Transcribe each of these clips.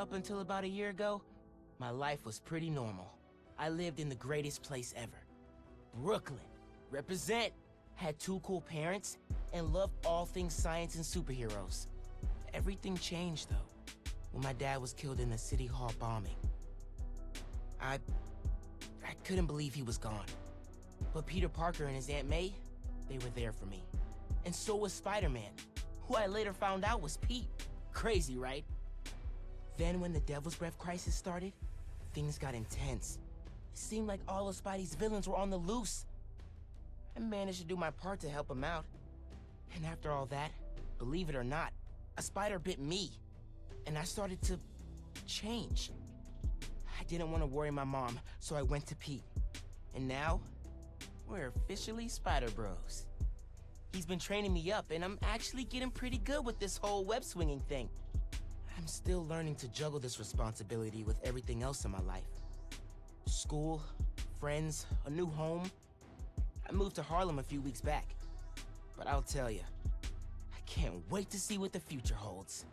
Up until about a year ago, my life was pretty normal. I lived in the greatest place ever. Brooklyn. Represent. Had 2 cool parents, and loved all things science and superheroes. Everything changed, though, when my dad was killed in the City Hall bombing. I couldn't believe he was gone. But Peter Parker and his Aunt May, they were there for me. And so was Spider-Man, who I later found out was Pete. Crazy, right? Then when the Devil's Breath crisis started, things got intense. It seemed like all of Spidey's villains were on the loose. I managed to do my part to help him out. And after all that, believe it or not, a spider bit me. And I started to change. I didn't want to worry my mom, so I went to Pete. And now, we're officially Spider Bros. He's been training me up, and I'm actually getting pretty good with this whole web-swinging thing. I'm still learning to juggle this responsibility with everything else in my life. School, friends, a new home. I moved to Harlem a few weeks back. But I'll tell you, I can't wait to see what the future holds.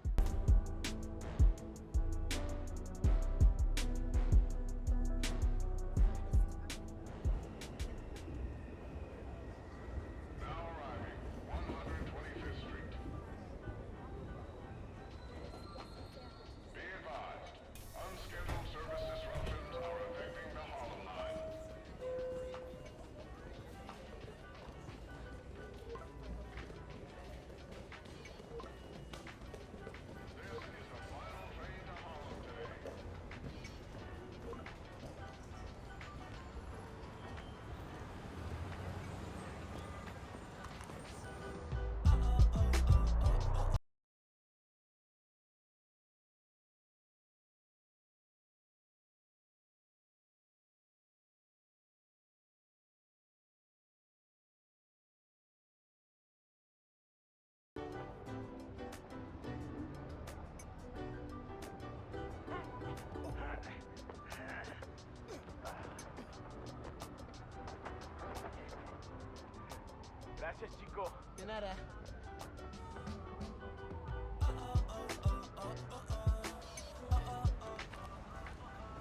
Gracias, chico. De nada.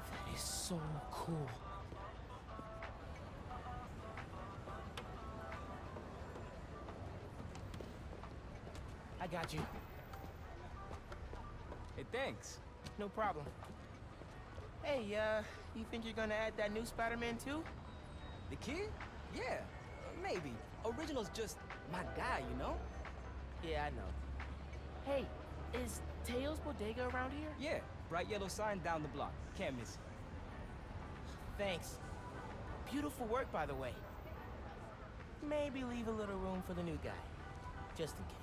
That is so cool. I got you. Hey, thanks. No problem. Hey, you think you're gonna add that new Spider-Man too? The kid? Yeah, maybe. Original's just my guy, you know? Yeah, I know. Hey, is Teo's Bodega around here? Yeah, bright yellow sign down the block. Can't miss it. Thanks. Beautiful work, by the way. Maybe leave a little room for the new guy, just in case.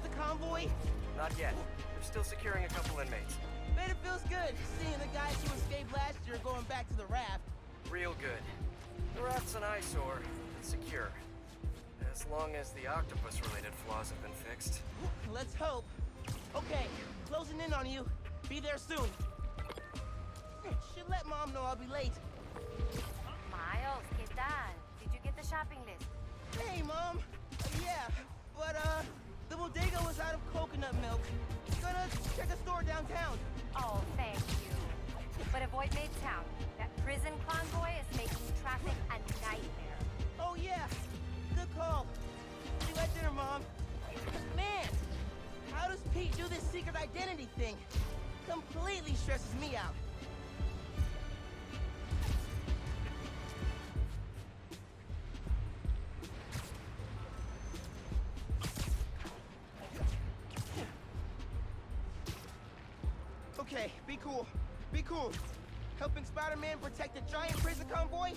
The convoy. Not yet. They're still securing a couple inmates. Bet it feels good, seeing the guys who escaped last year going back to the raft. Real good. The raft's an eyesore, but secure. As long as the octopus-related flaws have been fixed. Let's hope. Okay, closing in on you. Be there soon. Should let Mom know I'll be late. Miles, ¿qué tal? Did you get the shopping list? Hey, Mom. Yeah, but, the bodega was out of coconut milk. Gonna check a store downtown. Oh, thank you. But avoid Midtown. That prison convoy is making traffic a nightmare. Oh, yeah. Good call. See you at dinner, Mom. Man, how does Pete do this secret identity thing? Completely stresses me out. Okay, be cool. Be cool. Helping Spider-Man protect a giant prison convoy?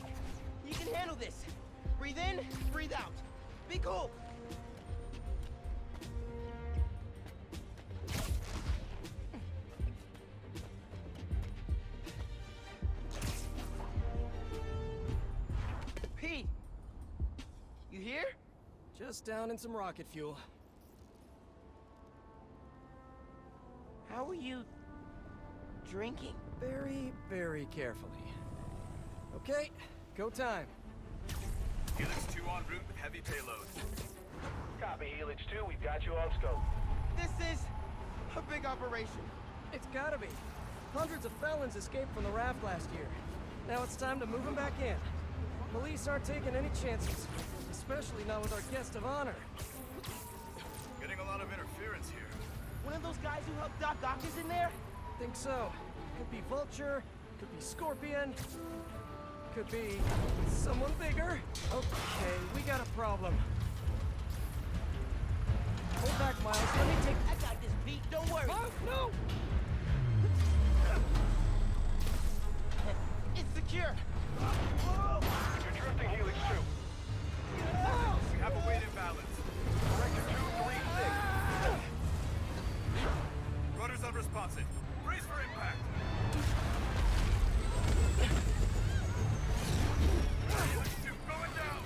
You can handle this. Breathe in, breathe out. Be cool. Pete! You here? Just down in some rocket fuel. How are you drinking? Very, very carefully. Okay, go time. Helix 2 en route with heavy payloads. Copy, Helix 2. We've got you on scope. This is a big operation. It's gotta be. Hundreds of felons escaped from the raft last year. Now it's time to move them back in. Police aren't taking any chances, especially not with our guest of honor. Getting a lot of interference here. One of those guys who helped Doc Ock is in there? Think so. Could be Vulture, could be Scorpion, could be someone bigger. Okay, we got a problem. Hold back, Miles. Let me take... I got this, Pete. Don't worry. Miles, no! It's secure. You're drifting, Helix 2. We have a weight imbalance. Director 236. Rudder's unresponsive. Brace for impact. Helix 2 going down.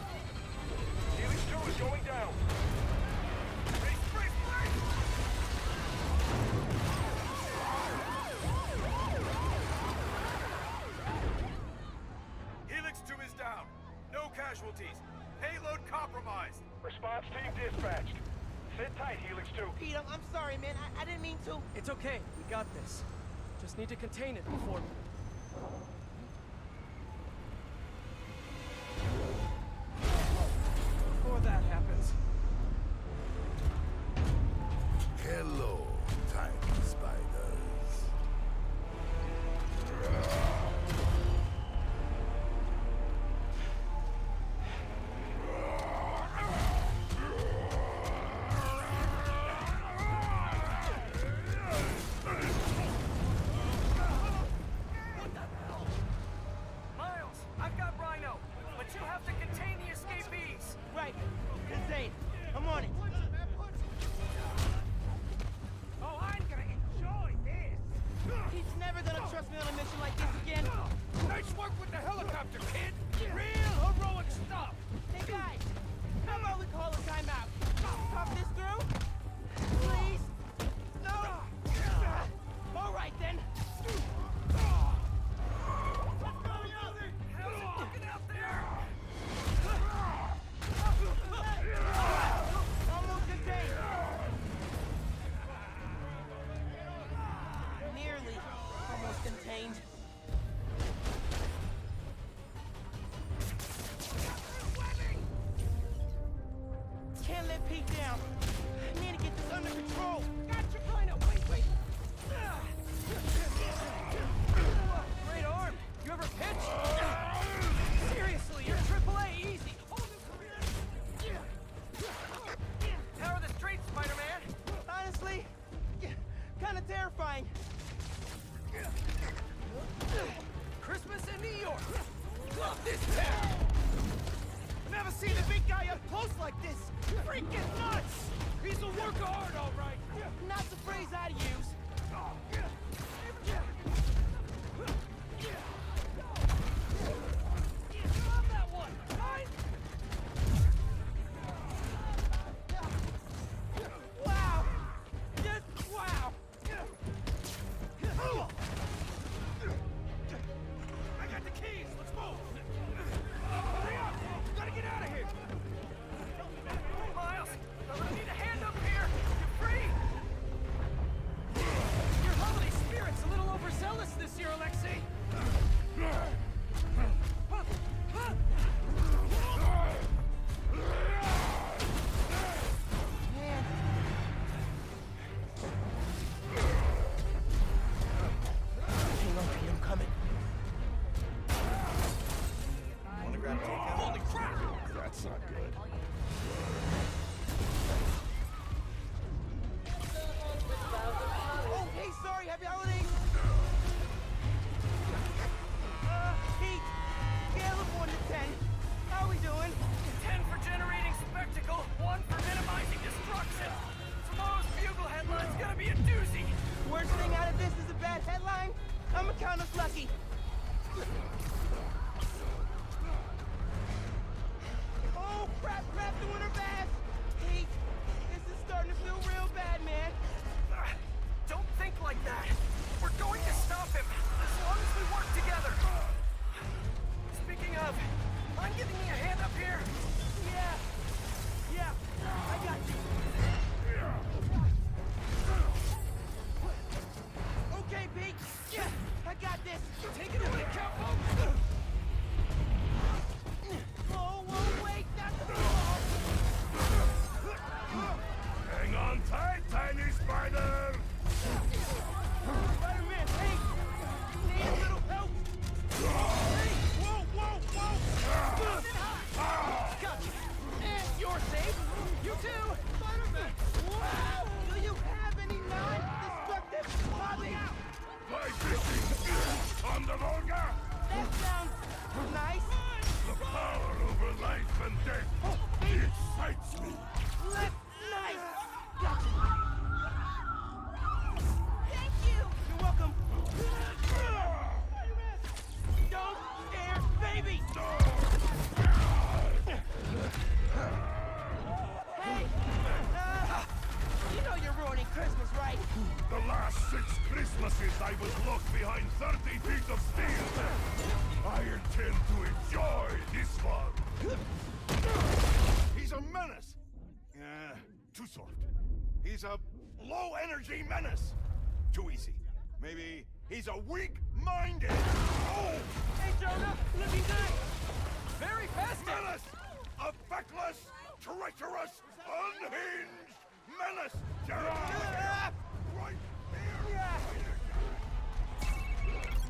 Helix 2 is going down. Brace, brace, brace! Helix 2 is down. No casualties. Payload compromised. Response team dispatched. Sit tight, Helix 2. Pete, I'm sorry, man. I didn't mean to. It's okay. We got this. Just need to contain it before... Before that happens. Hello, tiny spiders. Miles, I've got Rhino, but you have to contain the escapees. Right. Insane. I'm on it. Oh, I'm gonna enjoy this. He's never gonna trust me on a mission like this again. Nice work with the helicopter, kid. Real heroic stuff. Hey, guys. How about we call a timeout? Talk this through? Please? No? All right, then. Almost contained. Nearly almost contained. Can't let Pete down. Need to get this under control. Gotcha, Rhino. Wait. Great arm. You ever pitch? Seriously, you're AAA easy. How are the streets, Spider-Man? Honestly, kind of terrifying. Christmas in New York. Love this town. Never seen a big guy up close like this. Freaking nuts. He's a work of art, all right. Not the phrase I'd use. Love that one. Right? Wow! Just wow! I got the keys. Let's move. Hurry up. Gotta get out of here. Miles, I'm gonna need a hand up here. You're free. bad headline, I'ma count us lucky. Oh, crap, doing her best. Pete, this is starting to feel real bad, man. Don't think like that. We're going to stop him, as long as we work together. Speaking of, mind giving me a hand up here? Yeah, I got you. Okay, Pete. Yeah, I got this. Take it away, Capo! Whoa, wait, not the ball. Hang on tight, tiny spider! Spider-Man, hey! Need a little help? Hey! Whoa! Gotcha. And you're safe. You too. Spider-Man. Wow! Do you have any non-destructive hobbies? Fly fishing! On the Volga! That sounds nice. The power over life and death! It excites me! Nice. Gotcha. Thank you. You're welcome. Don't scare baby. Hey, you know you're ruining Christmas, right? The last 6 Christmases I was locked behind 30 feet of steel! I intend to enjoy this one! He's a menace! Too soft. He's a low-energy menace! Too easy. Maybe he's a weak-minded! Oh! Hey, Jonah, looking good. Very festive! Menace! A feckless, treacherous, unhinged menace! Right here!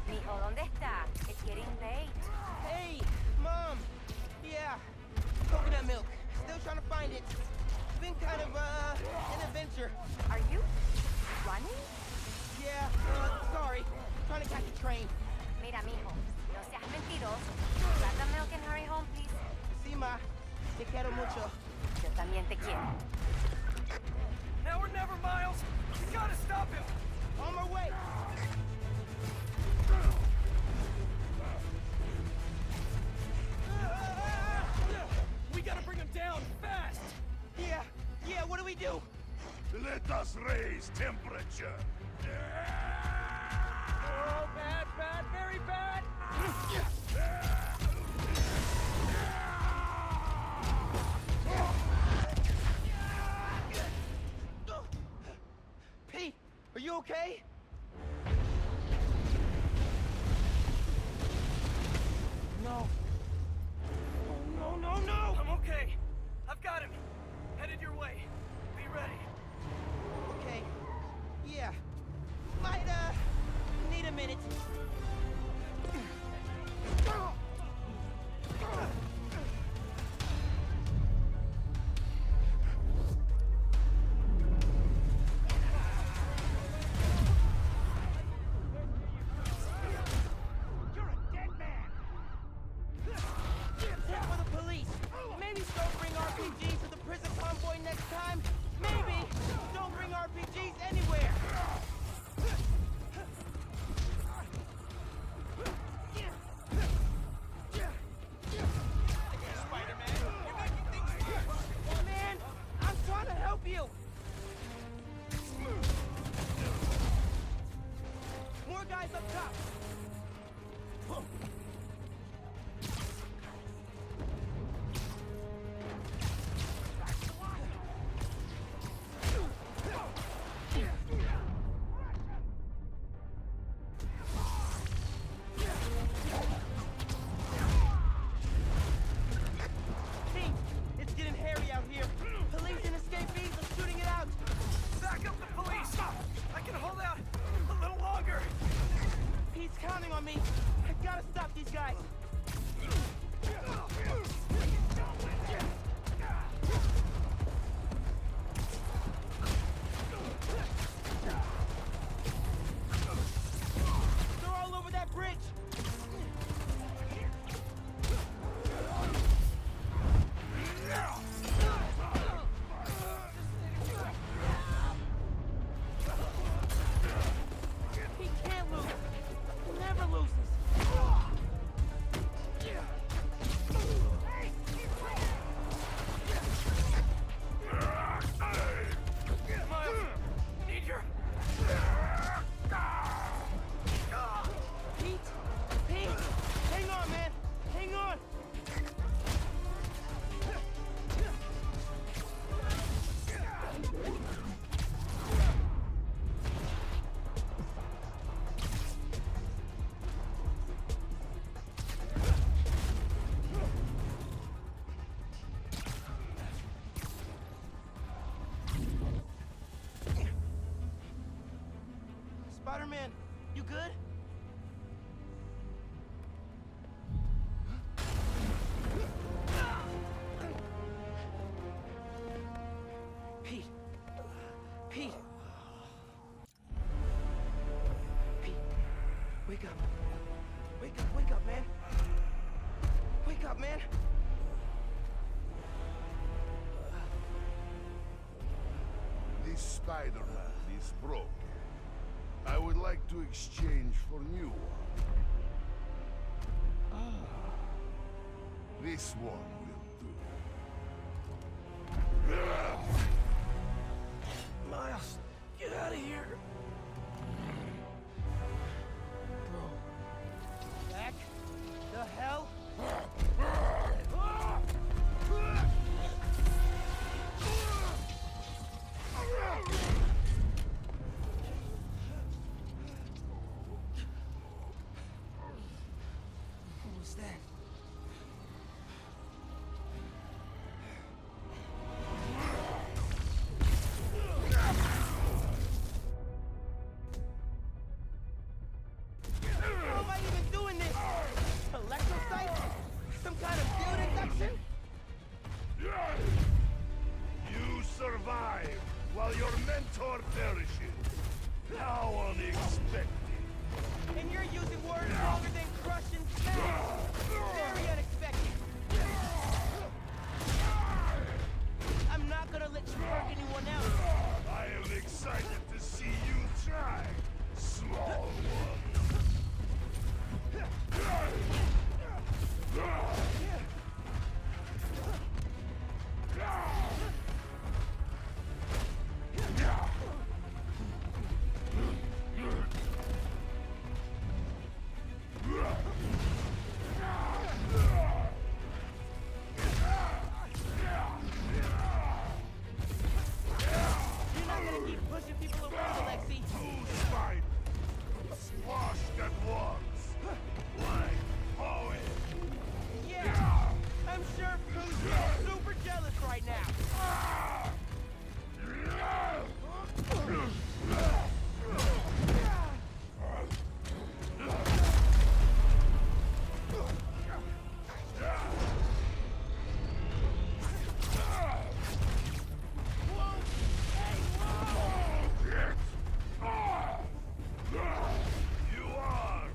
Mijo, ¿dónde está? It's getting late. Hey, Mom. Yeah, coconut milk. Still trying to find it. It's been kind of, an adventure. Are you running? Yeah, sorry. Trying to catch a train. Mira, mijo, no seas mentiroso. Grab the milk and hurry home, please. Sí, Ma. Te quiero mucho. Yo también te quiero. Now or never, Miles! We gotta stop him! On my way. We gotta bring him down, fast! Yeah, what do we do? Let us raise temperature! Oh, bad, very bad! Pete, are you okay? No. Oh, no! I'm okay. I've got him. Headed your way. Be ready. Okay. Yeah. Might, need a minute. You're a dead man! Tip for the police. Maybe don't bring RPGs to the prison convoy next time. Maybe don't bring RPGs anywhere. Spider-Man, you're making things worse! Man, I'm trying to help you. More guys up top. Pete, it's getting hairy out here. Police and escapees are shooting it out. Back up the police! I can hold out a little longer! He's counting on me. I gotta stop these guys. They're all over that bridge. He can't Spider-Man, you good? Pete. Pete. Pete. Wake up. Wake up, man. Wake up, man. This Spider-Man is broken. I would like to exchange for new one. This one will do. Miles, get out of here. Bro. Back? The hell? What was that? How am I even doing this? Electrocyte? Some kind of field induction? You survive while your mentor perishes. How unexpected. And you're using words longer than crush and smash. Very unexpected. I'm not gonna let you hurt anyone else. I am excited to see you try, small one. You're not gonna keep pushing people around, Alexi. Two spiders, squashed at once. Like poet. Yeah, I'm sure Pooh's getting super jealous right now. You are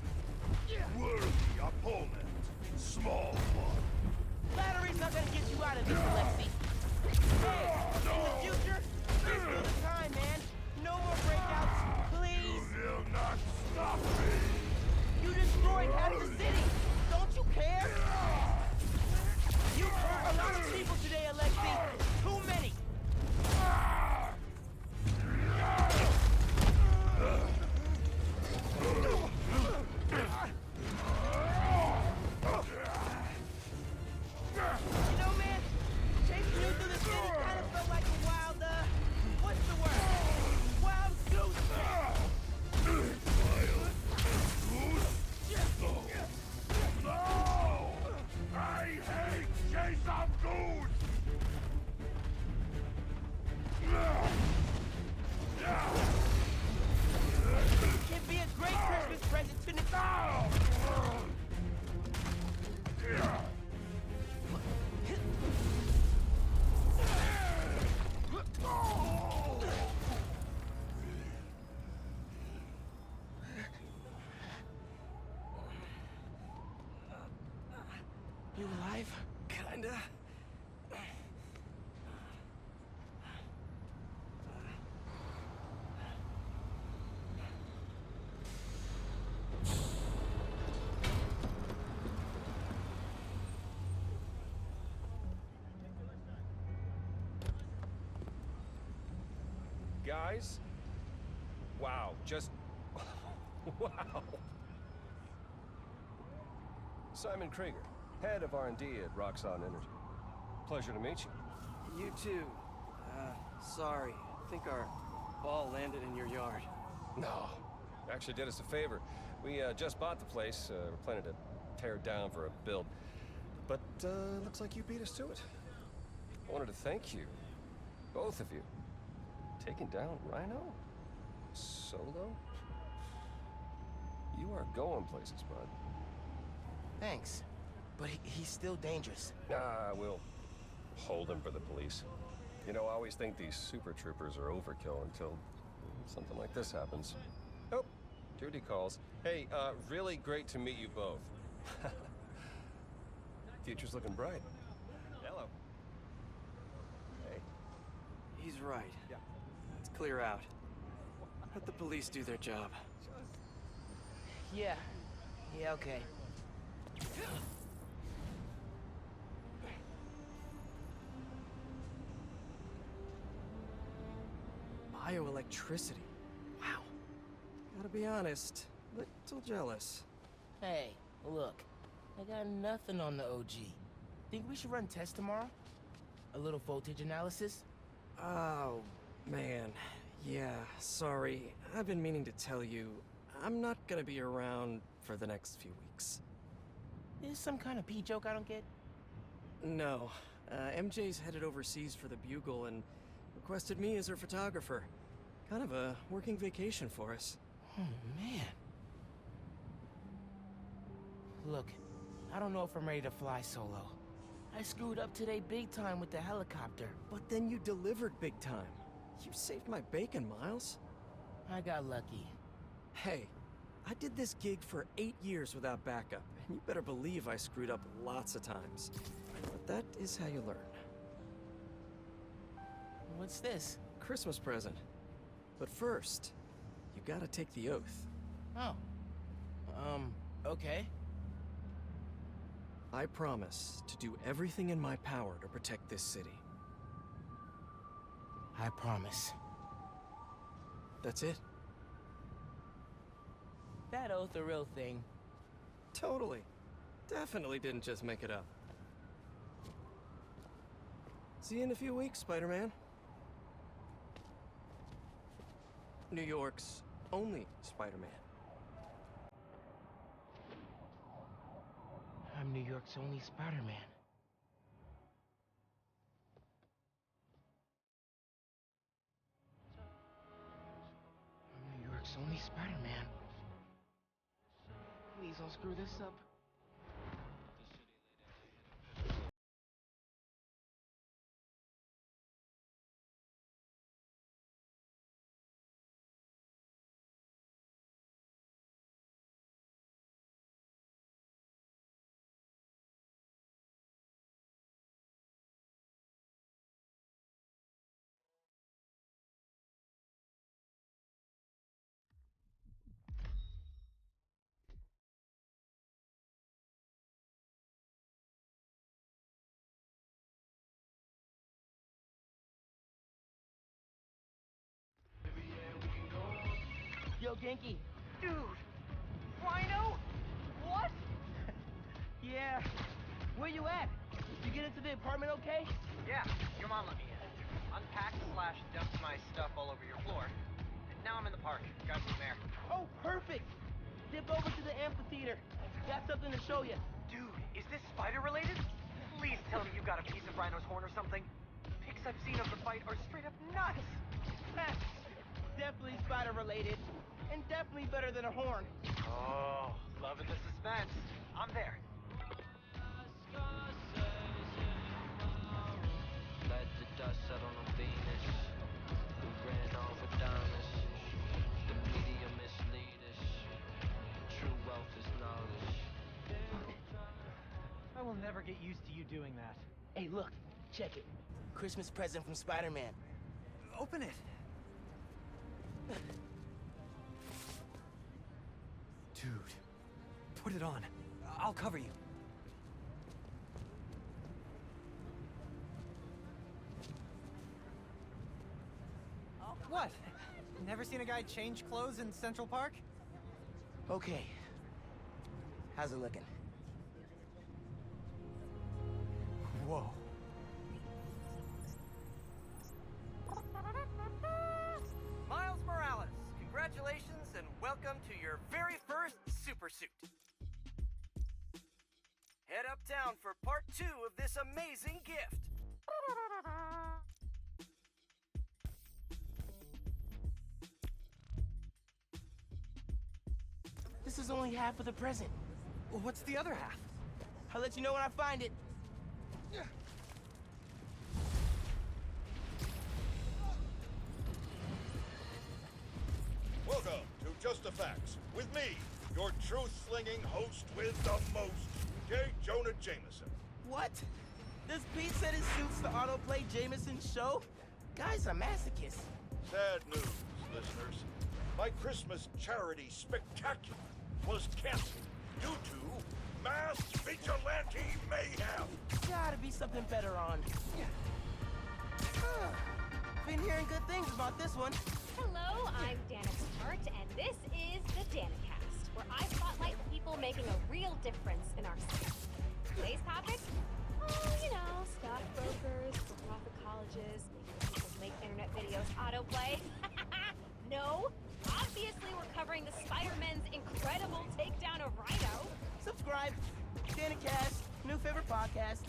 worthy opponent, small one. Flattery's not gonna get you out of this, Alexi. Hey, in the future, there's still the time, man. No more breakouts, please. You will not stop me. You destroyed half the city. Don't you care? You've hurt a lot of people today, Alexi. Too many. You know, man, chasing you through the city kind of felt like a wild, what's the word? Wild goose chase. No! I hate chase of goose! It'd be a great Christmas present to Nicole. You alive? Kinda. Guys? Wow, just... wow. Simon Krieger, head of R&D at Roxxon Energy. Pleasure to meet you. You too. Sorry. I think our ball landed in your yard. No, actually did us a favor. We just bought the place. We're planning to tear it down for a build. But looks like you beat us to it. I wanted to thank you, both of you. Taking down Rhino? Solo? You are going places, bud. Thanks. But he's still dangerous. We'll hold him for the police. You know, I always think these super troopers are overkill until something like this happens. Oh, Judy calls. Hey, really great to meet you both. Future's looking bright. Hello. Hey. He's right. Yeah. Let's clear out. Let the police do their job. Yeah. Yeah, okay. Bioelectricity. Wow. Gotta be honest, little jealous. Hey, look. I got nothing on the OG. Think we should run tests tomorrow? A little voltage analysis? Oh, man. Yeah, sorry. I've been meaning to tell you, I'm not gonna be around for the next few weeks. Is some kind of pee joke I don't get? No. MJ's headed overseas for the Bugle and requested me as her photographer. Kind of a working vacation for us. Oh, man. Look, I don't know if I'm ready to fly solo. I screwed up today big time with the helicopter. But then you delivered big time. You saved my bacon, Miles. I got lucky. Hey, I did this gig for 8 years without backup, and you better believe I screwed up lots of times. But that is how you learn. What's this? Christmas present. But first, you gotta take the oath. Oh. Okay. I promise to do everything in my power to protect this city. I promise. That's it? That oath a real thing. Totally. Definitely didn't just make it up. See you in a few weeks, Spider-Man. New York's only Spider-Man. I'm New York's only Spider-Man. I'm New York's only Spider-Man. Please don't screw this up. Yo, Genki. Dude! Rhino? What? Yeah. Where you at? You get into the apartment okay? Yeah, your mom let me in. Unpacked/dumped my stuff all over your floor. And now I'm in the park. Got some air. Oh, perfect. Dip over to the amphitheater. Got something to show you. Dude, is this spider related? Please tell me you got a piece of Rhino's horn or something. Pics I've seen of the fight are straight up nuts. Definitely spider related. And definitely better than a horn. Oh, loving the suspense. I'm there. Let the dust settle on Venus. We ran off Adonis. The media mislead us. True wealth is knowledge. I will never get used to you doing that. Hey, look. Check it. Christmas present from Spider-Man. Open it. Dude, put it on. I'll cover you. What? Never seen a guy change clothes in Central Park? Okay. How's it looking? Whoa. Miles Morales, congratulations and welcome to your very first super suit. Head uptown for part 2 of this amazing gift. This is only half of the present. Well, what's the other half? I'll let you know when I find it. Welcome to Just the Facts with me, your truth-slinging host with the most, J. Jonah Jameson. What? Does Pete set his suits to autoplay Jameson's show? Guy's a masochist. Sad news, listeners. My Christmas charity spectacular was canceled due to mass vigilante mayhem. Gotta be something better on. Been hearing good things about this one. Hello, I'm Danica Hart, and this is the Danicast, where I spotlight people making a real difference in our city. Today's topic? Oh, you know, stockbrokers, for-profit colleges, making people make internet videos autoplay. No, obviously we're covering the Spiderman's incredible takedown of Rhino. Subscribe. Danicast, new favorite podcast.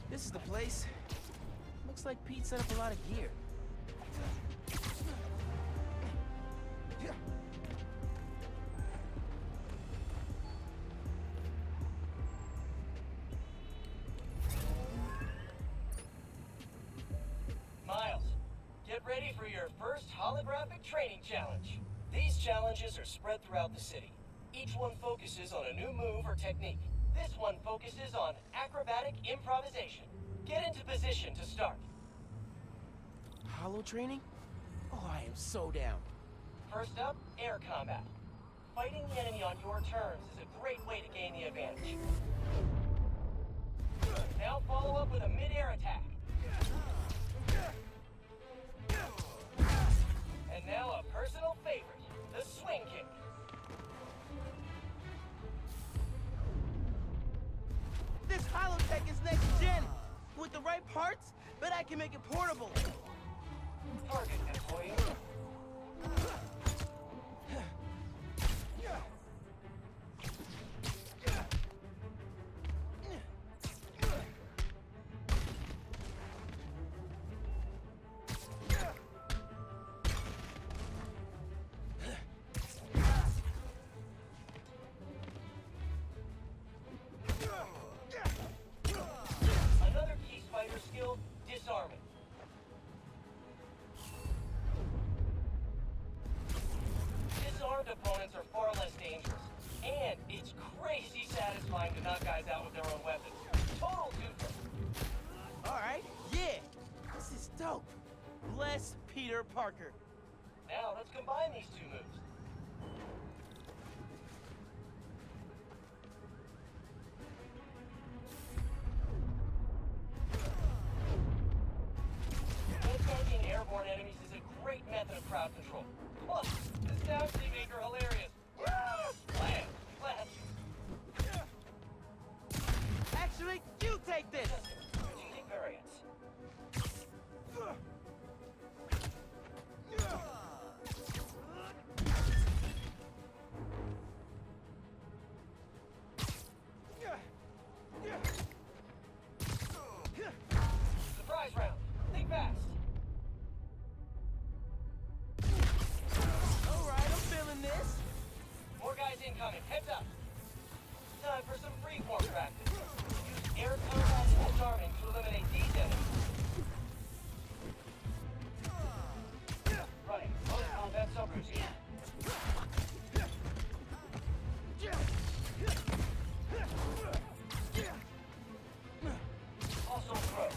This is the place. Looks like Pete set up a lot of gear. Miles, get ready for your first holographic training challenge. These challenges are spread throughout the city. Each one focuses on a new move or technique. This one focuses on acrobatic improvisation. Get into position to start. Hollow training? Oh, I am so down. First up, air combat. Fighting the enemy on your terms is a great way to gain the advantage. Now follow up with a mid-air attack. And now a personal favorite, the swing kick. This holotech is next gen. With the right parts, bet I can make it portable. Target employee. Another key spider skill, disarming. Disarmed opponents are far less dangerous, and it's crazy satisfying to knock guys out with their own weapons. Total neutral. Alright, yeah. This is dope. Bless Peter Parker. Now let's combine these two moves. Attacking airborne enemies is a great method of crowd control. Plus, this down maker hilarious. Slam, splash. Actually, you take this. Strategic variants. Surprise round. Think fast. Alright, I'm feeling this. More guys incoming. Heads up. Time for some freeform practice. Use air combat and disarming to eliminate these enemies. Running. Close combat subroutine. Also throw.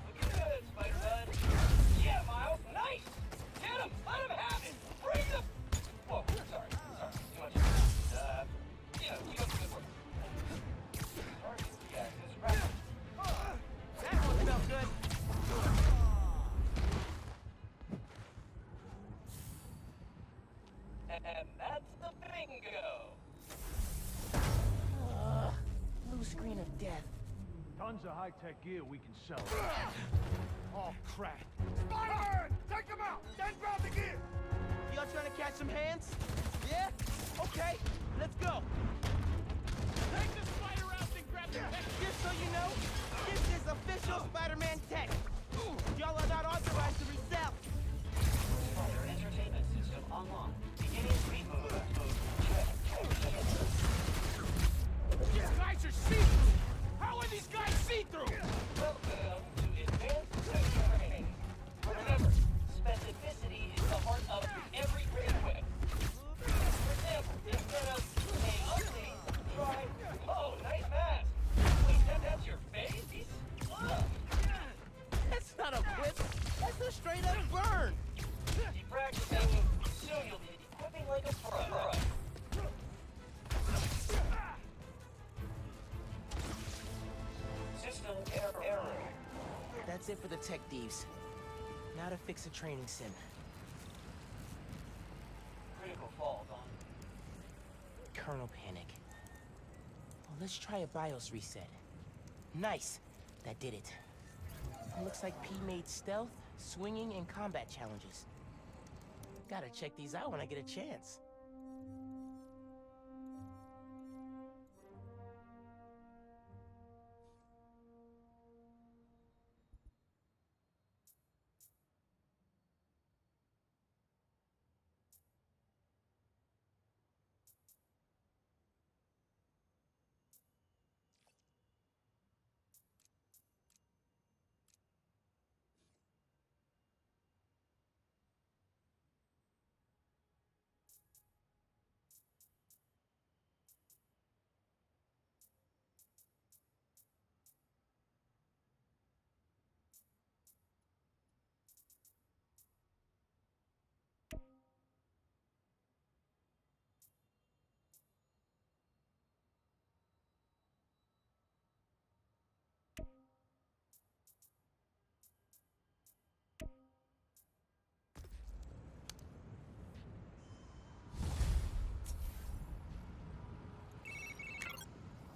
Looking good, Spider-Man. Yeah, Miles. Nice! Get him! Let him have it! Bring them! Whoa, sorry. Too much. Keep up the good work. Target reacts rapid. That one felt good. And that's the bingo! Blue screen of death. Tons of high-tech gear we can sell. Oh, crap. Spider-Man! Take him out! Then grab the gear! Y'all trying to catch some hands? Yeah? Okay, let's go. Take the spider out and grab the tech. Just so you know, this is official Spider-Man tech. That's it for the tech thieves. Now to fix a training sim. Critical fault on. Kernel panic. Well, let's try a BIOS reset. Nice! That did it. Looks like P made stealth, swinging, and combat challenges. Gotta check these out when I get a chance.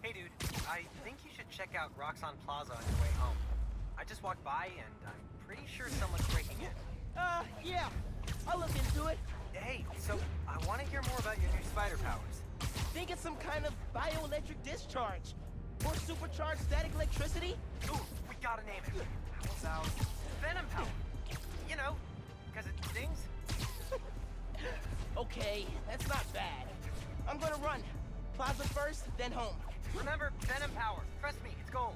Hey dude, I think you should check out Roxxon Plaza on your way home. I just walked by and I'm pretty sure someone's breaking in. Yeah. I'll look into it. Hey, so I want to hear more about your new spider powers. Think it's some kind of bioelectric discharge. Or supercharged static electricity? Ooh, we gotta name it. How about Venom Power? You know, because it stings. Okay, that's not bad. I'm gonna run. Plaza first, then home. Remember, Venom Power. Trust me, it's gold.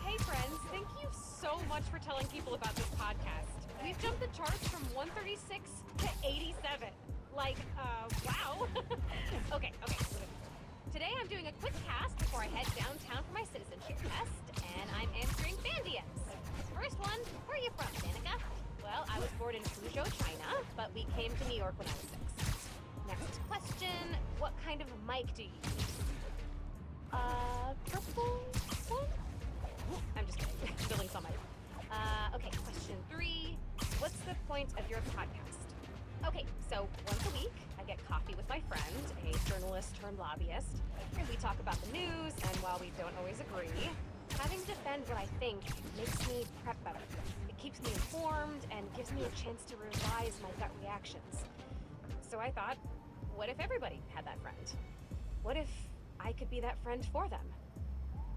Hey friends, thank you so much for telling people about this podcast. We've jumped the charts from 136 to 87. Like, wow. Okay. Today I'm doing a quick cast before I head downtown for my citizenship test, and I'm answering fan DMs. First one, where are you from, Danica? Well, I was born in Fuzhou, China, but we came to New York when I was 6. Next question, what kind of mic do you use? Purple one? I'm just kidding. Billing's on my own. Okay, question 3. What's the point of your podcast? Okay, so once a week, I get coffee with my friend, a journalist turned lobbyist, and we talk about the news, and while we don't always agree, having to defend what I think makes me prep better. It keeps me informed and gives me a chance to revise my gut reactions. So I thought, what if everybody had that friend? What if I could be that friend for them?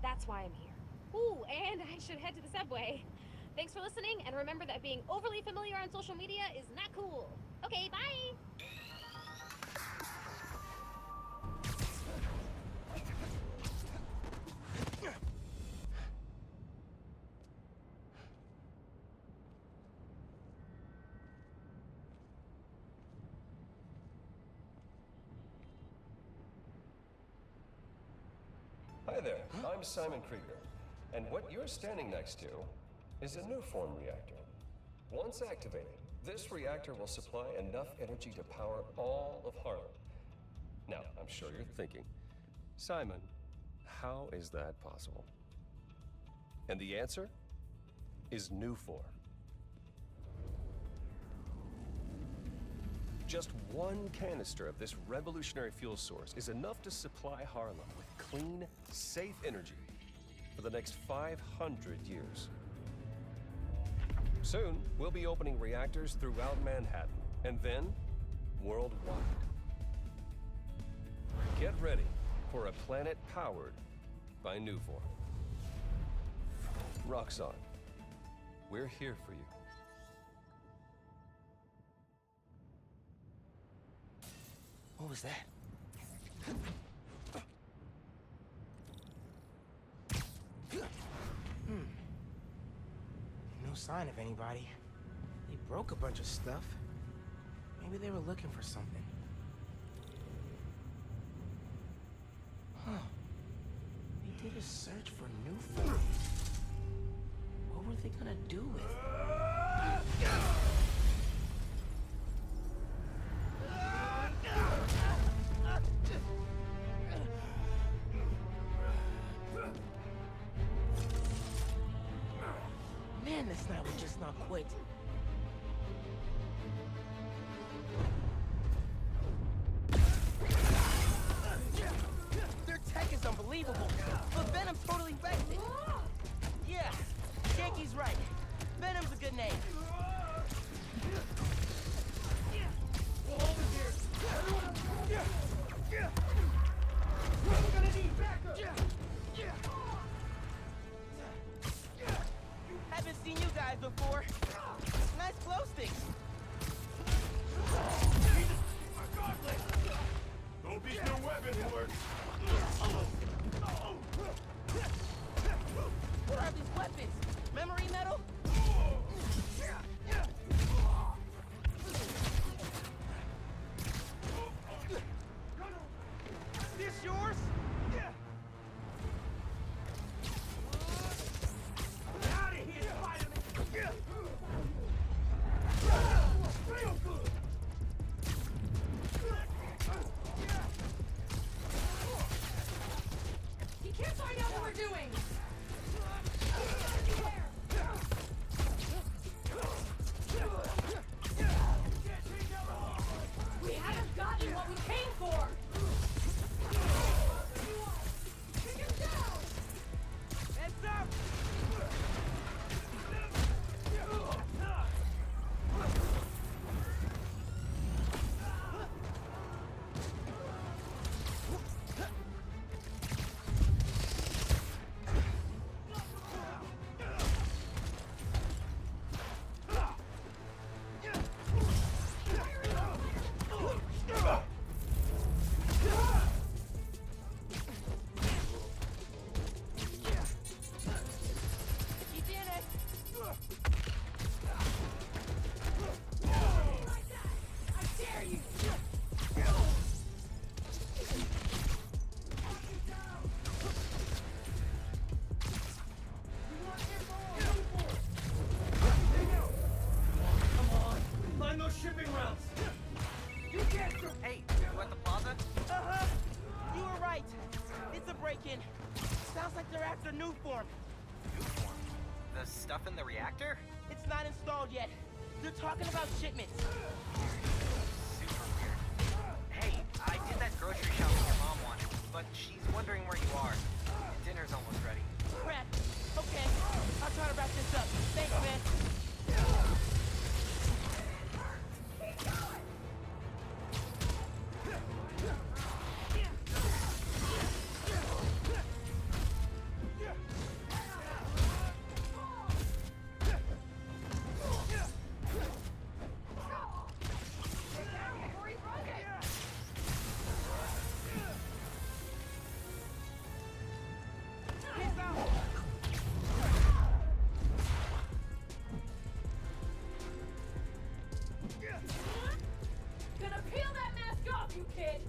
That's why I'm here. Ooh, and I should head to the subway. Thanks for listening, and remember that being overly familiar on social media is not cool. Okay, bye! Hi there, I'm Simon Krieger, and what you're standing next to is a new form reactor. Once activated, this reactor will supply enough energy to power all of Harlem. Now, I'm sure you're thinking, Simon, how is that possible? And the answer is new form. Just one canister of this revolutionary fuel source is enough to supply Harlem with clean, safe energy for the next 500 years. Soon, we'll be opening reactors throughout Manhattan, and then worldwide. Get ready for a planet powered by Nuform. Roxxon, we're here for you. What was that? No sign of anybody. They broke a bunch of stuff. Maybe they were looking for something. They did a search for new forms. What were they gonna do with it? Man, this night would just not quit. Their tech is unbelievable, but Venom totally wrecked it. Yeah, Shaky's right. Venom's a good name. Over here! Everyone! We're gonna need backup! Haven't seen you guys before. Nice glow sticks. Hope these new weapons work. What are these weapons? Memory metal? This yours? Out of here, Spiderman! Real good! He can't find out what we're doing! We haven't gotten what we came for! Take him down! Heads up! You did it! I dare you! Find those shipping routes! You can't... Hey, you at the plaza? Uh-huh. You were right. It's a break-in. Sounds like they're after new form. New form? The stuff in the reactor? It's not installed yet. They're talking about shipments. Super weird. Hey, I did that grocery shopping your mom wanted, but she's wondering where you are. Dinner's almost ready. Crap. Okay. I'll try to wrap this up. Thanks, man. Gonna peel that mask off, you kid!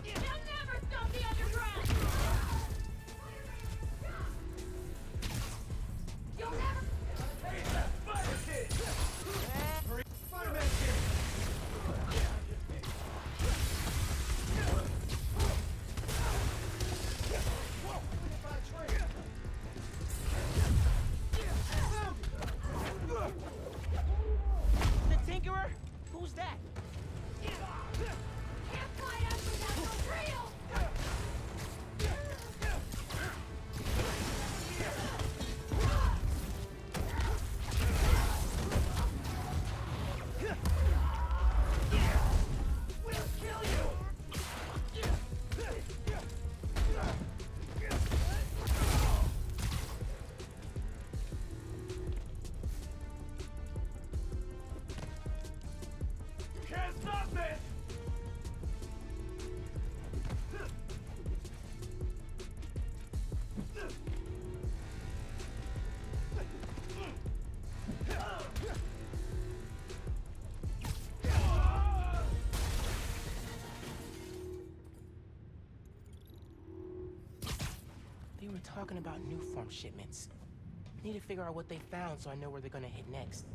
They'll never stop the underground! You'll never... Spider-Man kid! The Tinkerer? were talking about new form shipments. Need to figure out what they found so I know where they're gonna hit next.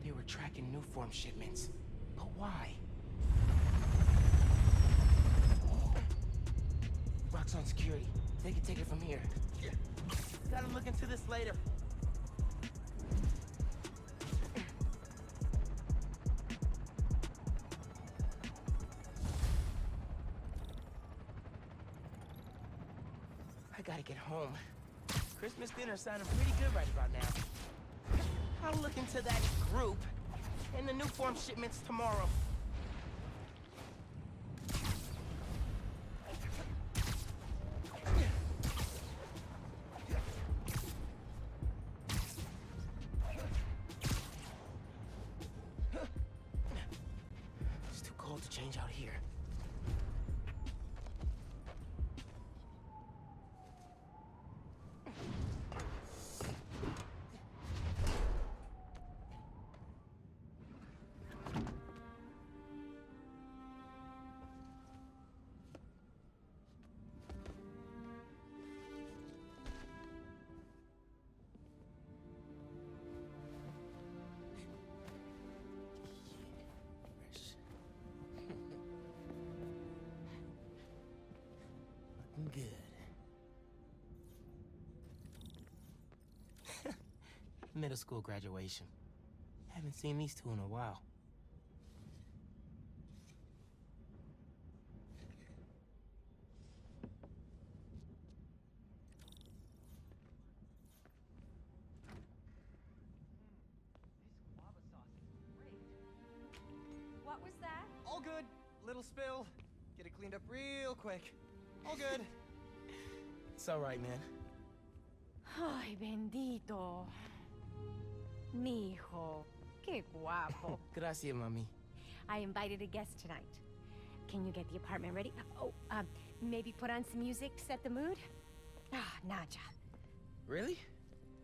They were tracking new form shipments. But why? Rock's on security. They can take it from here. Gotta look into this later. I gotta get home. Christmas dinner's sounding pretty good right about now. I'll look into that group and the new form shipments tomorrow. It's too cold to change out here. Good. Middle school graduation. Haven't seen these two in a while. What was that? All good. Little spill. Get it cleaned up real quick. All good. It's all right, man. Ay, bendito. Mi hijo. Qué guapo. Gracias, mami. I invited a guest tonight. Can you get the apartment ready? Oh, maybe put on some music to set the mood? Ah, Naja. Really?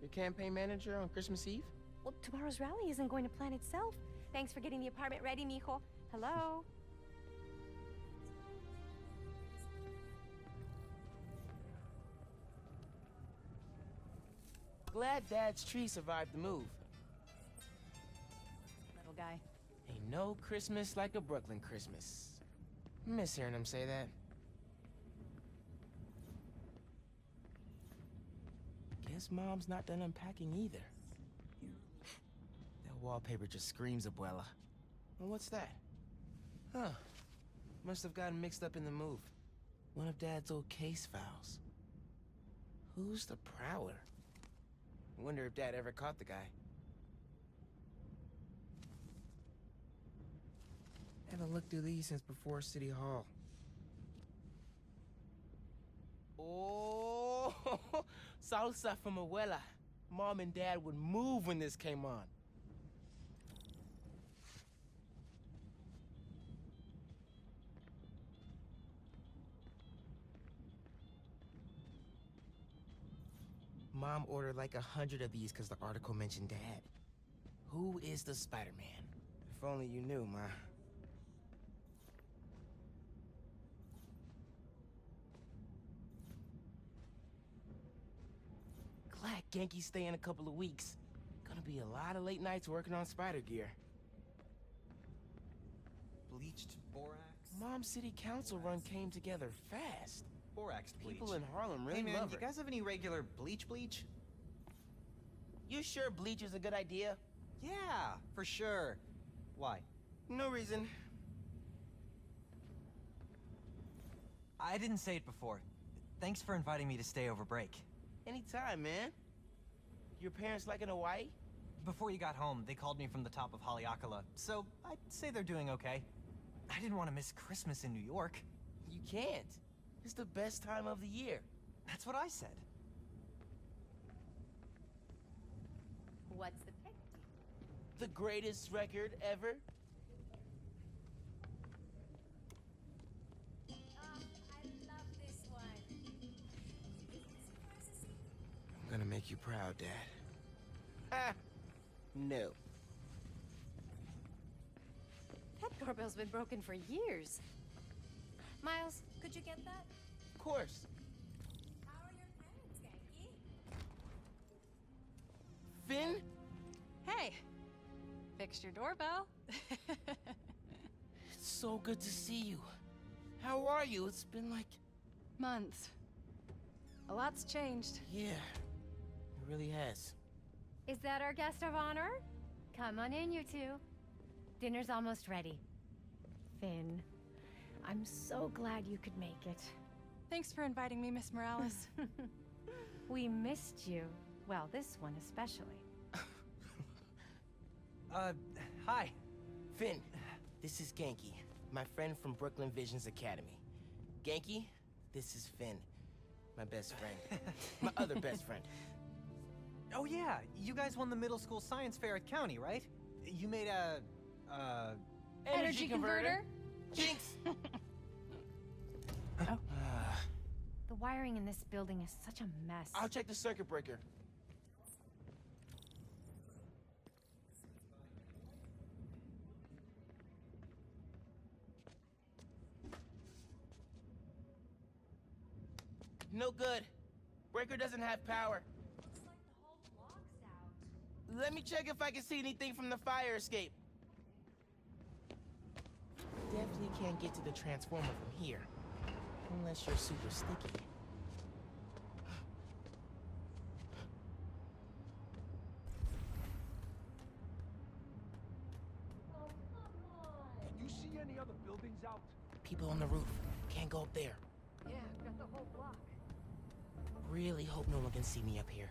Your campaign manager on Christmas Eve? Well, tomorrow's rally isn't going to plan itself. Thanks for getting the apartment ready, mijo. Hello? Glad Dad's tree survived the move. Little guy. Ain't no Christmas like a Brooklyn Christmas. Miss hearing him say that. Guess Mom's not done unpacking either. That wallpaper just screams Abuela. Well, what's that? Huh. Must have gotten mixed up in the move. One of Dad's old case files. Who's the Prowler? Wonder if Dad ever caught the guy. Haven't looked through these since before City Hall. Oh, salsa from Abuela. Mom and Dad would move when this came on. Mom ordered like 100 of these because the article mentioned Dad. Who is the Spider-Man? If only you knew, Ma. Glad Genki's staying a couple of weeks. Gonna be a lot of late nights working on spider gear. Bleached borax? Mom's city council run came together fast. Borax bleach. People in Harlem really hey man, love you her. guys have any regular bleach? You sure bleach is a good idea? Yeah, for sure. Why? No reason. I didn't say it before. Thanks for inviting me to stay over break. Anytime, man. Your parents like in Hawaii? Before you got home, they called me from the top of Haleakala, so I'd say they're doing okay. I didn't want to miss Christmas in New York. You can't. It's the best time of the year. That's what I said. What's the pick? The greatest record ever? I love this one. I'm gonna make you proud, Dad. Ah! No. That doorbell's been broken for years. Miles, Could you get that? Of course. How are your parents, Genki? Finn? Hey! Fixed your doorbell. It's so good to see you. How are you? It's been like... months. A lot's changed. Yeah, it really has. Is that our guest of honor? Come on in, you two. Dinner's almost ready. Finn, I'm so glad you could make it. Thanks for inviting me, Miss Morales. We missed you. Well, this one especially. Hi. Finn, this is Genki, my friend from Brooklyn Visions Academy. Genki, this is Finn, my best friend. My other best friend. Oh yeah, you guys won the middle school science fair at County, right? You made a... Energy converter? Jinx! The wiring in this building is such a mess. I'll check the circuit breaker. No good. Breaker doesn't have power. Looks like the whole block's out. Let me check if I can see anything from the fire escape. Definitely can't get to the transformer from here. Unless you're super sticky. Can you see any other buildings out? People on the roof. Can't go up there. Yeah, got the whole block. Really hope no one can see me up here.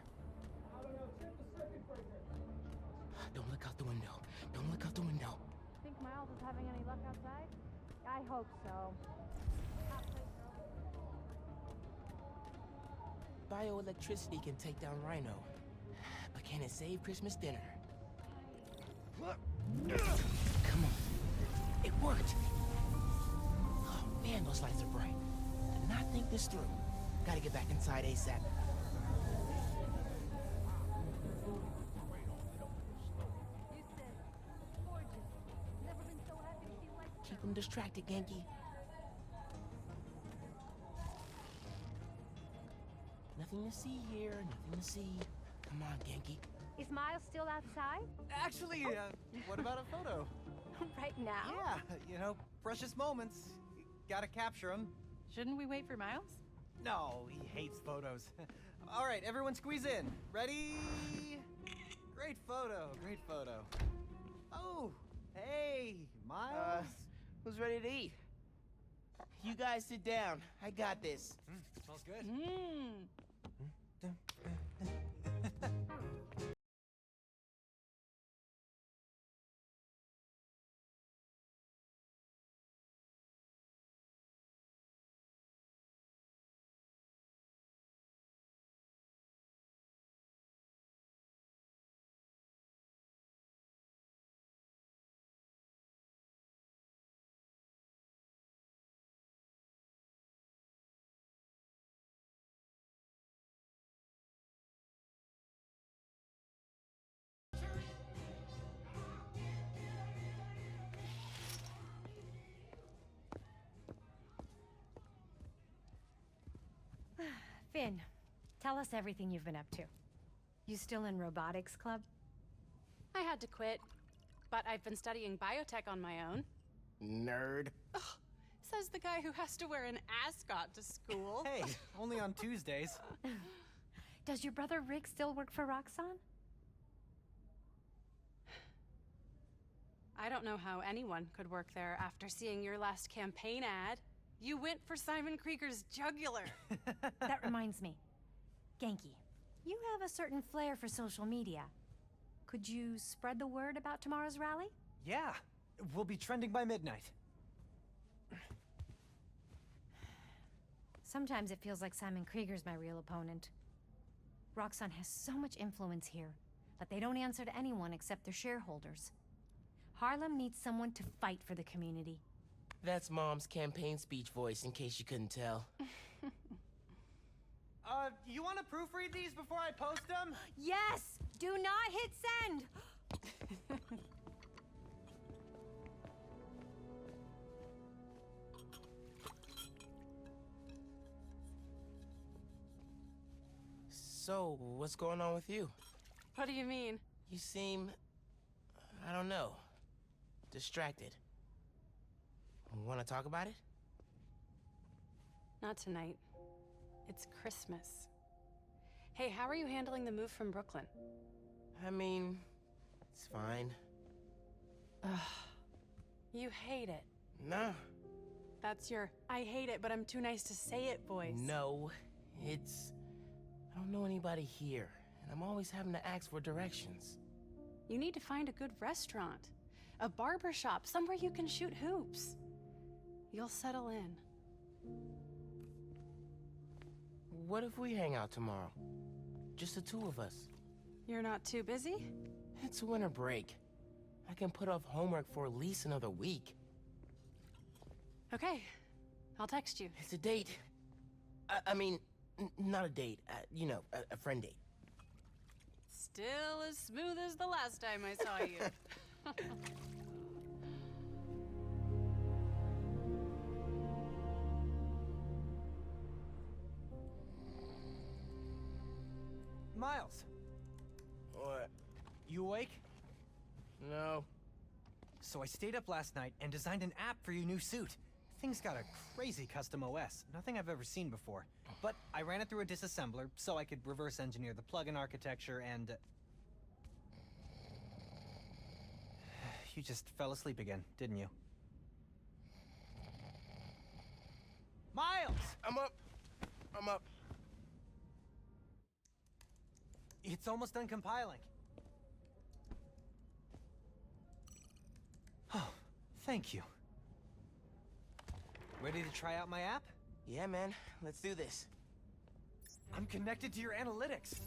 Don't look out the window. Don't look out the window. Think Miles is having any luck outside? I hope so. Bioelectricity can take down Rhino. But can it save Christmas dinner? Come on. It worked. Oh man, those lights are bright. Did not think this through. Gotta get back inside ASAP. Keep them distracted, Genki. Nothing to see here, nothing to see. Come on, Genki. Is Miles still outside? Actually, what about a photo? Right now? Yeah, you know, precious moments. Gotta capture them. Shouldn't we wait for Miles? No, he hates photos. All right, everyone squeeze in. Ready? Great photo, great photo. Oh, hey, Miles. Who's ready to eat? You guys sit down. I got this. Smells good. Finn, tell us everything you've been up to. You still in robotics club? I had to quit, but I've been studying biotech on my own. Nerd. Ugh, says the guy who has to wear an ascot to school. Hey, only on Tuesdays. Does your brother Rick still work for Roxxon? I don't know how anyone could work there after seeing your last campaign ad. You went for Simon Krieger's jugular. That reminds me. Genki, you have a certain flair for social media. Could you spread the word about tomorrow's rally? Yeah, we'll be trending by midnight. Sometimes it feels like Simon Krieger's my real opponent. Roxxon has so much influence here, but they don't answer to anyone except their shareholders. Harlem needs someone to fight for the community. That's Mom's campaign speech voice, in case you couldn't tell. You want to proofread these before I post them? Yes! Do not hit send! So, what's going on with you? What do you mean? You seem, I don't know, distracted. Want to talk about it? Not tonight. It's Christmas. Hey, how are you handling the move from Brooklyn? I mean, it's fine. Ugh. You hate it. Nah. That's your I hate it, but I'm too nice to say it voice. No, it's... I don't know anybody here, and I'm always having to ask for directions. You need to find a good restaurant. A barber shop, somewhere you can shoot hoops. You'll settle in. What if we hang out tomorrow? Just the two of us. You're not too busy? It's winter break. I can put off homework for at least another week. Okay, I'll text you. It's a date. I mean, not a date. You know, a friend date. Still as smooth as the last time I saw you. Miles, What? you awake? No. So I stayed up last night and designed an app for your new suit. Thing's got a crazy custom OS, nothing I've ever seen before. But I ran it through a disassembler so I could reverse engineer the plugin architecture and... You just fell asleep again, didn't you? Miles! I'm up. I'm up. It's almost done compiling. Oh, thank you. Ready to try out my app? Yeah, man. Let's do this. I'm connected to your analytics.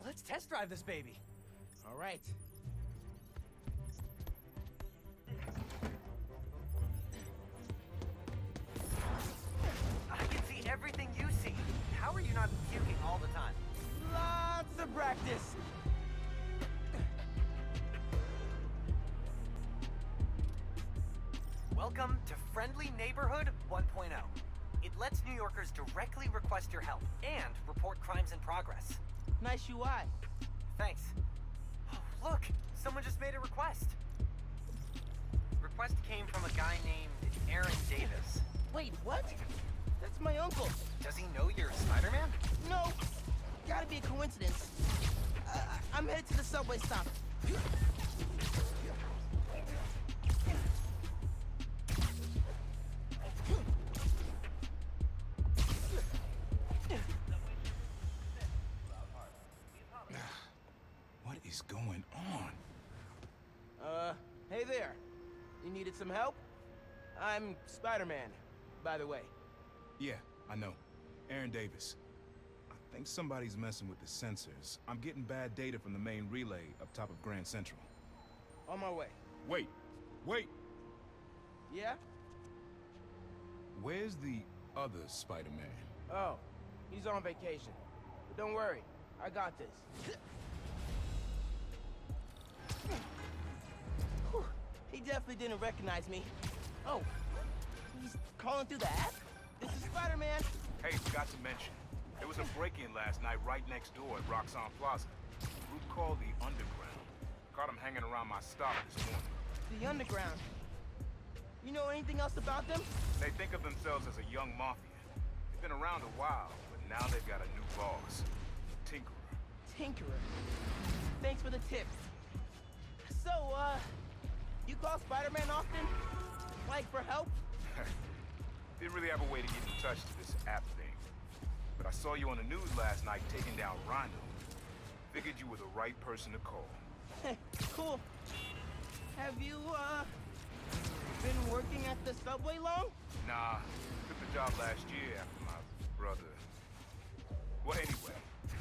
Let's test drive this baby. All right. I can see everything you see. How are you not puking all the time? Lots of practice. Welcome to Friendly Neighborhood 1.0. It lets New Yorkers directly request your help and report crimes in progress. Nice UI. Thanks. Oh, look, someone just made a request. Request came from a guy named Aaron Davis. Wait, what? That's my uncle. Does he know you're Spider-Man? No. Gotta be a coincidence. I'm headed to the subway stop. What is going on? Hey there. You needed some help? I'm Spiderman, by the way. Yeah, I know. Aaron Davis. I think somebody's messing with the sensors. I'm getting bad data from the main relay up top of Grand Central. On my way. Wait! Wait! Yeah? Where's the other Spider-Man? Oh, he's on vacation. But don't worry, I got this. Whew, he definitely didn't recognize me. Oh, he's calling through the app? This is Spider-Man. Hey, forgot to mention. There was a break-in last night right next door at Roxanne Plaza. A group called the Underground. Caught him hanging around my stop this morning. The Underground. You know anything else about them? They think of themselves as a young mafia. They've been around a while, but now they've got a new boss. Tinkerer. Tinkerer. Thanks for the tip. So, you call Spider-Man often? Like, for help? Didn't really have a way to get in touch to this app thing. But I saw you on the news last night taking down Rondo. Figured you were the right person to call. Cool. Have you, been working at the subway long? Nah, took the job last year after my brother. Well, anyway,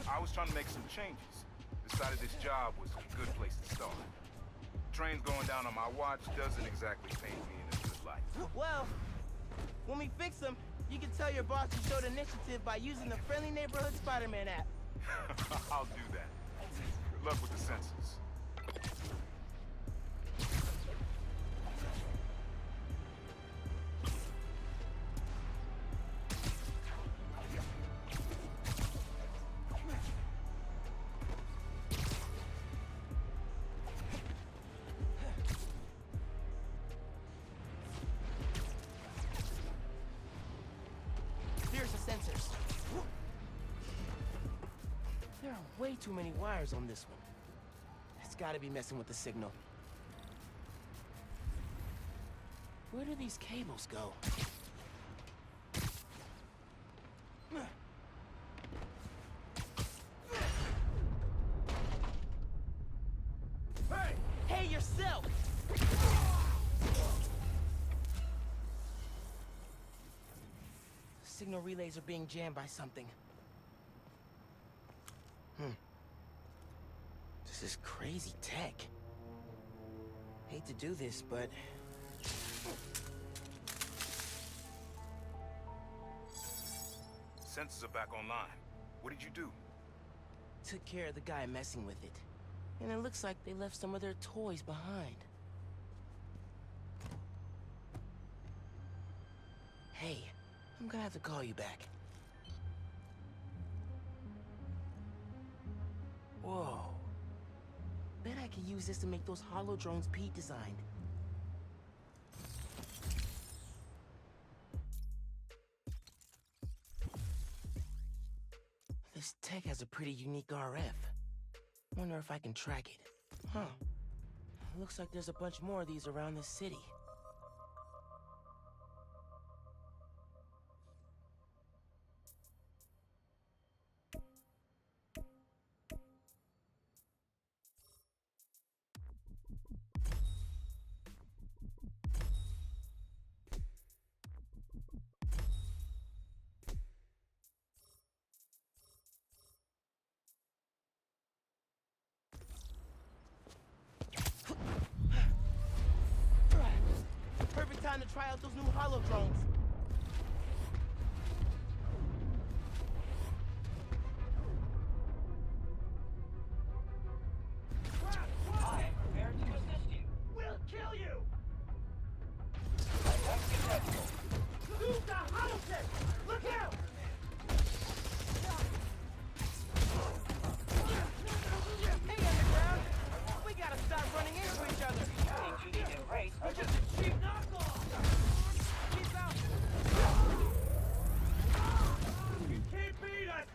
I was trying to make some changes. Decided this job was a good place to start. Trains going down on my watch doesn't exactly paint me in a good light. Well, when we fix them, you can tell your boss you showed initiative by using the Friendly Neighborhood Spider-Man app. I'll do that. Good luck with the sensors. Way too many wires on this one. It's gotta be messing with the signal. Where do these cables go? Hey, yourself! Signal relays are being jammed by something. This is crazy tech. Hate to do this, but... Sensors are back online. What did you do? Took care of the guy messing with it. And it looks like they left some of their toys behind. Hey, I'm gonna have to call you back. Whoa. Bet I could use this to make those hollow drones Pete designed. This tech has a pretty unique RF. Wonder if I can track it. Huh. Looks like there's a bunch more of these around the city. Perfect time to try out those new hollow drones. I am prepared to assist you. We'll kill you! Attack successful. Use the hollow tech! Look out! Hey, Underground! We gotta stop running into each other. Think you need to embrace are just a cheap knockoff! Peace out! You can't beat us!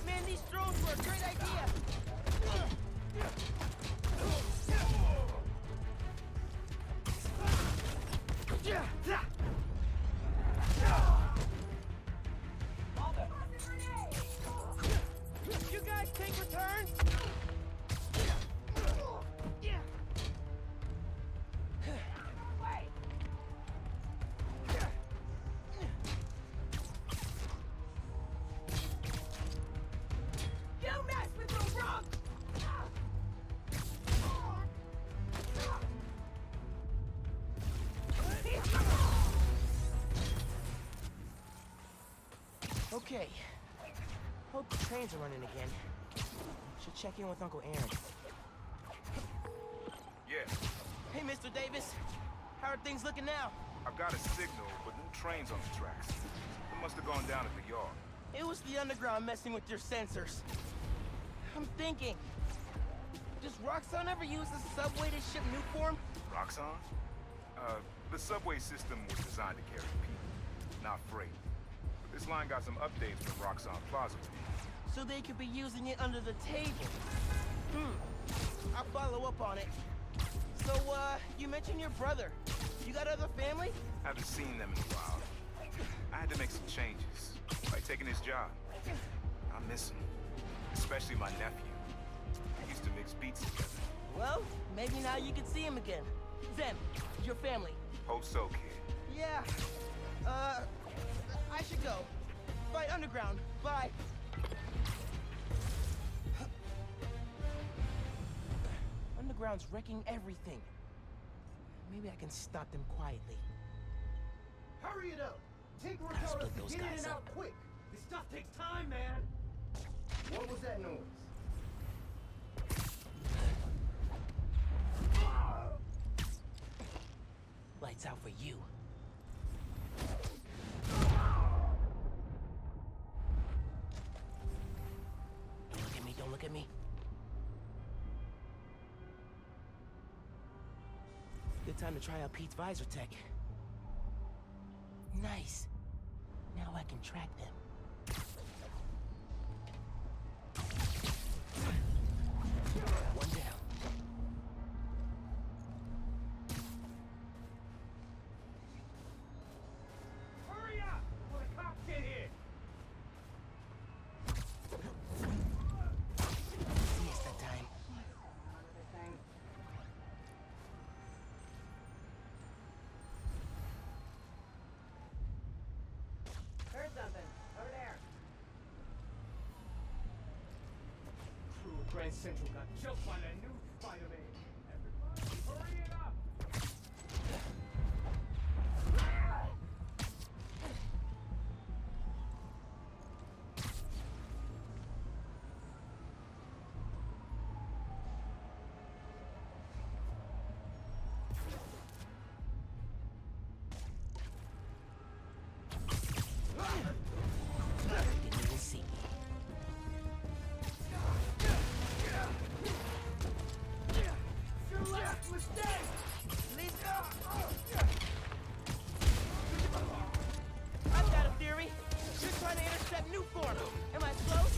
Man, these drones were a great idea! You guys take returns? You mess with the rock! Okay. Hope the trains are running again. Should check in with Uncle Aaron. Yeah, Hey, Mr. Davis. How are things looking now? I've got a signal, but no trains on the tracks. They must have gone down at the yard. It was the Underground messing with your sensors. I'm thinking. Does Roxxon ever use the subway to ship Nuform? Roxxon? The subway system was designed to carry people, not freight. But this line got some updates from Roxxon Plaza. So they could be using it under the table. I'll follow up on it. So, you mentioned your brother. You got other family? Haven't seen them in a while. I had to make some changes, like taking his job. I miss him, especially my nephew. We used to mix beats together. Well, maybe now you can see him again. Zen, your family. Hope so, kid. Yeah. I should go. Fight Underground. Bye. Underground's wrecking everything. Maybe I can stop them quietly. Hurry it up! Tinker Gotta told us split to those get in guys and up. out quick. This stuff takes time, man. What was that noise? It's out for you. Don't look at me, don't look at me. Good time to try out Pete's visor tech. Nice. Now I can track them. One down. Hurry up! Before the cops get here! Siesta time. Heard something. Over there. Crew of Grand Central got jumped by that new Spider-Man. Everybody, hurry it up! Didn't even see me. Your last mistake! I've got a theory. You're trying to intercept new form. Am I close?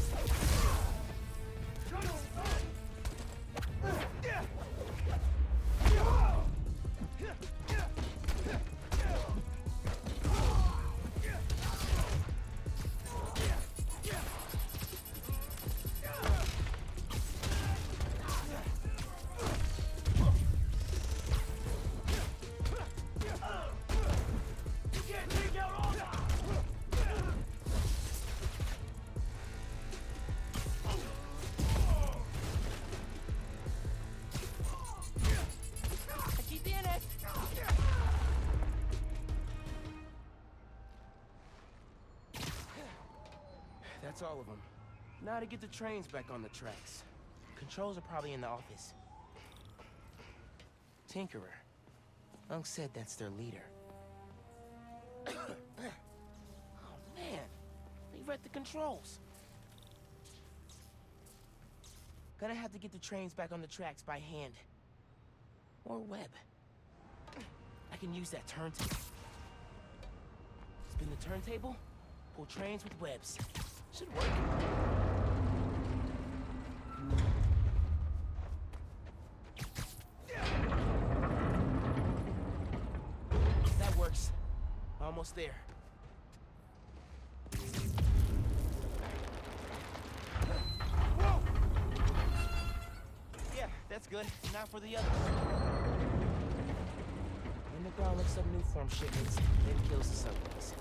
Aquí tienes. That's all of them. Now to get the trains back on the tracks. Controls are probably in the office. Tinkerer. Unc said that's their leader. Oh, man. They read the controls. Gonna have to get the trains back on the tracks by hand. Or web. I can use that turntable. Spin the turntable, pull trains with webs. Should work. That works. Almost there. Whoa! Yeah, that's good. Now for the other. Underground looks up new form shipments, then kills the subways.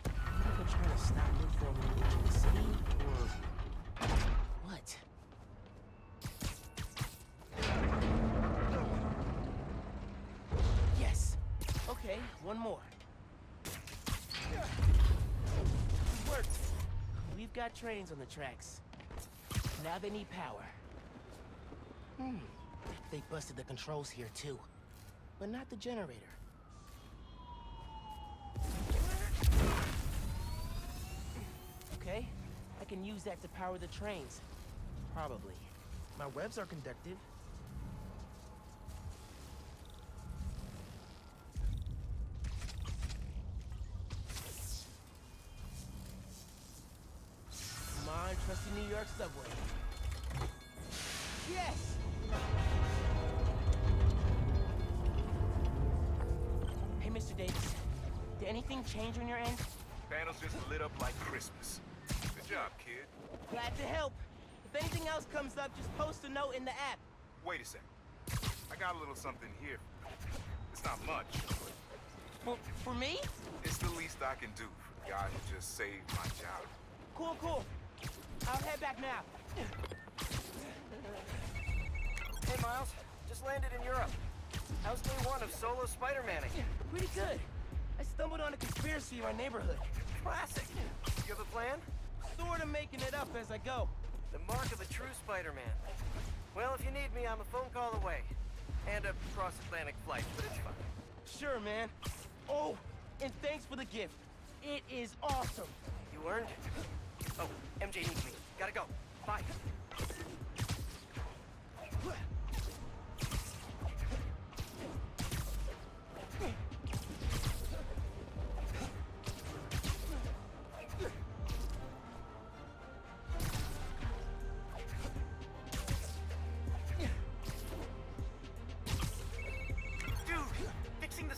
Maybe they're trying to stop new form moving to the city, or what? Yes. Okay, one more. It worked. We've got trains on the tracks. Now they need power. They busted the controls here too, but not the generator. Okay, I can use that to power the trains. Probably. My webs are conductive. Come on, trusty New York subway. Yes! Hey, Mr. Davis. Did anything change on your end? Panels just lit up like Christmas. Good job, kid. Glad to help. If anything else comes up, just post a note in the app. Wait a sec. I got a little something here. It's not much, but For me? it's the least I can do for the guy who just saved my job. Cool, cool. I'll head back now. Hey, Miles. Just landed in Europe. How's day one of solo Spider-Manning? Pretty good. I stumbled on a conspiracy in my neighborhood. Classic. You have a plan? Sort of making it up as I go. The mark of a true Spider-Man. Well, if you need me, I'm a phone call away. And a cross-Atlantic flight, but it's fine. Sure, man. Oh, and thanks for the gift. It is awesome. You earned it. Oh, MJ needs me. Gotta go. Bye.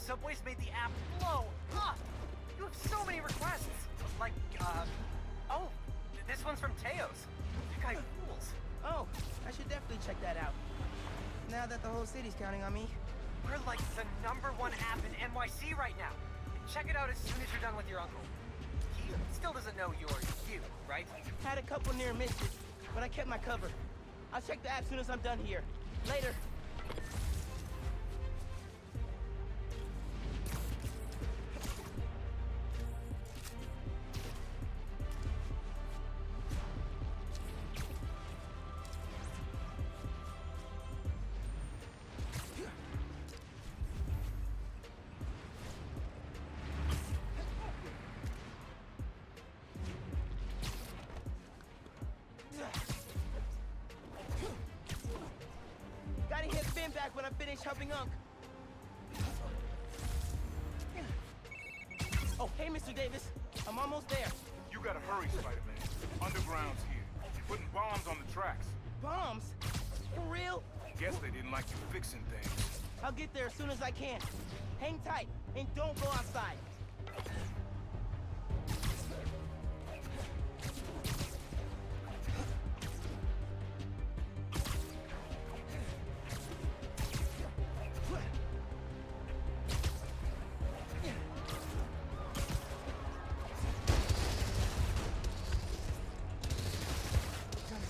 Subways made the app blow up! You have so many requests! Like, oh, this one's from Teos. That guy rules. Oh, I should definitely check that out. Now that the whole city's counting on me. We're like the #1 app in NYC right now. Check it out as soon as you're done with your uncle. He still doesn't know you're you, right? Had a couple near misses, but I kept my cover. I'll check the app as soon as I'm done here. Later. Gotta hit Finn back when I finish helping Unc. Oh, hey, Mr. Davis. I'm almost there. You gotta hurry, Spider-Man. Underground's here. You're putting bombs on the tracks. Bombs? For real? Guess they didn't like you fixing things. I'll get there as soon as I can. Hang tight, and don't go outside.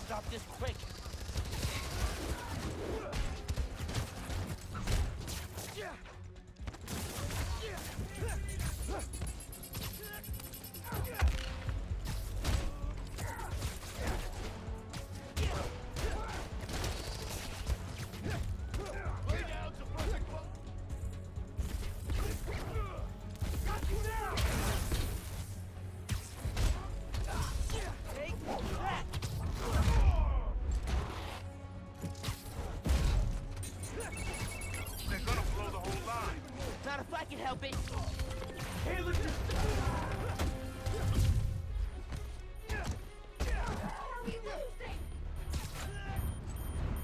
Stop this quick. Can help it. Hey, look at this.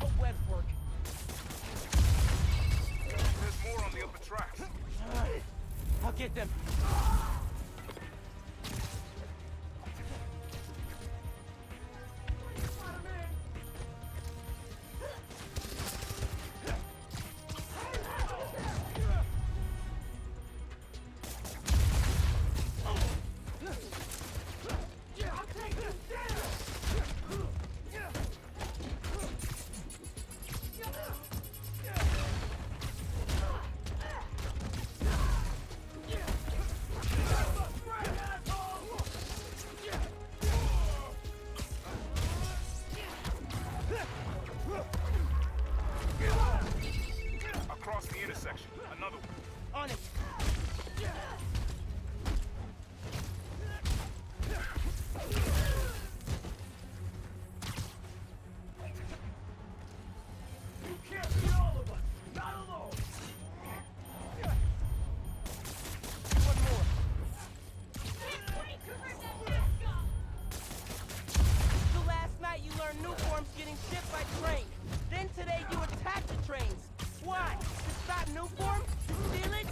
Oh, webs work. There's more on the upper tracks. I'll get them. Across the intersection, another one. On it. You can't be all of us. Not alone. One more. So last night you learned new forms getting shipped by train. Then today you attacked the trains. Why? To stop new form? To steal it?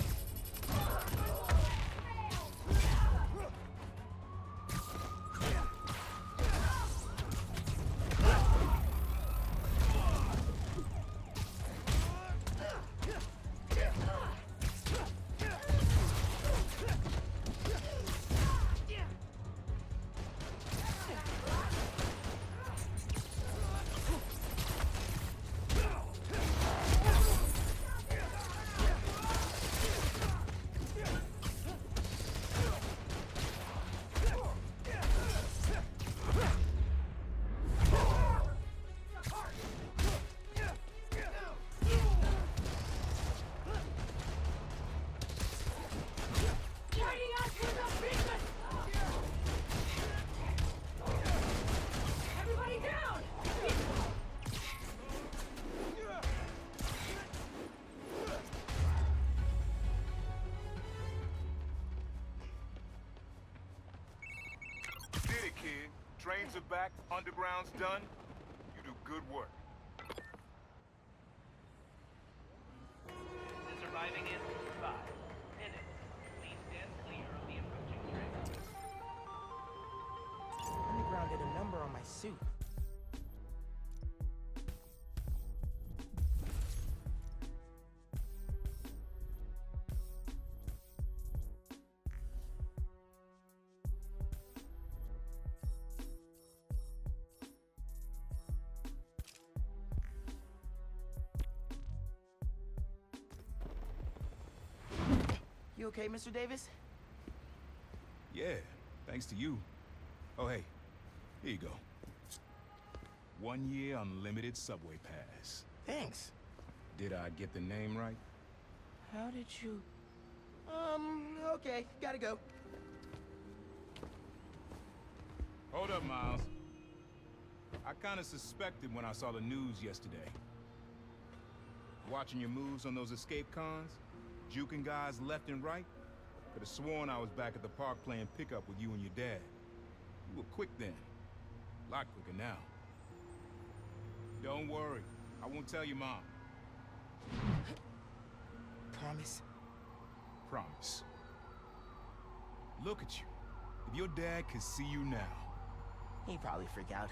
Trains are back, underground's done. You do good work. Is arriving in 5 minutes. Please stand clear of the approaching train. Underground did a number on my suit. You okay, Mr. Davis? Yeah, thanks to you. Oh, hey, here you go. 1 year unlimited subway pass. Thanks. Did I get the name right? How did you... okay, gotta go. Hold up, Miles. I kinda suspected when I saw the news yesterday. Watching your moves on those escape cons, juking guys left and right, could have sworn I was back at the park playing pickup with you and your dad. You were quick then. A lot quicker now. Don't worry, I won't tell your mom. Promise? Promise. Look at you. If your dad could see you now... He'd probably freak out.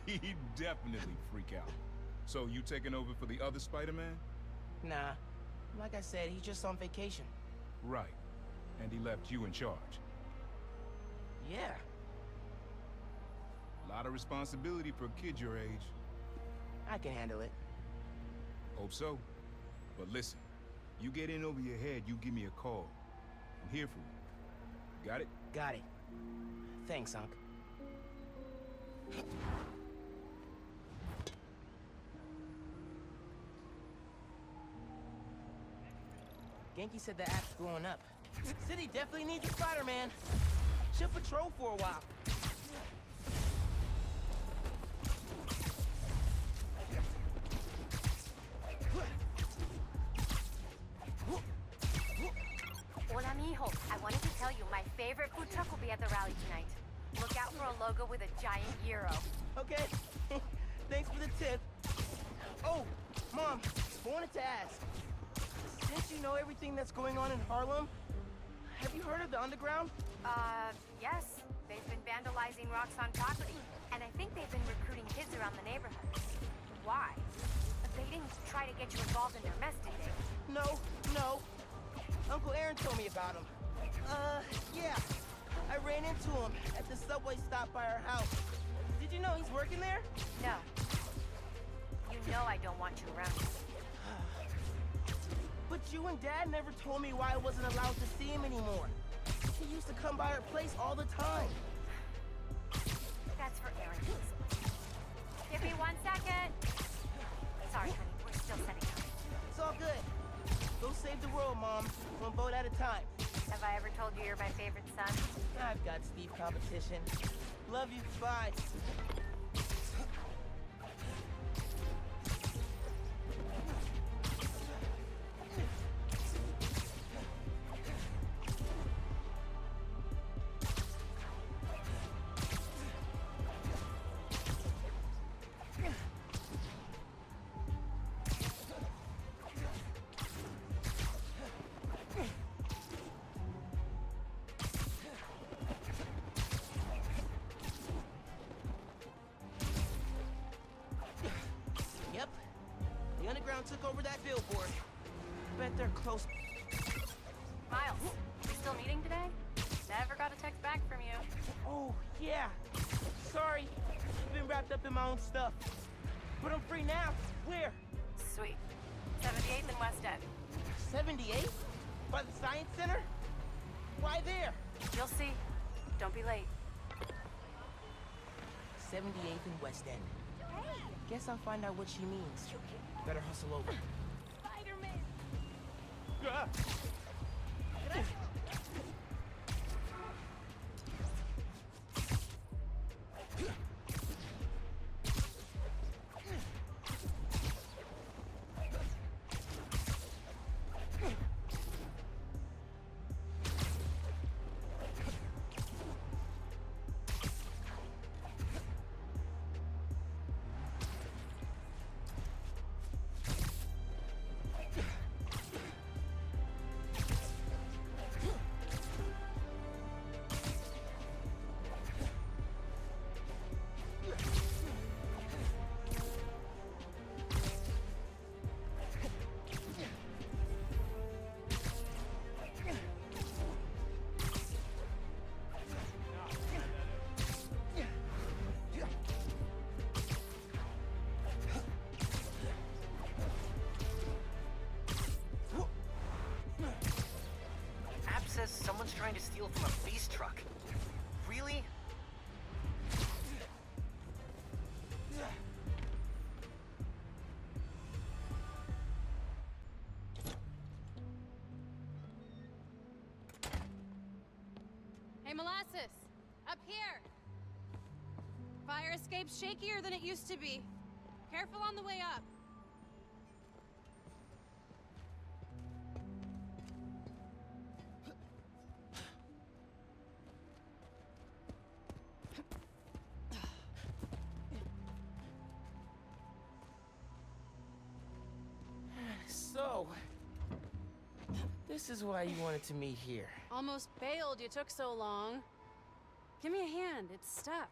He'd definitely freak out. So you taking over for the other Spider-Man? Nah. Like I said, he's just on vacation. Right. And he left you in charge. Yeah. A lot of responsibility for a kid your age. I can handle it. Hope so. But listen, you get in over your head, you give me a call. I'm here for you. Got it? Got it. Thanks, Unc. Genki said the app's blowing up. City definitely needs a Spider-Man. Should patrol for a while. Hola, mijo. I wanted to tell you my favorite food truck will be at the rally tonight. Look out for a logo with a giant gyro. Okay. Thanks for the tip. Oh, Mom, I wanted to ask. Since you know everything that's going on in Harlem, have you heard of the Underground? Yes. They've been vandalizing Roxxon property, and I think they've been recruiting kids around the neighborhood. Why? They didn't try to get you involved in their mess, did they? No. Uncle Aaron told me about him. Yeah. I ran into him at the subway stop by our house. Did you know he's working there? No. You know I don't want you around. But you and Dad never told me why I wasn't allowed to see him anymore. He used to come by our place all the time. That's for Aaron. Give me 1 second. Sorry, honey. We're still setting up. It's all good. Go save the world, Mom. One boat at a time. Have I ever told you you're my favorite son? I've got Steve competition. Love you. Bye. Took over that billboard. Bet they're close. Miles, you still meeting today? Never got a text back from you. Oh, yeah. Sorry. I've been wrapped up in my own stuff. But I'm free now. Where? Sweet. 78th and West End. 78? By the Science Center? Why there? You'll see. Don't be late. 78th and West End. Guess I'll find out what she means. Better hustle over. Spider-Man! trying to steal from a beast truck. Really? Hey, Molasses! Up here! Fire escape's shakier than it used to be. Careful on the way up. So, this is why you wanted to meet here. Almost bailed, you took so long. Give me a hand, it's stuck.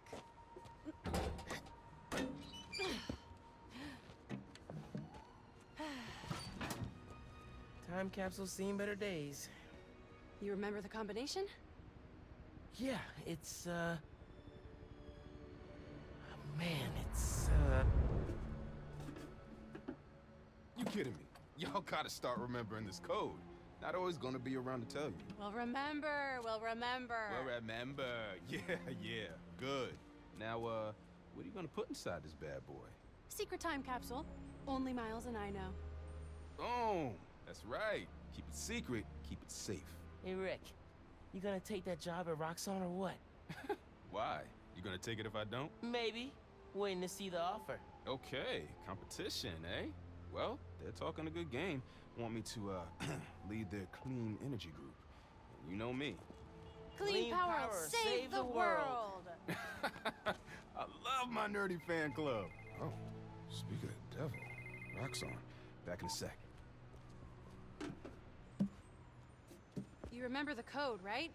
Time capsule's seen better days. You remember the combination? Yeah, it's, oh, man, it's, You kidding me? Y'all gotta start remembering this code. Not always gonna be around to tell you. We'll remember, we'll remember. Well, remember. Yeah, good. Now, what are you gonna put inside this bad boy? Secret time capsule. Only Miles and I know. Oh, that's right. Keep it secret, keep it safe. Hey, Rick, you gonna take that job at Roxxon or what? Why? You gonna take it if I don't? Maybe. Waiting to see the offer. Okay, competition, eh? Well, they're talking a good game. Want me to, lead their clean energy group. And you know me. Clean power, save the world! I love my nerdy fan club. Oh, speak of the devil. Roxxon. Back in a sec. You remember the code, right?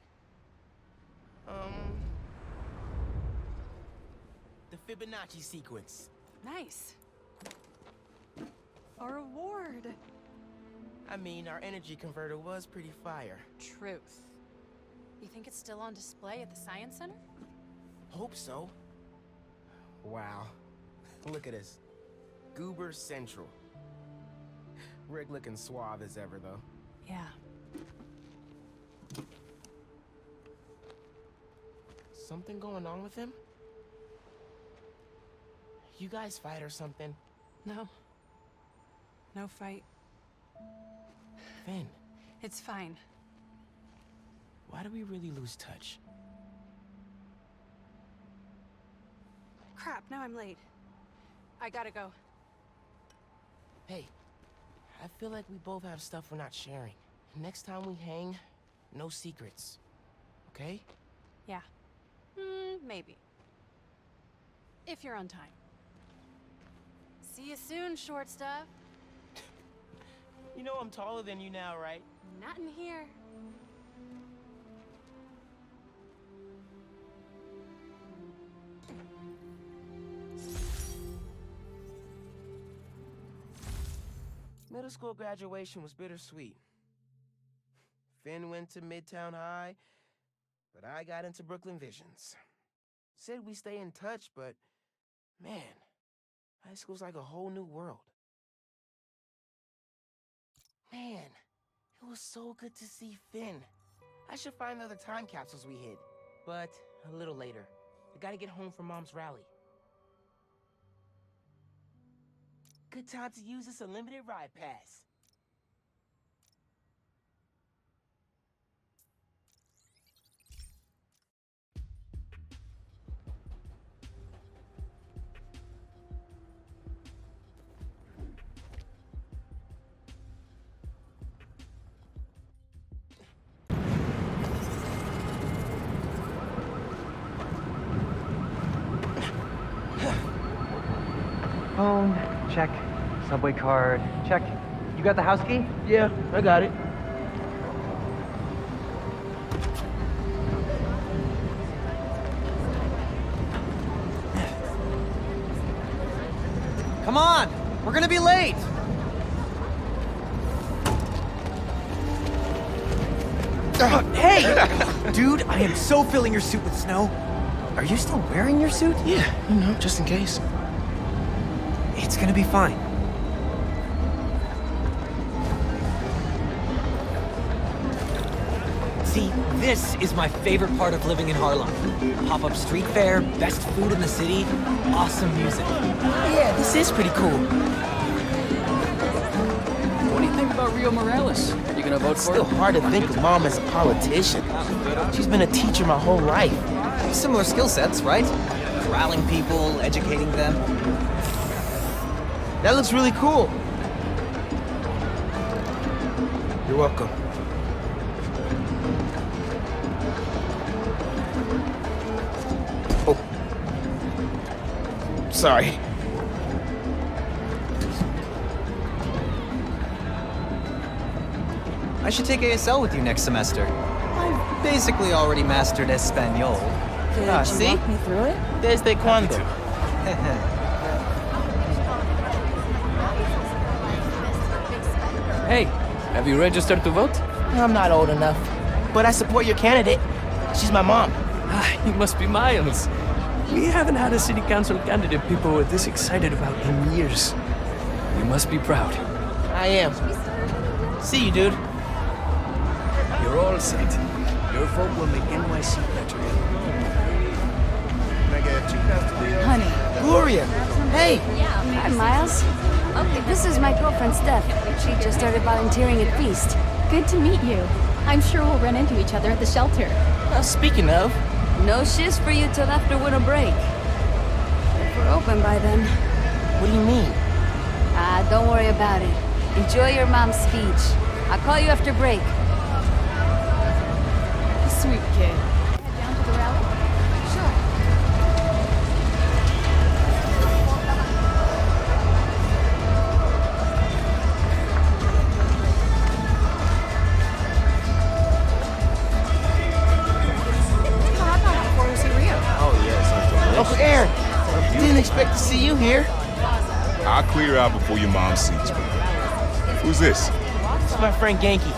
The Fibonacci sequence. Nice. A reward. I mean, our energy converter was pretty fire. Truth. You think it's still on display at the Science Center? Hope so. Wow. Look at us. Goober Central. Rick looking suave as ever, though. Yeah. Something going on with him? You guys fight or something? No. No fight. Finn. It's fine. Why do we really lose touch? Crap, now I'm late. I gotta go. Hey, I feel like we both have stuff we're not sharing. Next time we hang, no secrets. Okay? Yeah. Maybe. If you're on time. See you soon, short stuff. You know I'm taller than you now, right? Not in here. Middle school graduation was bittersweet. Finn went to Midtown High, but I got into Brooklyn Visions. Said we stay in touch, but man, high school's like a whole new world. Man, it was so good to see Finn. I should find the other time capsules we hid, but a little later. I gotta get home for Mom's rally. Good time to use this unlimited ride pass. Phone, check. Subway card, check. You got the house key? Yeah, I got it. Come on! We're gonna be late! Hey! Dude, I am so filling your suit with snow. Are you still wearing your suit? Yeah, you know, just in case. It's gonna be fine. See, this is my favorite part of living in Harlem. Pop-up street fair, best food in the city, awesome music. Yeah, this is pretty cool. What do you think about Rio Morales? You gonna vote It's for still him? hard to think of Mom as a politician. She's been a teacher my whole life. Similar skill sets, right? Corralling people, educating them. That looks really cool. You're welcome. Oh. Sorry. I should take ASL with you next semester. I've basically already mastered Espanol. Could Ah, you see? walk me through it? Desde cuando? Hey, have you registered to vote? I'm not old enough, but I support your candidate. She's my mom. You must be Miles. We haven't had a city council candidate people were this excited about in years. You must be proud. I am. See you, dude. You're all set. Your vote will make NYC better. Honey. Gloria, hey! Hi, Miles. This is my girlfriend, Steph. She just started volunteering at Feast. Good to meet you. I'm sure we'll run into each other at the shelter. Speaking of... No shifts for you till after winter break. If we're open by then. What do you mean? Don't worry about it. Enjoy your mom's speech. I'll call you after break. Sweet kid. Head down to the rally? Sure. Uncle Aaron, didn't expect to see you here. I'll clear out before your mom sees me. Who's this? It's my friend Genki.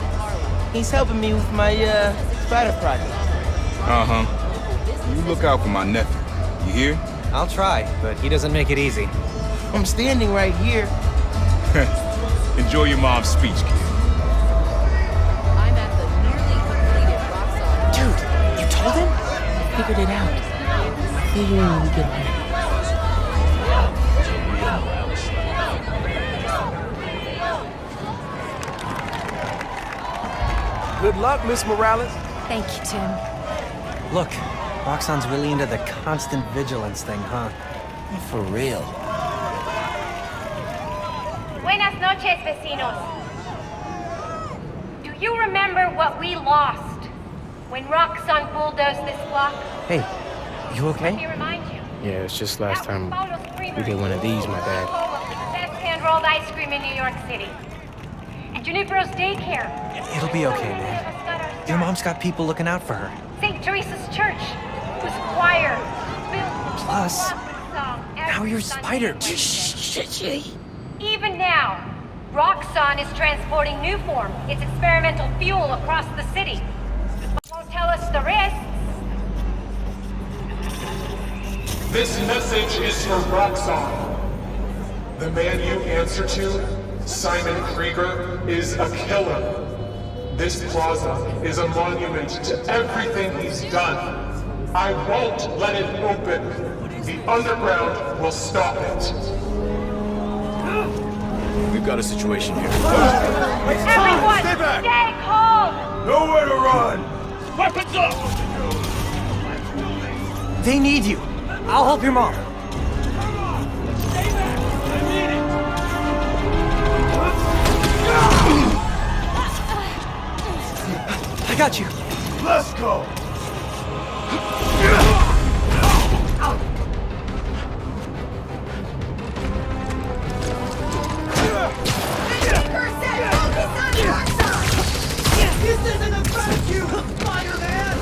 He's helping me with my, spider project. Uh-huh. You look out for my nephew. You hear? I'll try, but he doesn't make it easy. I'm standing right here. Enjoy your mom's speech, kid. I'm at the nearly completed Roxxon. Dude, you told him? I figured it out. Figuring we get home. Good luck, Miss Morales. Thank you, Tim. Look, Roxanne's really into the constant vigilance thing, huh? For real. Buenas noches, vecinos. Do you remember what we lost when Roxxon bulldozed this block? Hey, you okay? Let me remind you. Yeah, it's just last time we did one of these, my bad. Best hand-rolled ice cream in New York City. And Junipero's daycare. It'll be okay, man. Your mom's got people looking out for her. St. Teresa's Church, whose choir built Plus, song now every you're Sunday. Spider. Even now, Roxxon is transporting Newform, its experimental fuel, across the city. Won't tell us the risks. This message is for Roxxon. The man you answer to, Simon Krieger, is a killer. This plaza is a monument to everything he's done. I won't let it open. The underground will stop it. We've got a situation here. Everyone, stay calm! Nowhere to run! Weapons up! They need you. I'll help your mom. I got you. Let's go! This isn't about you, Spider-Man!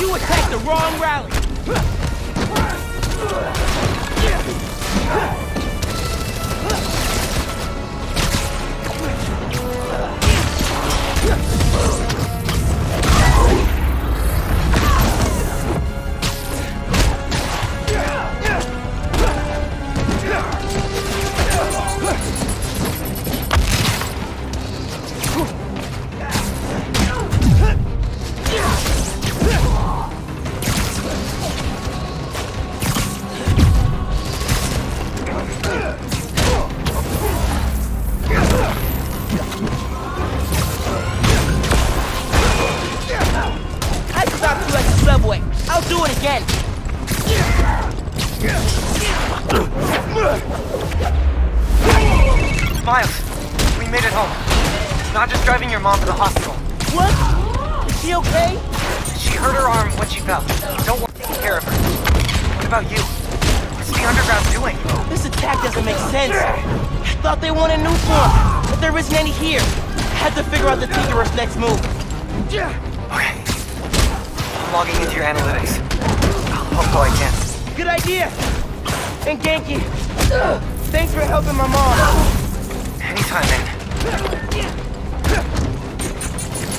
You attacked the wrong rally! do it again. Miles, we made it home. Not just driving your mom to the hospital. What? Is she okay? She hurt her arm when she fell. Don't worry, take care of her. What about you? What's the underground doing? This attack doesn't make sense. I thought they wanted new form, but there isn't any here. I had to figure out the Tinkerer's next move. Okay. I'm logging into your analytics. I'll help all I can. Good idea. And Genki, thanks for helping my mom. Anytime, man.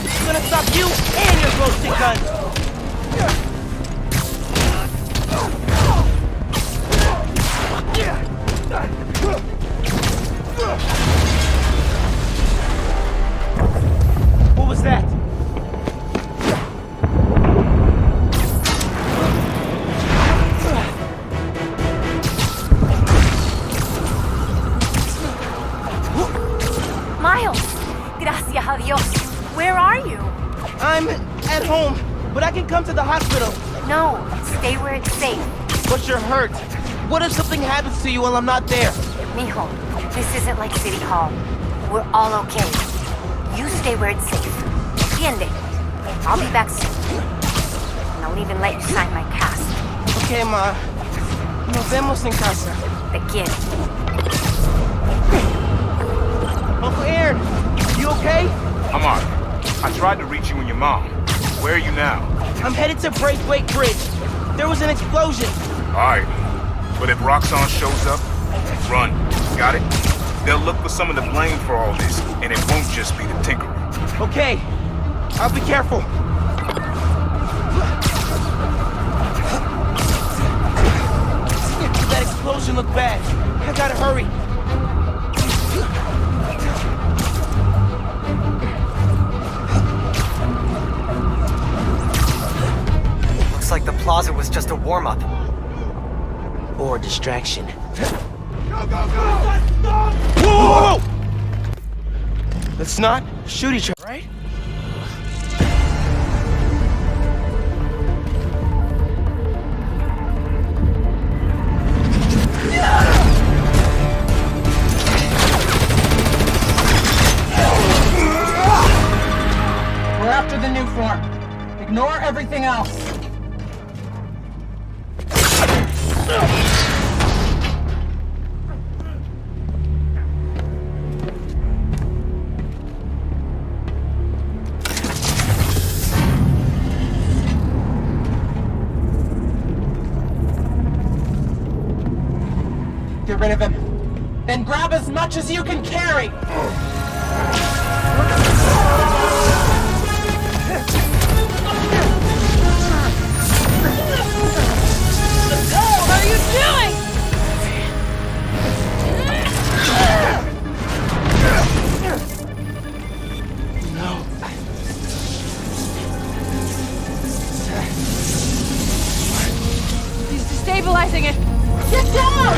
I'm gonna stop you and your glow stick gun. What was that? Miles! Gracias a Dios. Where are you? I'm at home, but I can come to the hospital. No, stay where it's safe. But you're hurt. What if something happens to you while I'm not there? Mijo, this isn't like City Hall. We're all okay. You stay where it's safe. Entiende? I'll be back soon. And I'll even let you sign my cast. Okay, Ma. Nos vemos en casa. Te quiero. Uncle Aaron, you okay? I'm alright. I tried to reach you and your mom. Where are you now? I'm headed to Braithwaite Bridge. There was an explosion. Alright. But if Roxxon shows up, run. Got it? They'll look for some of the blame for all this, and it won't just be the Tinkerer. Okay. I'll be careful. That explosion looked bad. I gotta hurry. Looks like the plaza was just a warm-up. Or a distraction. Go, go, go! Whoa! Let's not shoot each other, right? We're after the new form. Ignore everything else. Get rid of him. Then grab as much as you can carry! What are you doing? No. He's destabilizing it. Get down!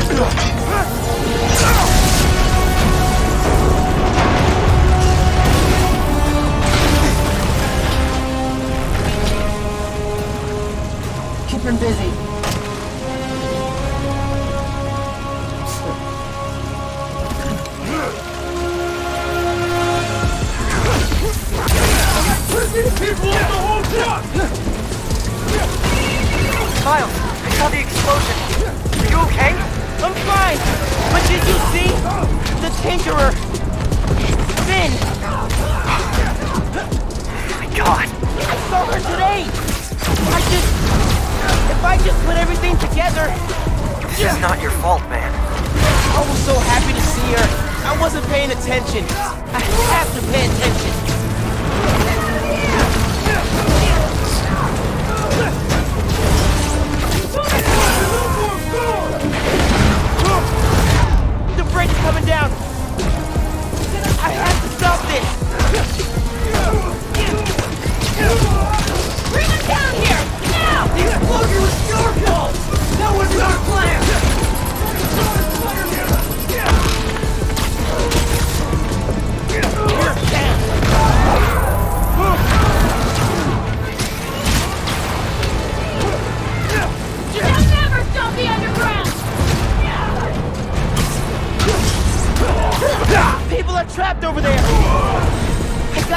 Keep him busy. Miles, I saw the explosion. Are you okay? I'm fine. But did you see? The Tinkerer. Finn. Oh my God. I saw her today. If I just put everything together. This is not your fault, man. I was so happy to see her. I wasn't paying attention. I have to pay attention. The bridge is coming down. I have to stop this. Bring him down here! Now! The explosion was your fault! That was our plan!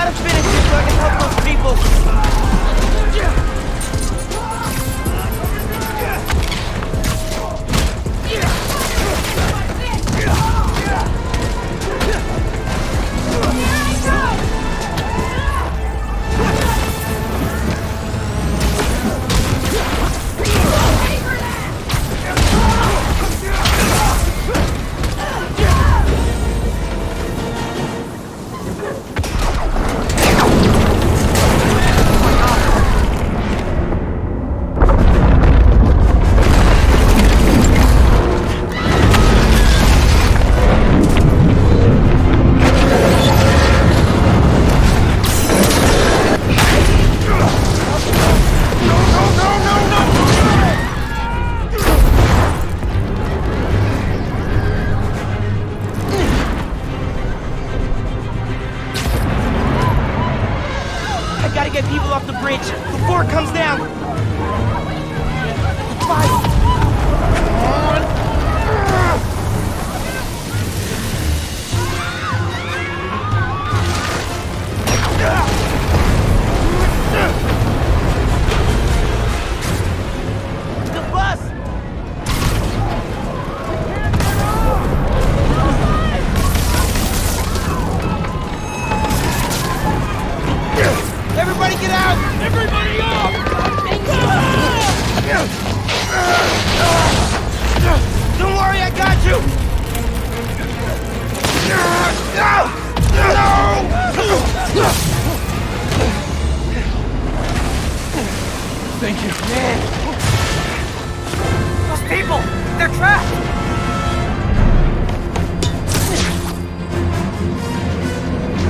gotta finish it so I can help those people. Get people off the bridge before it comes down. Fine. The bus. Everybody get out! Everybody up! Don't worry, I got you! No! Thank you. Man! Those people! They're trapped!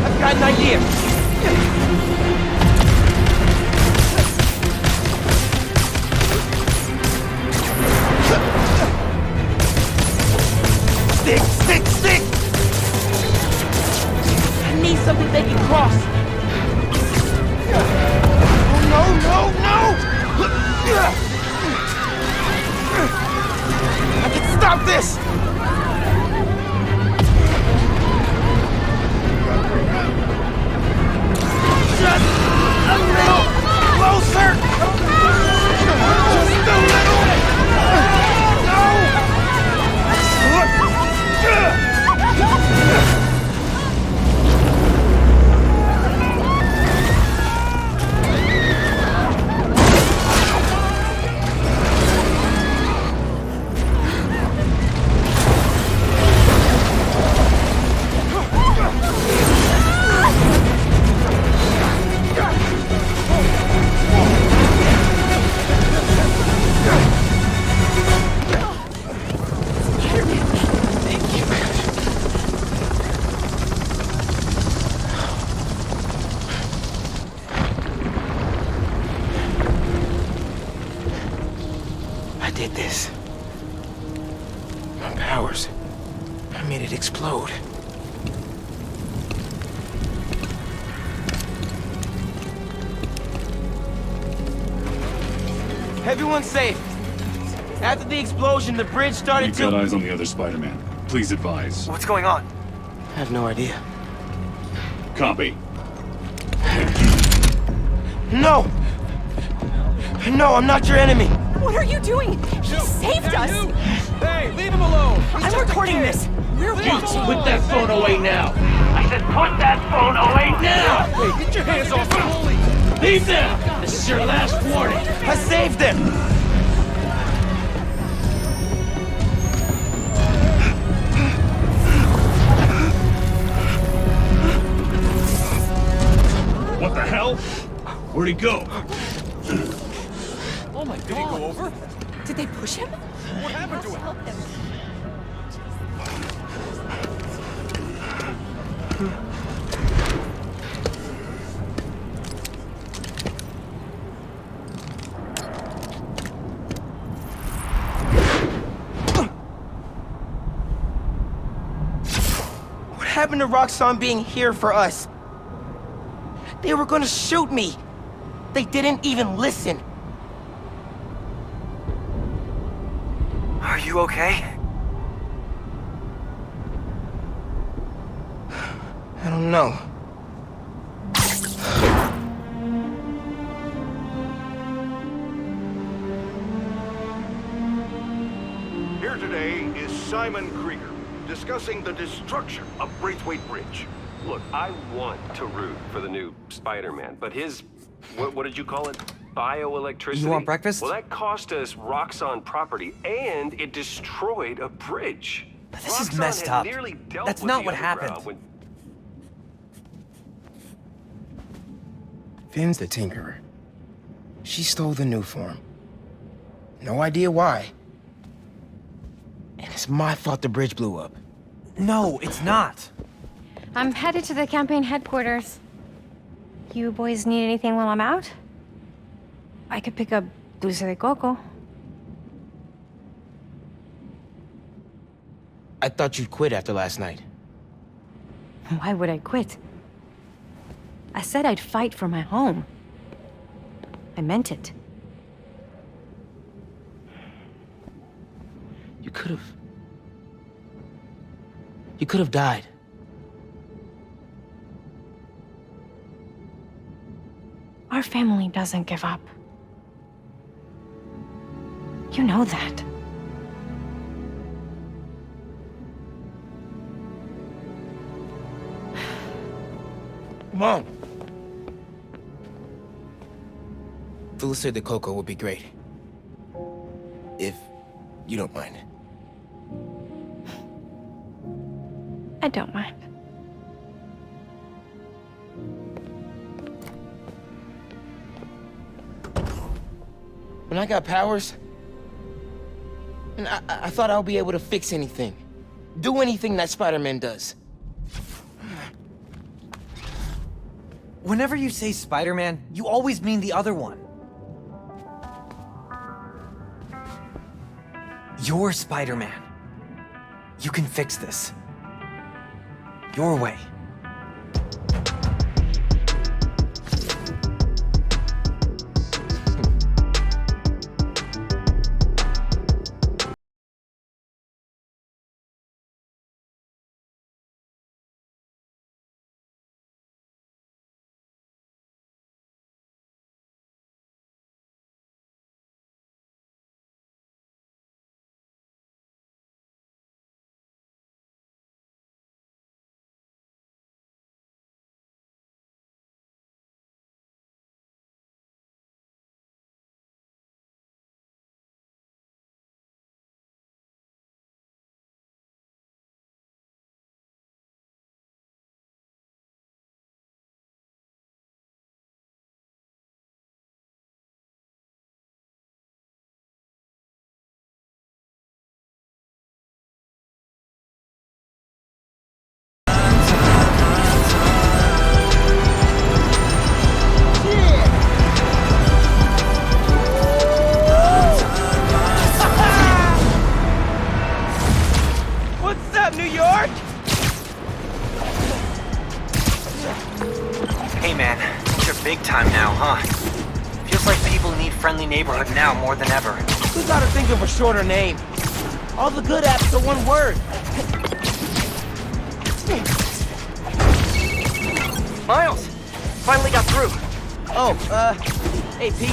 I've got an idea. Stick! I need something they can cross. Oh, no! I can stop this! Just a little closer! Just a little! No! Did this. My powers. I made it explode. Everyone's safe. After the explosion, the bridge started We've got eyes on the other Spider-Man. Please advise. What's going on? I have no idea. Copy. No! No, I'm not your enemy. What are you doing? He saved us! Hey, leave him alone! I'm recording this! We're watching! Put that phone away now! I said put that phone away now! Hey, get your hands off him! Leave now! This is your last warning! I saved him! What the hell? Where'd he go? Oh my God! Did he go over? Did they push him? What happened to him? Help him. What happened to Roxxon being here for us? They were gonna shoot me. They didn't even listen. Are you okay? I don't know. Here today is Simon Krieger, discussing the destruction of Braithwaite Bridge. Look, I want to root for the new Spider-Man, but his, what did you call it? Bioelectricity? You want breakfast? Well, that cost us Roxxon property, and it destroyed a bridge. This is Roxxon messed had up. nearly dealt That's with not the what underground happened. when- Finn's the Tinkerer. She stole the new form. No idea why. And it's my fault the bridge blew up. No, it's not. I'm headed to the campaign headquarters. You boys need anything while I'm out? I could pick up dulce de coco. I thought you'd quit after last night. Why would I quit? I said I'd fight for my home. I meant it. You could have died. Our family doesn't give up. You know that. Mom! Dulce de coco would be great. If you don't mind. I don't mind. When I got powers, and I thought I would be able to fix anything. Do anything that Spider-Man does. Whenever you say Spider-Man, you always mean the other one. You're Spider-Man. You can fix this. Your way. What's up, New York? Hey man, things are big time now, huh? Feels like people need friendly neighborhood now more than ever. We gotta think of a shorter name. All the good apps are one word. Miles! Finally got through. Oh, hey Pete,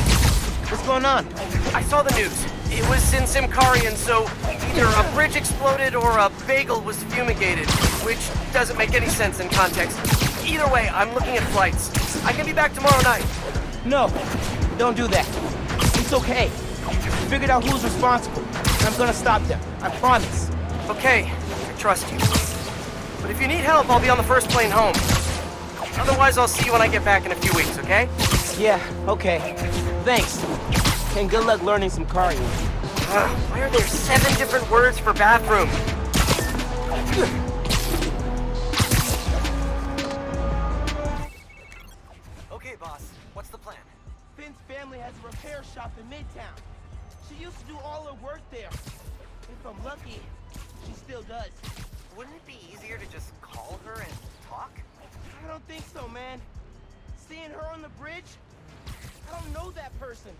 what's going on? I saw the news. It was in Simkarian, so either a bridge exploded or a bagel was fumigated, which doesn't make any sense in context. Either way, I'm looking at flights. I can be back tomorrow night. No, don't do that. It's okay. We figured out who's responsible, and I'm gonna stop them. I promise. Okay, I trust you. But if you need help, I'll be on the first plane home. Otherwise, I'll see you when I get back in a few weeks, okay? Yeah, okay. Thanks. And good luck learning some Kari. Why are there 7 different words for bathroom? Okay, boss. What's the plan? Finn's family has a repair shop in Midtown. She used to do all her work there. If I'm lucky, she still does. Wouldn't it be easier to just call her and talk? I don't think so, man. Seeing her on the bridge? I don't know that person.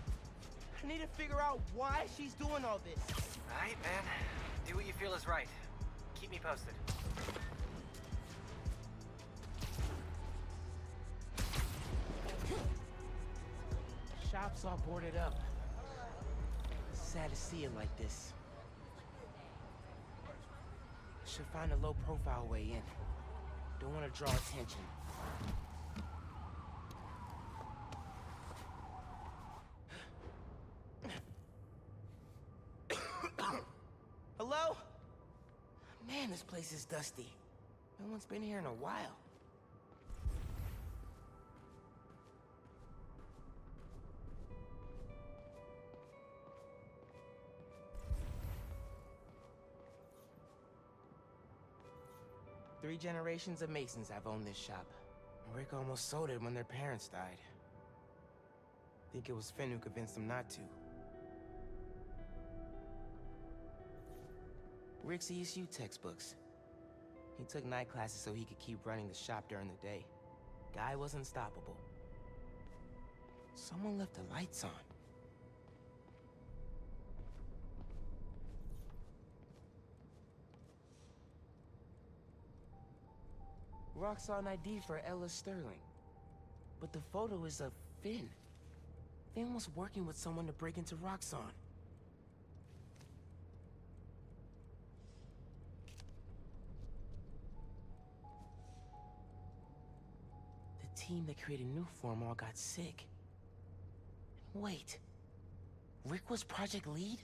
I need to figure out why she's doing all this. Alright, man. Do what you feel is right. Keep me posted. Shop's all boarded up. Sad to see it like this. Should find a low-profile way in. Don't want to draw attention. Hello? Man, this place is dusty. No one's been here in a while. Three generations of Masons have owned this shop. Rick almost sold it when their parents died. Think it was Finn who convinced them not to. Rick's ESU textbooks. He took night classes so he could keep running the shop during the day. Guy was unstoppable. Someone left the lights on. Roxxon ID for Ella Sterling. But the photo is of Finn. Finn was working with someone to break into Roxxon. The team that created Nuform all got sick. Wait, Rick was project lead?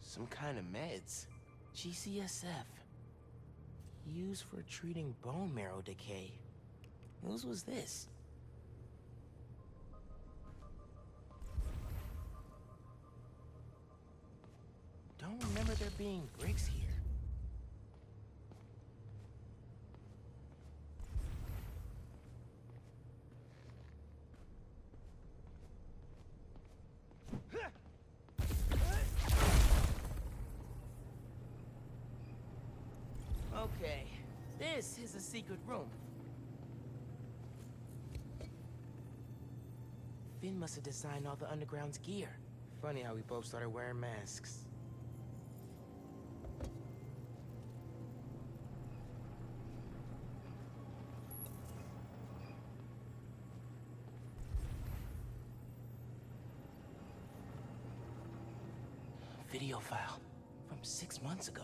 Some kind of meds. GCSF. Used for treating bone marrow decay. Whose was this? Don't remember there being bricks here. Okay, this is a secret room. Finn must have designed all the Underground's gear. Funny how we both started wearing masks. Video file from 6 months ago.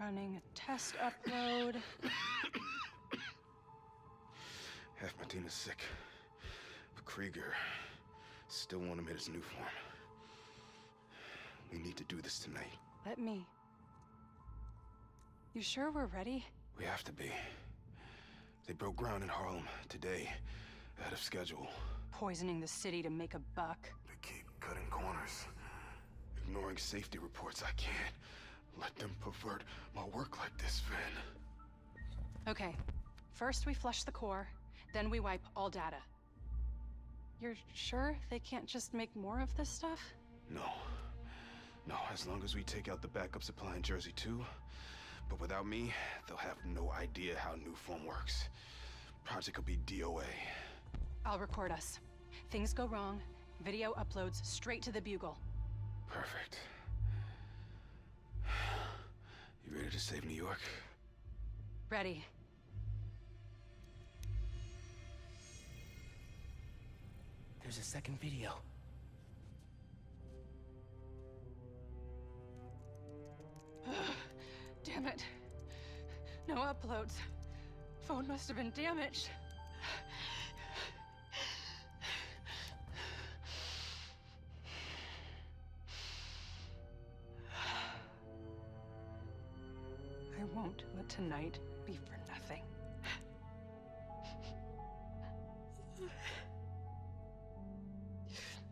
Running a test upload. Half my team is sick. But Krieger still want him in his new form. We need to do this tonight. Let me. You sure we're ready? We have to be. They broke ground in Harlem today, ahead of schedule. Poisoning the city to make a buck. They keep cutting corners, ignoring safety reports. I can't let them pervert my work like this, Finn. Okay, first we flush the core, then we wipe all data. You're sure they can't just make more of this stuff? No. No, as long as we take out the backup supply in Jersey too. But without me, they'll have no idea how Nuform works. Project will be DOA. I'll record us. Things go wrong, video uploads straight to the Bugle. Perfect. You ready to save New York? Ready. There's a second video. Damn it. No uploads. Phone must have been damaged. I won't let tonight be for nothing.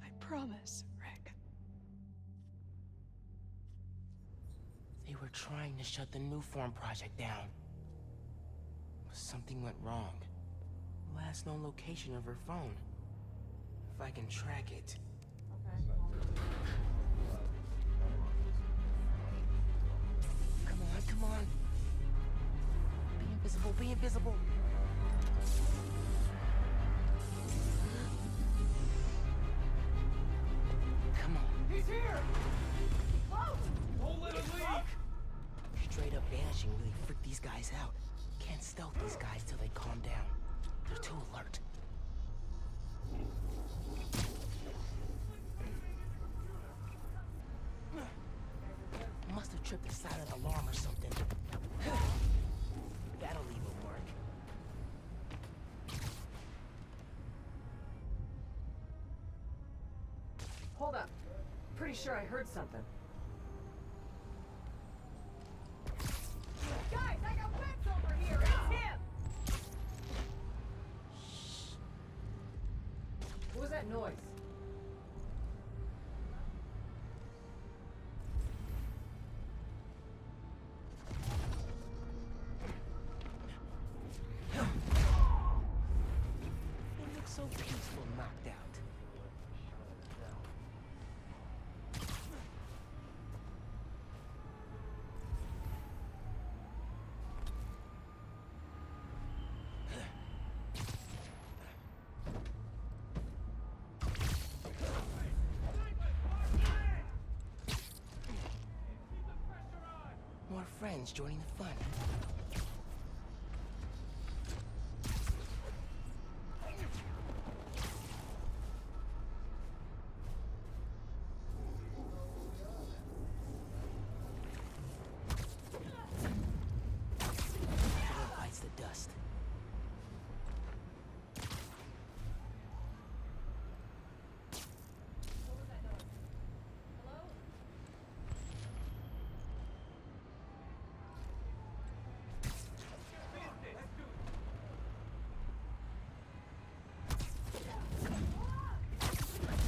I promise, Rick. They were trying to shut the Nuform project down. But something went wrong. Last known location of her phone. If I can track it. Come on, come on. Be invisible, be invisible. Come on. He's here! straight up vanishing really freaked these guys out. Can't stealth these guys till they calm down. They're too alert. Must have tripped a silent alarm or something. That'll leave a mark. Hold up. Pretty sure I heard something. Guys, I got Vince over here! It's him! What was that noise? It looks so peaceful knocked out. More friends joining the fun. Everyone bites the dust.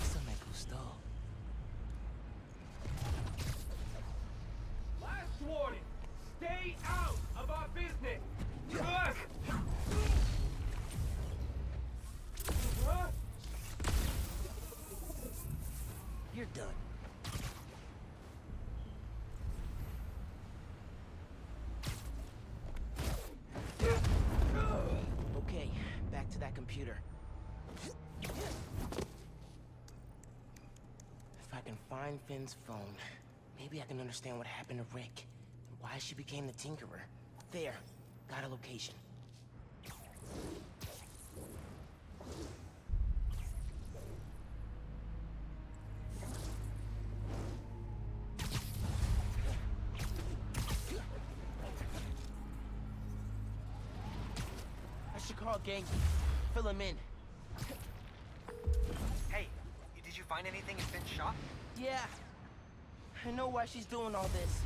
Eso me gustó. Last warning! Stay out of our business! Huh? You're done. Okay, back to that computer. If I can find Finn's phone, maybe I can understand what happened to Rick and why she became the Tinkerer. There, got a location. I should call Genki. Fill him in. Hey, did you find anything in Finn's shop? Yeah. I know why she's doing all this.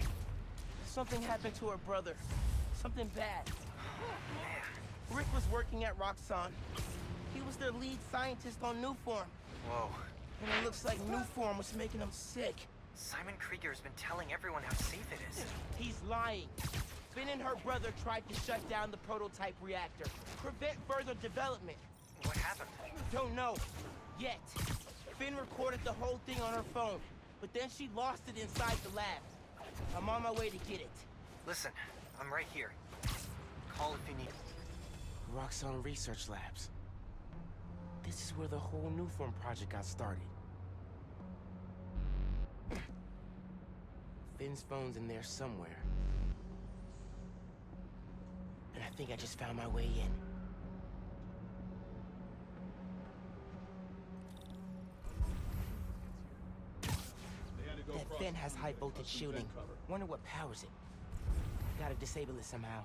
Something happened to her brother. Something bad. Rick was working at Roxxon. He was their lead scientist on Newform. Whoa. And it looks like Newform was making him sick. Simon Krieger's been telling everyone how safe it is. He's lying. Finn and her brother tried to shut down the prototype reactor, prevent further development. What happened? Don't know. Yet. Finn recorded the whole thing on her phone, but then she lost it inside the lab. I'm on my way to get it. Listen, I'm right here. Call if you need. Roxxon Research Labs. This is where the whole Newform project got started. Finn's phone's in there somewhere. And I think I just found my way in. That Finn has high voltage shielding. Wonder what powers it. Gotta disable it somehow.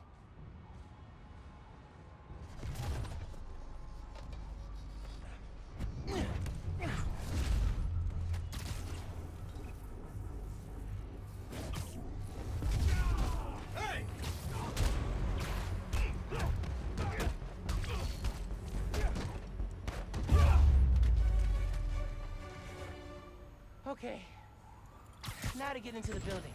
Okay. Now to get into the building.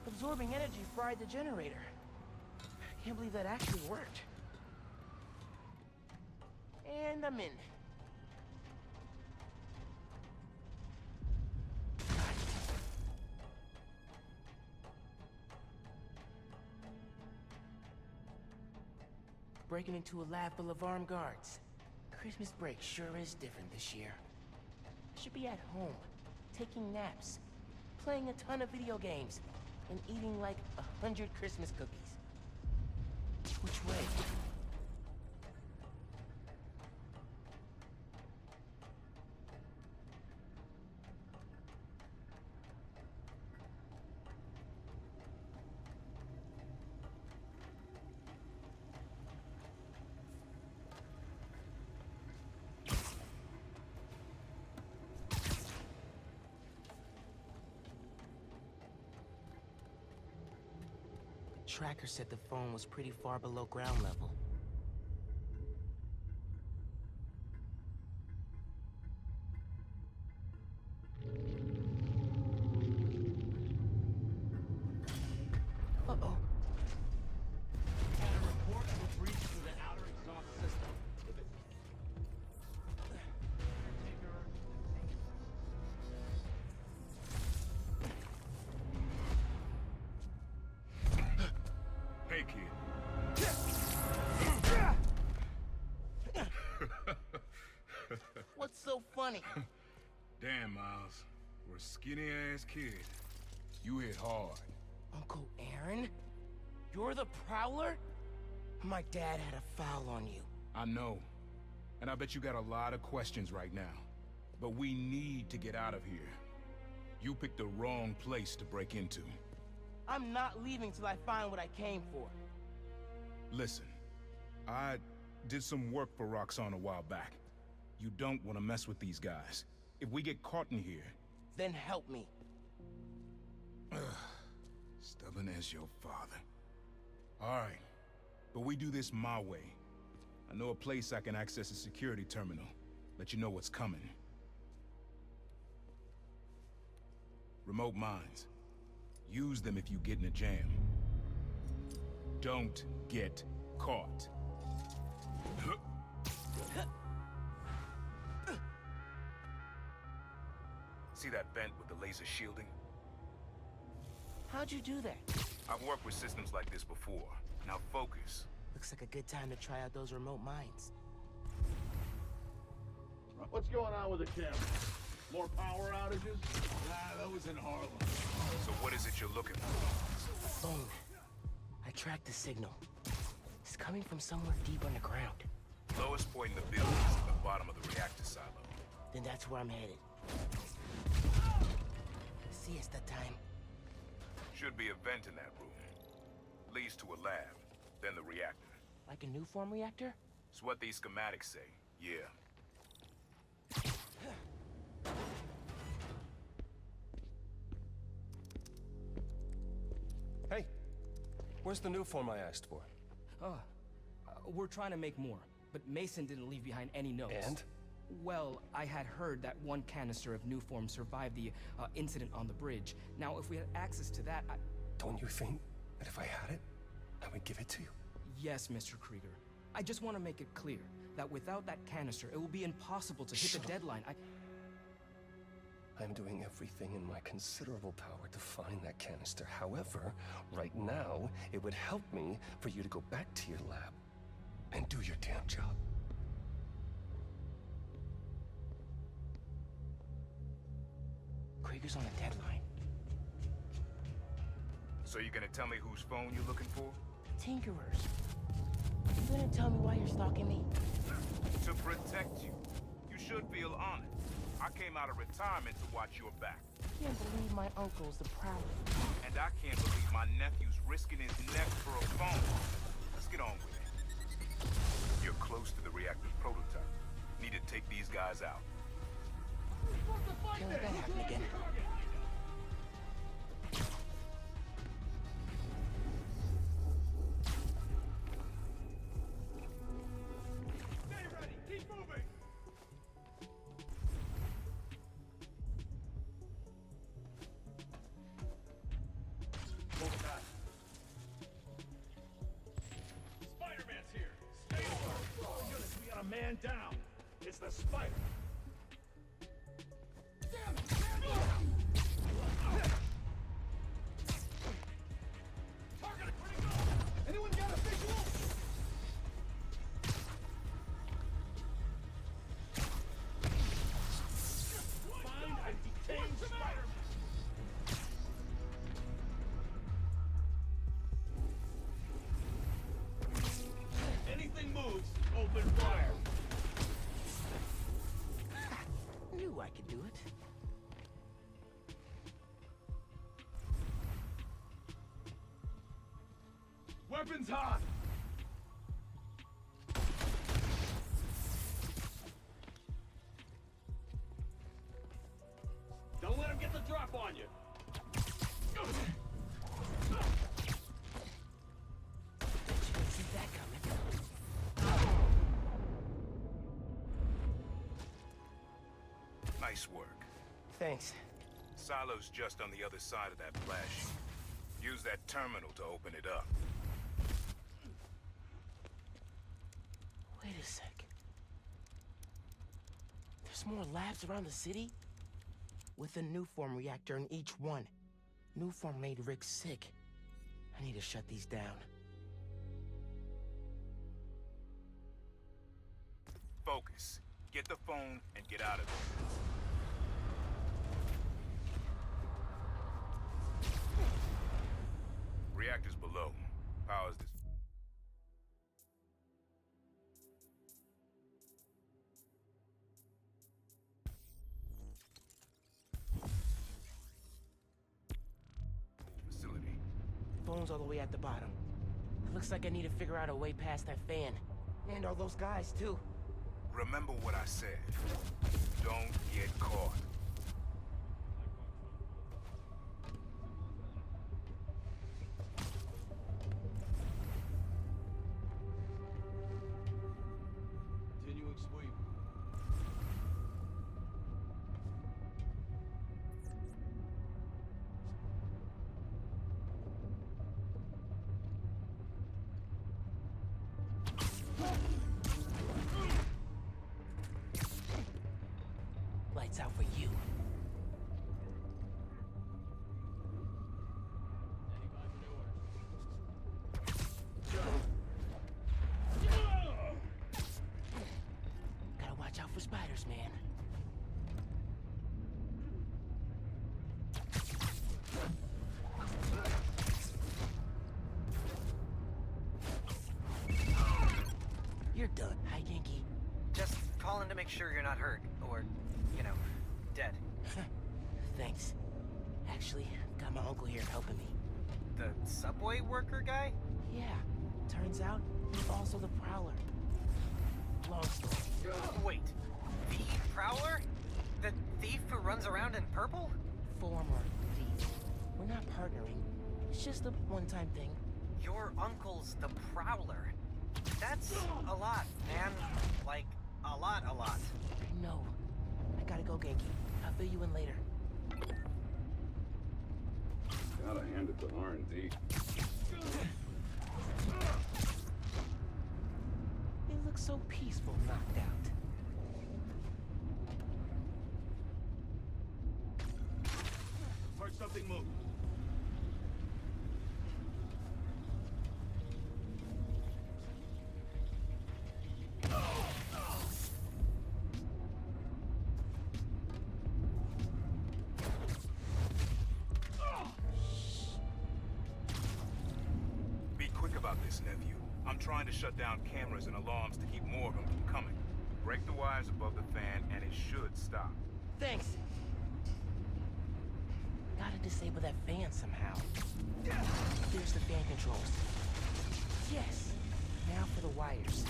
Absorbing energy fried the generator. Can't believe that actually worked. And I'm in. breaking into a lab full of armed guards. Christmas break sure is different this year. I should be at home, taking naps, playing a ton of video games, and eating like 100 Christmas cookies. Which way? Tracker said the phone was pretty far below ground level. Uh-oh. Report of a breach to the outer exhaust system. Hey, kid. What's so funny? Damn, Miles. For a skinny-ass kid, you hit hard. Uncle Aaron? You're the Prowler? My dad had a foul on you. I know. And I bet you got a lot of questions right now. But we need to get out of here. You picked the wrong place to break into. I'm not leaving till I find what I came for. Listen, I did some work for Roxxon a while back. You don't want to mess with these guys. If we get caught in here... Then help me. Stubborn as your father. All right, but we do this my way. I know a place I can access a security terminal. Let you know what's coming. Remote mines. Use them if you get in a jam. Don't get caught. See that vent with the laser shielding? How'd you do that? I've worked with systems like this before. Now focus. Looks like a good time to try out those remote mines. What's going on with the camera? More power outages? Nah, that was in Harlem. So what is it you're looking for? Phone. I tracked the signal. It's coming from somewhere deep underground. Lowest point in the building is at the bottom of the reactor silo. Then that's where I'm headed. Siesta time. Should be a vent in that room. Leads to a lab, then the reactor. Like a new form reactor? It's what these schematics say, yeah. Hey, where's the new form I asked for? We're trying to make more, but Mason didn't leave behind any notes. And? Well, I had heard that one canister of new form survived the incident on the bridge. Now, if we had access to that, Don't you think that if I had it, I would give it to you? Yes, Mr. Krieger. I just want to make it clear that without that canister, it will be impossible to hit the deadline. I'm doing everything in my considerable power to find that canister. However, right now, it would help me for you to go back to your lab and do your damn job. Krieger's on a deadline. So you're gonna tell me whose phone you're looking for? Tinkerers. You gonna tell me why you're stalking me? To protect you. You should feel honored. I came out of retirement to watch your back. I can't believe my uncle's the Prowler. And I can't believe my nephew's risking his neck for a phone. Let's get on with it. You're close to the reactor's prototype. Need to take these guys out. Can't let that happen again. Stay ready! Keep moving! Hold tight. Spider-Man's here! Stay alert! Oh, goodness, we got a man down! It's the Spider! Damn it! Target, where'd he go? Anyone got a visual? Weapons hot! Don't let him get the drop on you! Didn't see that coming. Nice work. Thanks. Silo's just on the other side of that flash sheet. Use that terminal to open it up. Wait a sec. There's more labs around the city? With a new form reactor in each one. New form made Rick sick. I need to shut these down. Focus. Get the phone and get out of there. Reactor's below. Powers this. Facility. Phone's all the way at the bottom. It looks like I need to figure out a way past that fan. And all those guys, too. Remember what I said. Don't get caught. Continuing sweep. Lights out for you. Gotta watch out for spiders, man. You're done. Hi, Genki. Just calling to make sure you're not hurt, or, you know, dead. Thanks. Actually, got my uncle here helping me. The subway worker guy? Yeah. Turns out, he's also the Prowler. Long story. Wait, the Prowler? The thief who runs around in purple? Former thief. We're not partnering. It's just a one-time thing. Your uncle's the Prowler. That's a lot, man. Like, a lot. I know. I gotta go, Genki. I'll fill you in later. Gotta hand it to R&D. They look so peaceful knocked out. Heard something move. Be quick about this, nephew. I'm trying to shut down cameras and alarms to keep more of them from coming. Break the wires above the fan and it should stop. Thanks. Gotta disable that fan somehow. There's the fan controls. Yes. Now for the wires.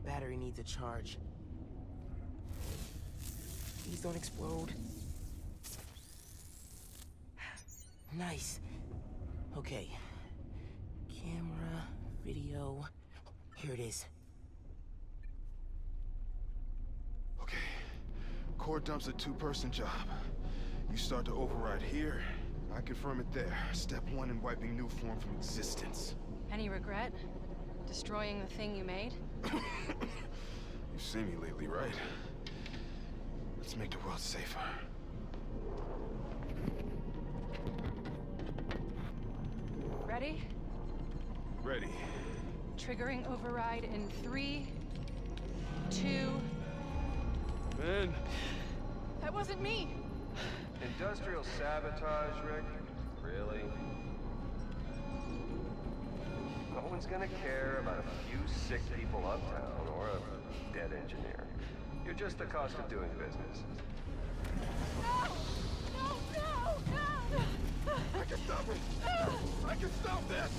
Battery needs a charge. Please don't explode. Nice. Okay. Camera, video. Here it is. Okay. Core dump's a two-person job. You start to override here, I confirm it there. Step 1 in wiping new form from existence. Any regret? Destroying the thing you made? You've seen me lately, right? Let's make the world safer. Ready? Ready. Triggering override in 3, 2... Ben! That wasn't me! Industrial sabotage, Rick? Really? one's gonna care about a few sick people uptown or a dead engineer. You're just the cost of doing business. No! I can stop it! I can stop this!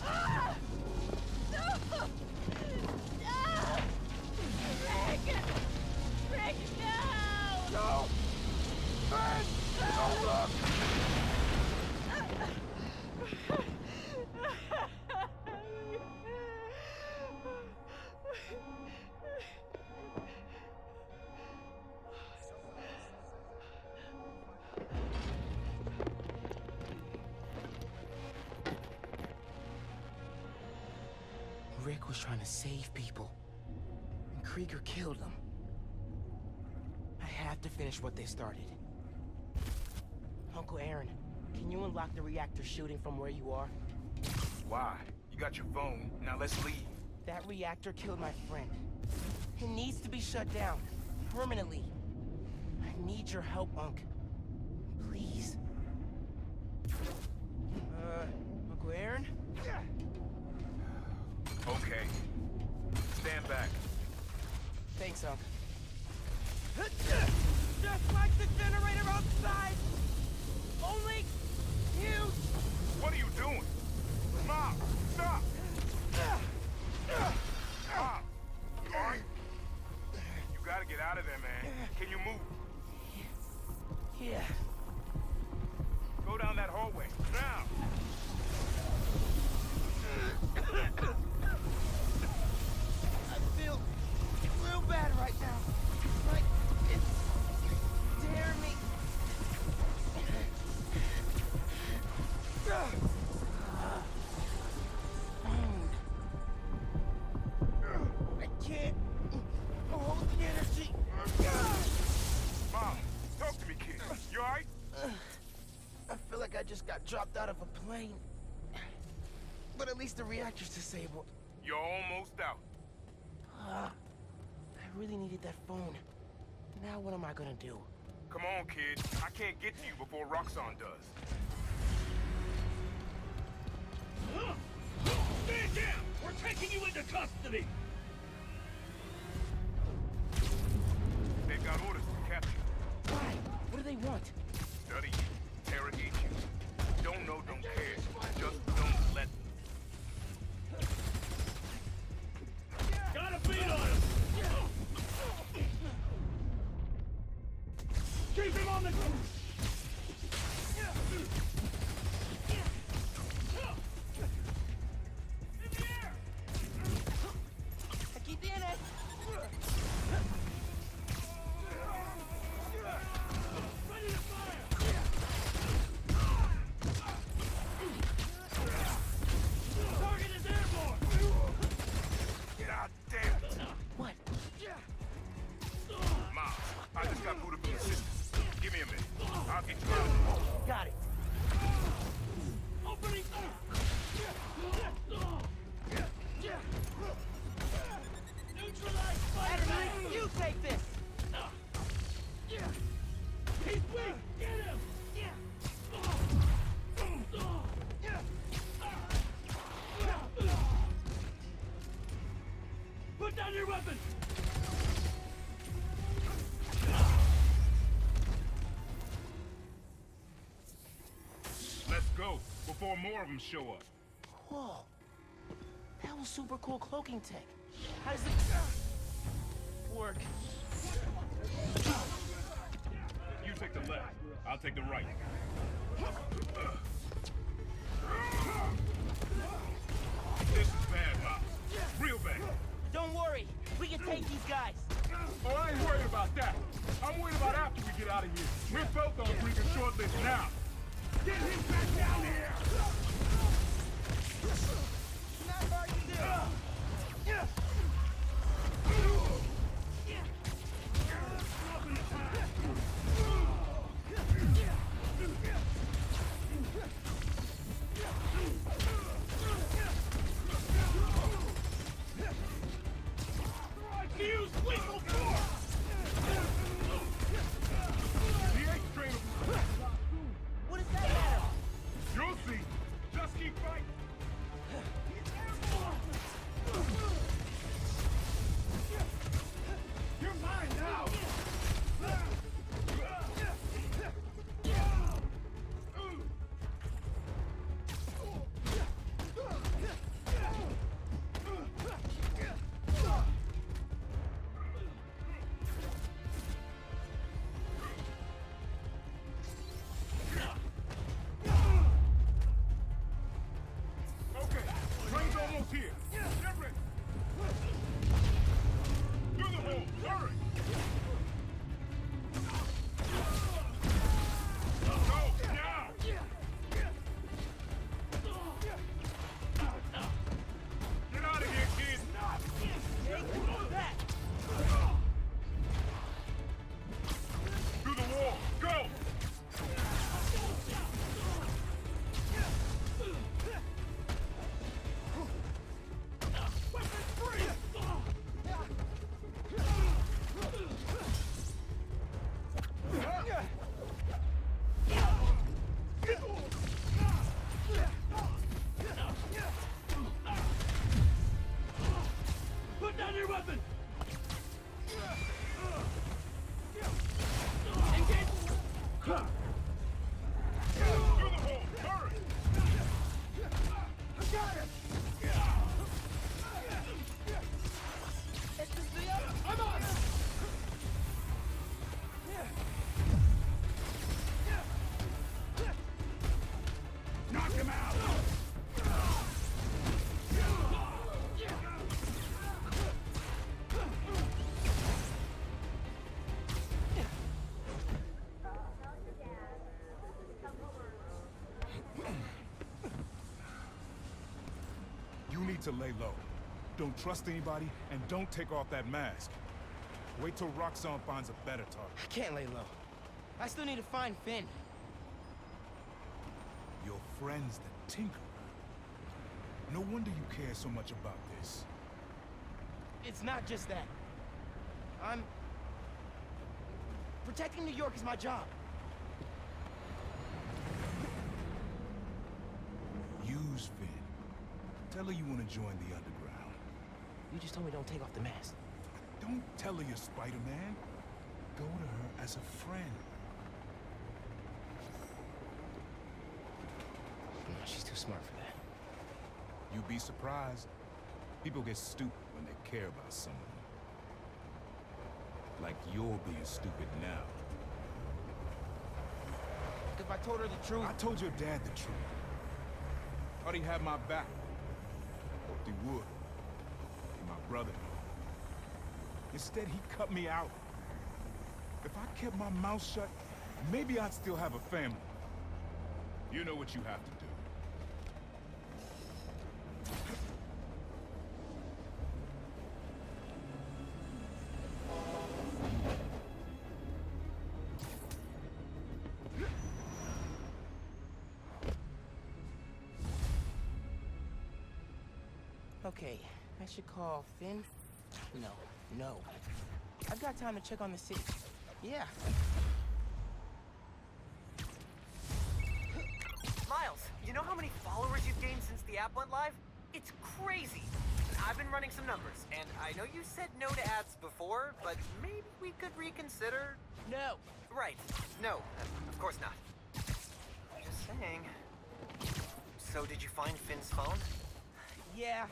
No! Rick! Rick, no! No! Man! Don't look! Rick was trying to save people, and Krieger killed him. I have to finish what they started. Uncle Aaron, can you unlock the reactor shooting from where you are? Why? You got your phone. Now let's leave. That reactor killed my friend. It needs to be shut down, permanently. I need your help, Unc. Please. Uncle Aaron? Okay. Stand back. Thanks, Unc. Just like the generator outside! Only huge! What are you doing? Mom, stop! Mom, you alright? You gotta get out of there, man. Can you move? Yeah. Go down that hallway. Now! I feel real bad right now. Like it's tearing me. I can't hold the energy. Mom, talk to me, kid. You alright? I feel like I just got dropped out of a plane. But at least the reactor's disabled. You're almost out. I really needed that phone. Now what am I gonna do? Come on, kid. I can't get to you before Roxxon does. Stand down! We're taking you into custody! They've got orders to capture you. Why? What do they want? Study you, interrogate you. Don't know, don't care. Just don't let them. Got a beat on him! Keep him on the ground! I keep in it. Ready to fire! Target is airborne! God damn it! What? Mom, I just got booted from the system. Give me a minute. I'll get you out. Got it. Opening neutralize Spiderman! You take this. He's weak! Get him! Put down your weapon! Let's go, before more of them show up. Whoa. That was super cool cloaking tech. How does it work? You take the left. I'll take the right. This is bad, Miles. Real bad. Don't worry. We can take these guys. Oh, I ain't worried about that. I'm worried about after we get out of here. We're both on Krieger's short list now. Get him back down here! Not hard to do. Use lethal force! He ain't trainable. What does that matter? You'll see. Just keep fighting. to lay low. Don't trust anybody, and don't take off that mask. Wait till Roxanne finds a better target. I can't lay low. I still need to find Finn. Your friend's the Tinkerer. No wonder you care so much about this. It's not just that. Protecting New York is my job. Use Finn. Tell her you want to join the underground. You just told me don't take off the mask. Don't tell her you're Spider-Man. Go to her as a friend. No, she's too smart for that. You'd be surprised. People get stupid when they care about someone. Like you're being stupid now. If I told her the truth... I told your dad the truth. Thought he had my back. Hoped he would. Be my brother. Instead, he cut me out. If I kept my mouth shut, maybe I'd still have a family. You know what you have to do. Okay, I should call Finn. No. I've got time to check on the city. Yeah. Miles, you know how many followers you've gained since the app went live? It's crazy. I've been running some numbers, and I know you said no to ads before, but maybe we could reconsider? No. Right. No, of course not. Just saying. So did you find Finn's phone? Yeah,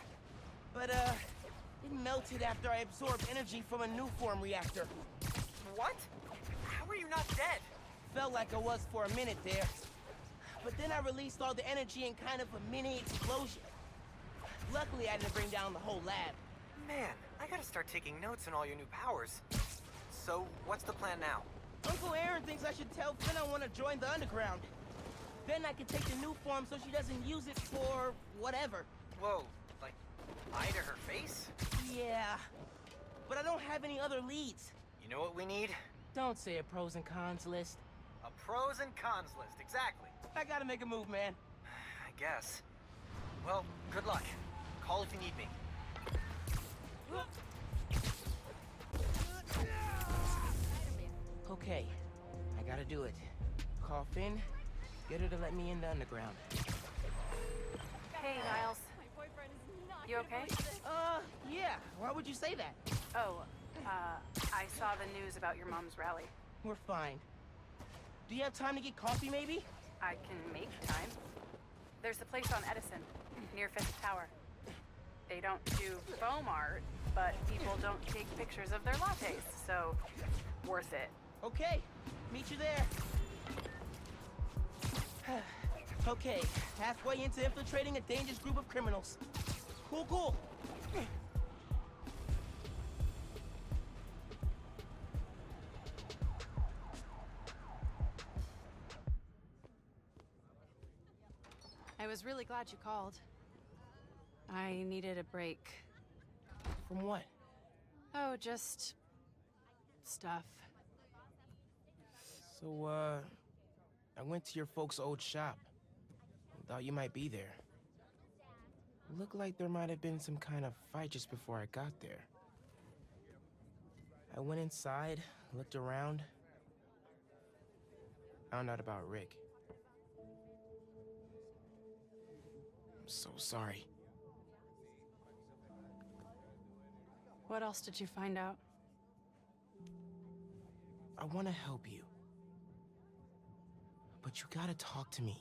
but it melted after I absorbed energy from a new form reactor. What? How are you not dead? Felt like I was for a minute there. But then I released all the energy in kind of a mini explosion. Luckily, I didn't bring down the whole lab. Man, I gotta start taking notes on all your new powers. So, what's the plan now? Uncle Aaron thinks I should tell Finn I want to join the underground. Then I can take the new form so she doesn't use it for whatever. Whoa, like lie to her face? Yeah, but I don't have any other leads. You know what we need? Don't say a pros and cons list. A pros and cons list, exactly. I gotta make a move, man. I guess. Well, good luck. Call if you need me. Okay, I gotta do it. Call Finn, get her to let me in the underground. Hey, Niles. You okay? Yeah. Why would you say that? Oh, I saw the news about your mom's rally. We're fine. Do you have time to get coffee, maybe? I can make time. There's a place on Edison, near Fifth Tower. They don't do foam art, but people don't take pictures of their lattes, so worth it. Okay, meet you there. Okay, halfway into infiltrating a dangerous group of criminals. Cool. I was really glad you called. I needed a break. From what? Oh, just... stuff. So, I went to your folks' old shop. Thought you might be there. Looked like there might have been some kind of fight just before I got there. I went inside, looked around. Found out about Rick. I'm so sorry. What else did you find out? I want to help you. But you gotta talk to me.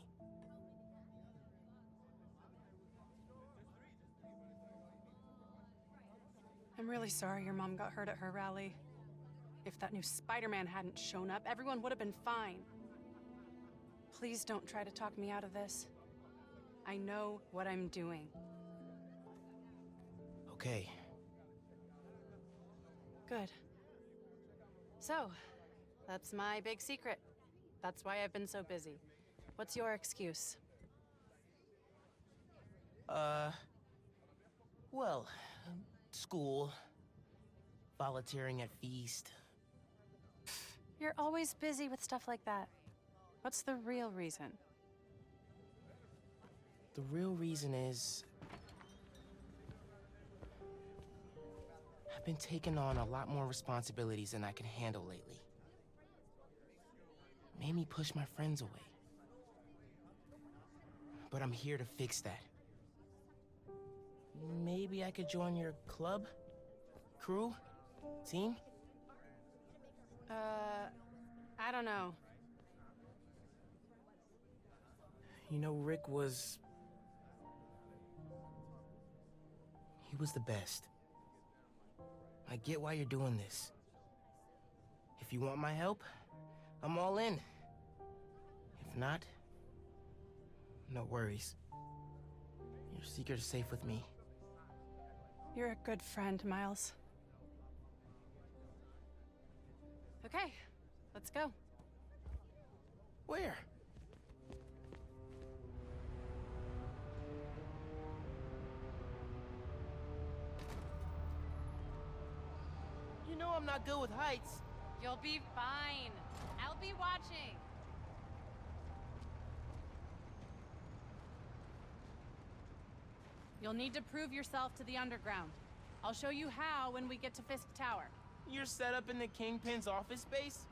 I'm really sorry your mom got hurt at her rally. If that new Spider-Man hadn't shown up, everyone would have been fine. Please don't try to talk me out of this. I know what I'm doing. Okay. Good. So, that's my big secret. That's why I've been so busy. What's your excuse? Well, school, volunteering at Feast. You're always busy with stuff like that. What's the real reason? The real reason is I've been taking on a lot more responsibilities than I can handle lately. Made me push my friends away. But I'm here to fix that. Maybe I could join your club? Crew? Team? I don't know. You know, Rick was... He was the best. I get why you're doing this. If you want my help, I'm all in. If not, no worries. Your secret is safe with me. You're a good friend, Miles. Okay, let's go. Where? You know I'm not good with heights. You'll be fine. I'll be watching. You'll need to prove yourself to the underground. I'll show you how when we get to Fisk Tower. You're set up in the Kingpin's office space?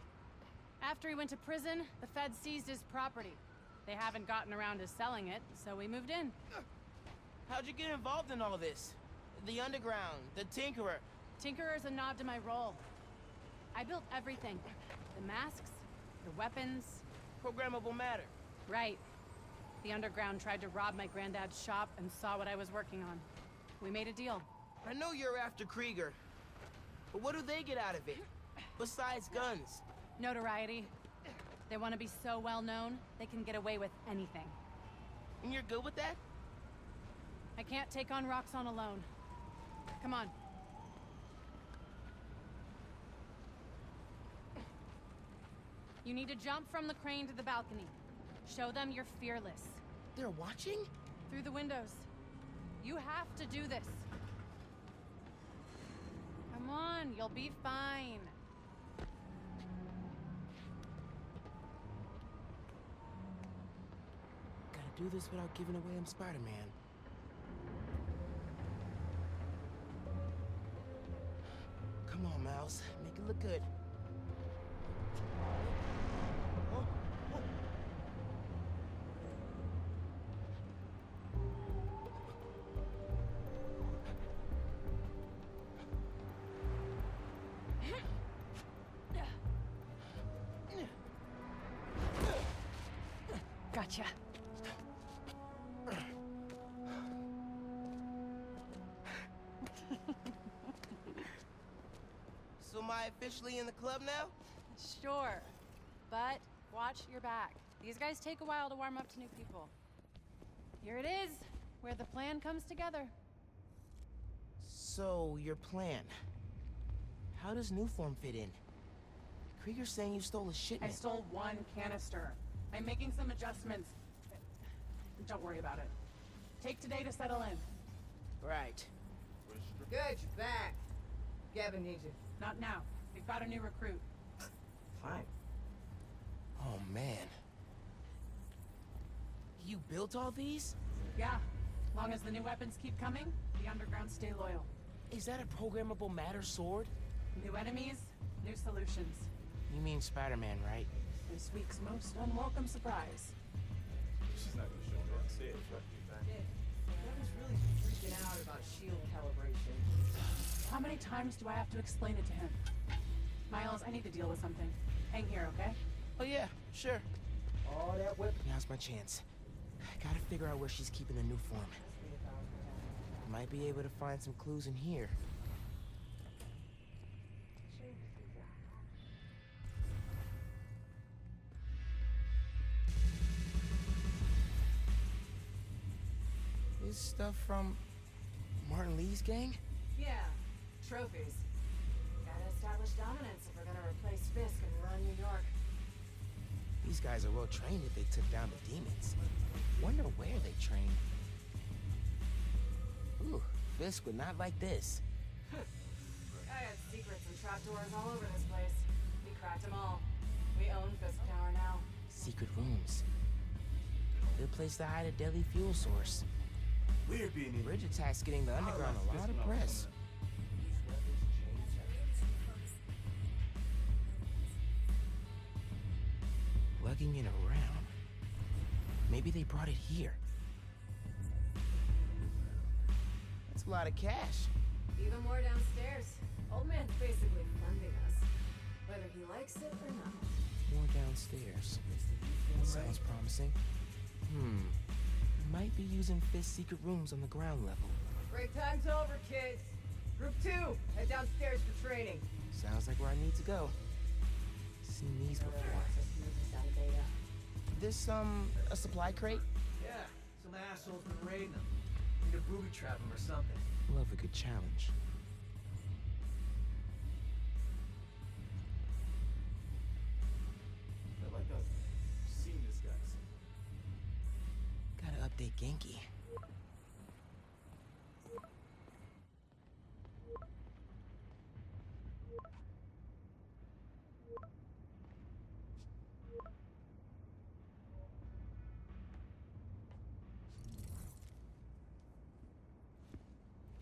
After he went to prison, the feds seized his property. They haven't gotten around to selling it, so we moved in. How'd you get involved in all this? The underground, the Tinkerer. Tinkerer's a nod to my role. I built everything. The masks, the weapons. Programmable matter. Right. The underground tried to rob my granddad's shop and saw what I was working on. We made a deal. I know you're after Krieger, but what do they get out of it? Besides guns? Notoriety. They want to be so well known, they can get away with anything. And you're good with that? I can't take on Roxxon alone. Come on. You need to jump from the crane to the balcony. Show them you're fearless. They're watching? Through the windows. You have to do this. Come on, you'll be fine. Gotta do this without giving away I'm Spider-Man. Come on, Miles. Make it look good. Gotcha. So am I officially in the club now? Sure. But watch your back. These guys take a while to warm up to new people. Here it is, where the plan comes together. So, your plan. How does Newform fit in? Krieger's saying you stole a shipment. I stole one canister. I'm making some adjustments. Don't worry about it. Take today to settle in. Right. Good, you're back. Gavin needs you. Not now. We've got a new recruit. Fine. Oh, man. You built all these? Yeah. Long as the new weapons keep coming, the underground stay loyal. Is that a programmable matter sword? New enemies, new solutions. You mean Spider-Man, right? This week's most unwelcome surprise. She's not gonna show me on stage, right? Gavin's really freaking out about shield calibration. How many times do I have to explain it to him? Miles, I need to deal with something. Hang here, okay? Oh yeah, sure. All that whip. Now's my chance. Gotta figure out where she's keeping the new form. Might be able to find some clues in here. This stuff from Martin Lee's gang? Yeah, trophies. Gotta establish dominance if we're gonna replace Fisk and run New York. These guys are well trained if they took down the demons. Wonder where they trained. Ooh, Fisk would not like this. I had secrets and trapdoors all over this place. We cracked them all. We own Fisk Tower now. Secret rooms. Good place to hide a deadly fuel source. Weird being in. Bridge attack's getting the underground a lot of press. Lugging it around. Maybe they brought it here. That's a lot of cash. Even more downstairs. Old man's basically funding us. Whether he likes it or not. More downstairs. That sounds promising. Might be using Fisk's secret rooms on the ground level. Break time's over, kids. Group 2, head downstairs for training. Sounds like where I need to go. Seen these before. This, a supply crate? Yeah, some asshole's been raiding them. Need to booby trap them or something. Love a good challenge. I like those seamless guys. Gotta update Genki.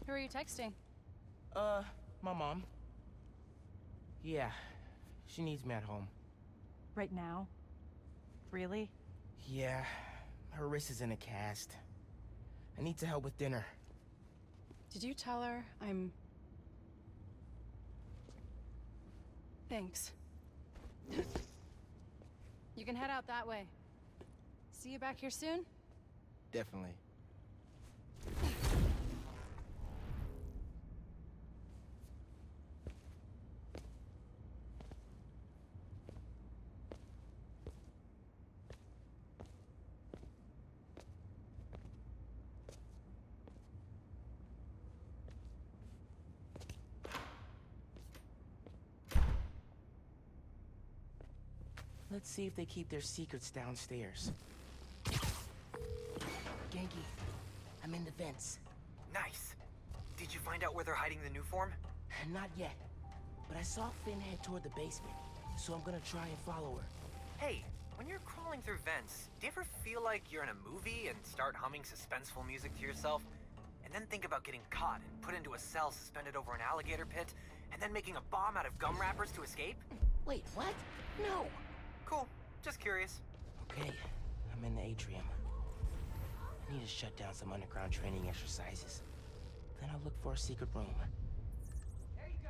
Who are you texting? My mom. Yeah, she needs me at home. Right now? Really? Yeah, her wrist is in a cast. I need to help with dinner. Did you tell her I'm... Thanks. You can head out that way. See you back here soon? Definitely. Let's see if they keep their secrets downstairs. Genki, I'm in the vents. Nice. Did you find out where they're hiding the new form? Not yet, but I saw Finn head toward the basement, so I'm gonna try and follow her. Hey, when you're crawling through vents, do you ever feel like you're in a movie and start humming suspenseful music to yourself? And then think about getting caught and put into a cell suspended over an alligator pit, and then making a bomb out of gum wrappers to escape? Wait, what? No! Cool. Just curious. Okay, I'm in the atrium. I need to shut down some underground training exercises. Then I'll look for a secret room. There you go.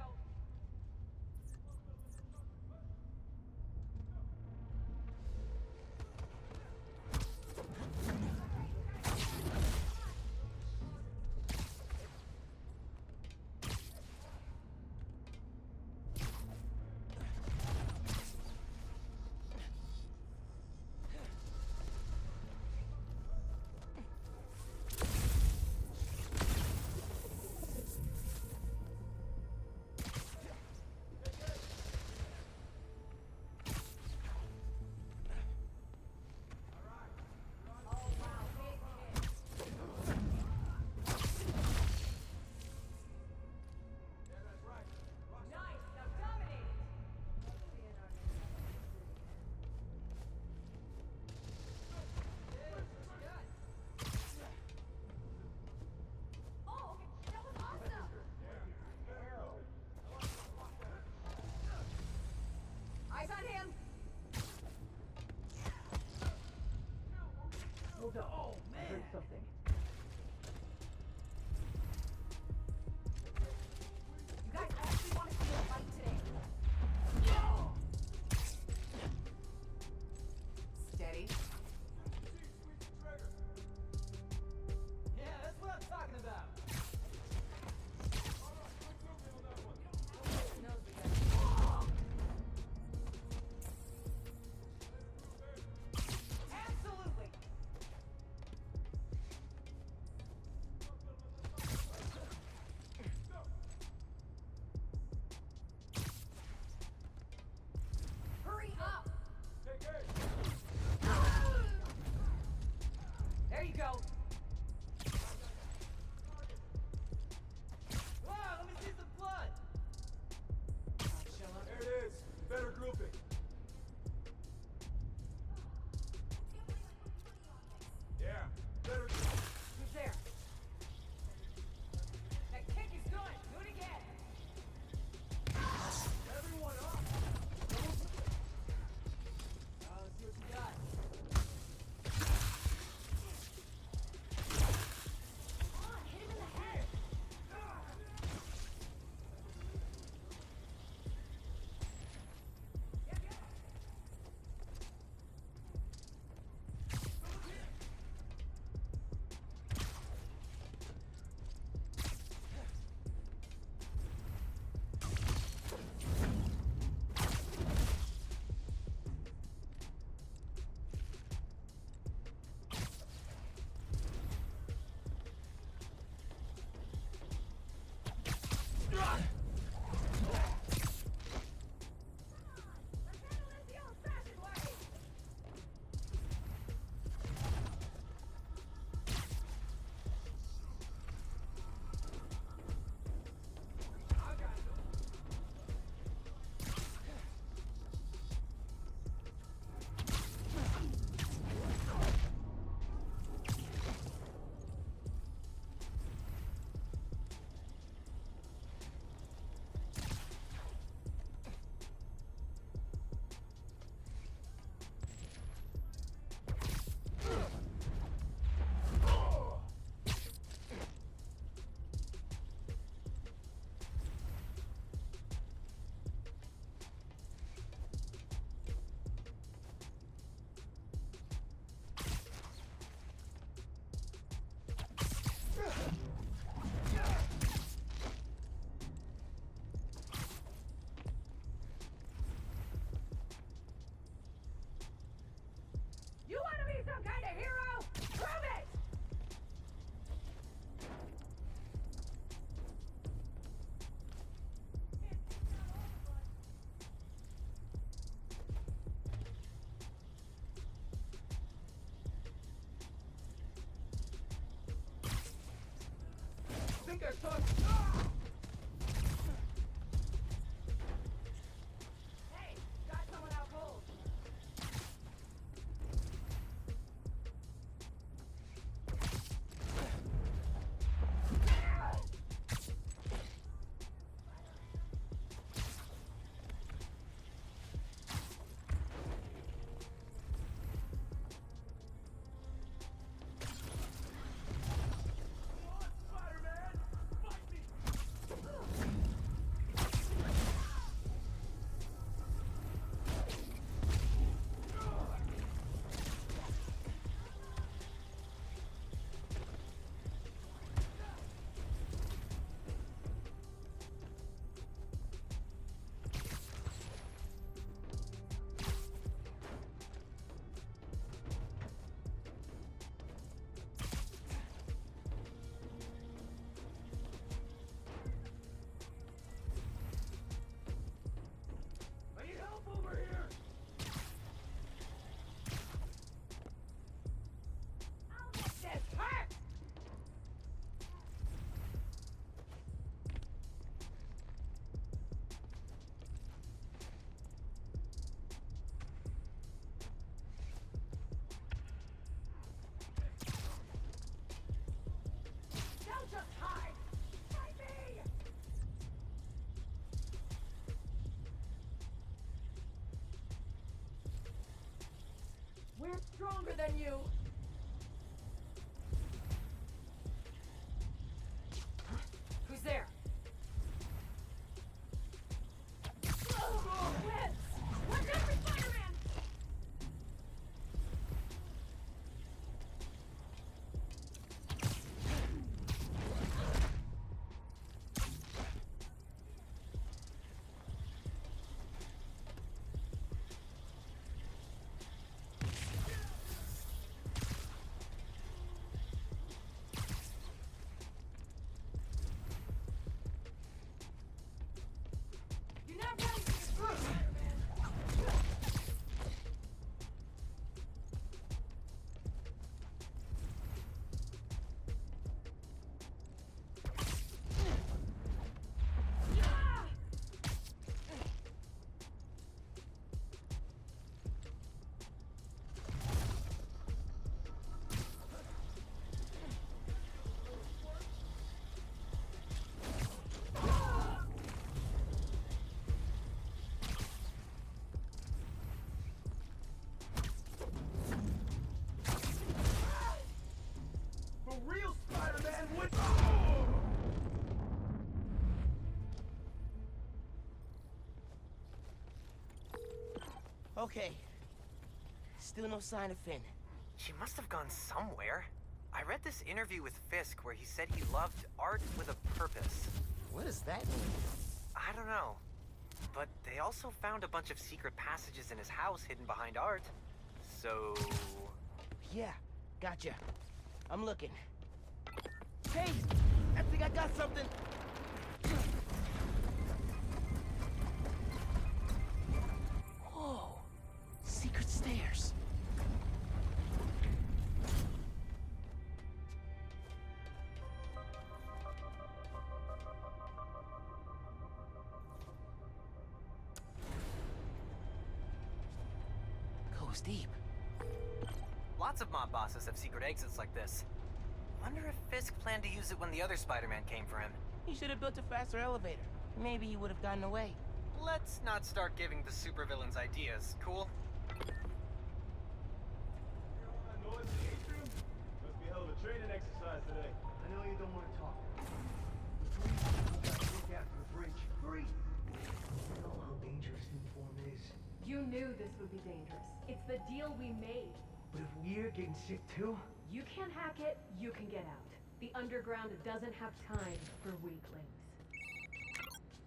think I took... Hey, got someone out cold. We're stronger than you! Who's there? Watch out for Spider-Man! Real Spider-Man would... Okay. Still no sign of Finn. She must have gone somewhere. I read this interview with Fisk where he said he loved art with a purpose. What does that mean? I don't know. But they also found a bunch of secret passages in his house hidden behind art. So... Yeah, gotcha. I'm looking. Hey! I think I got something! Whoa! Secret stairs. Goes deep. Lots of mob bosses have secret exits like this. Wonder if Fisk planned to use it when the other Spider-Man came for him. He should have built a faster elevator. Maybe he would have gotten away. Let's not start giving the supervillains ideas, cool? Noise in the atrium? Must be a hell of a training exercise today. I know you don't want to talk. Look after the bridge. Hurry! You know how dangerous new form is. You knew this would be dangerous. It's the deal we made. But if we're getting sick too? You can't hack it, you can get out. The underground doesn't have time for weaklings.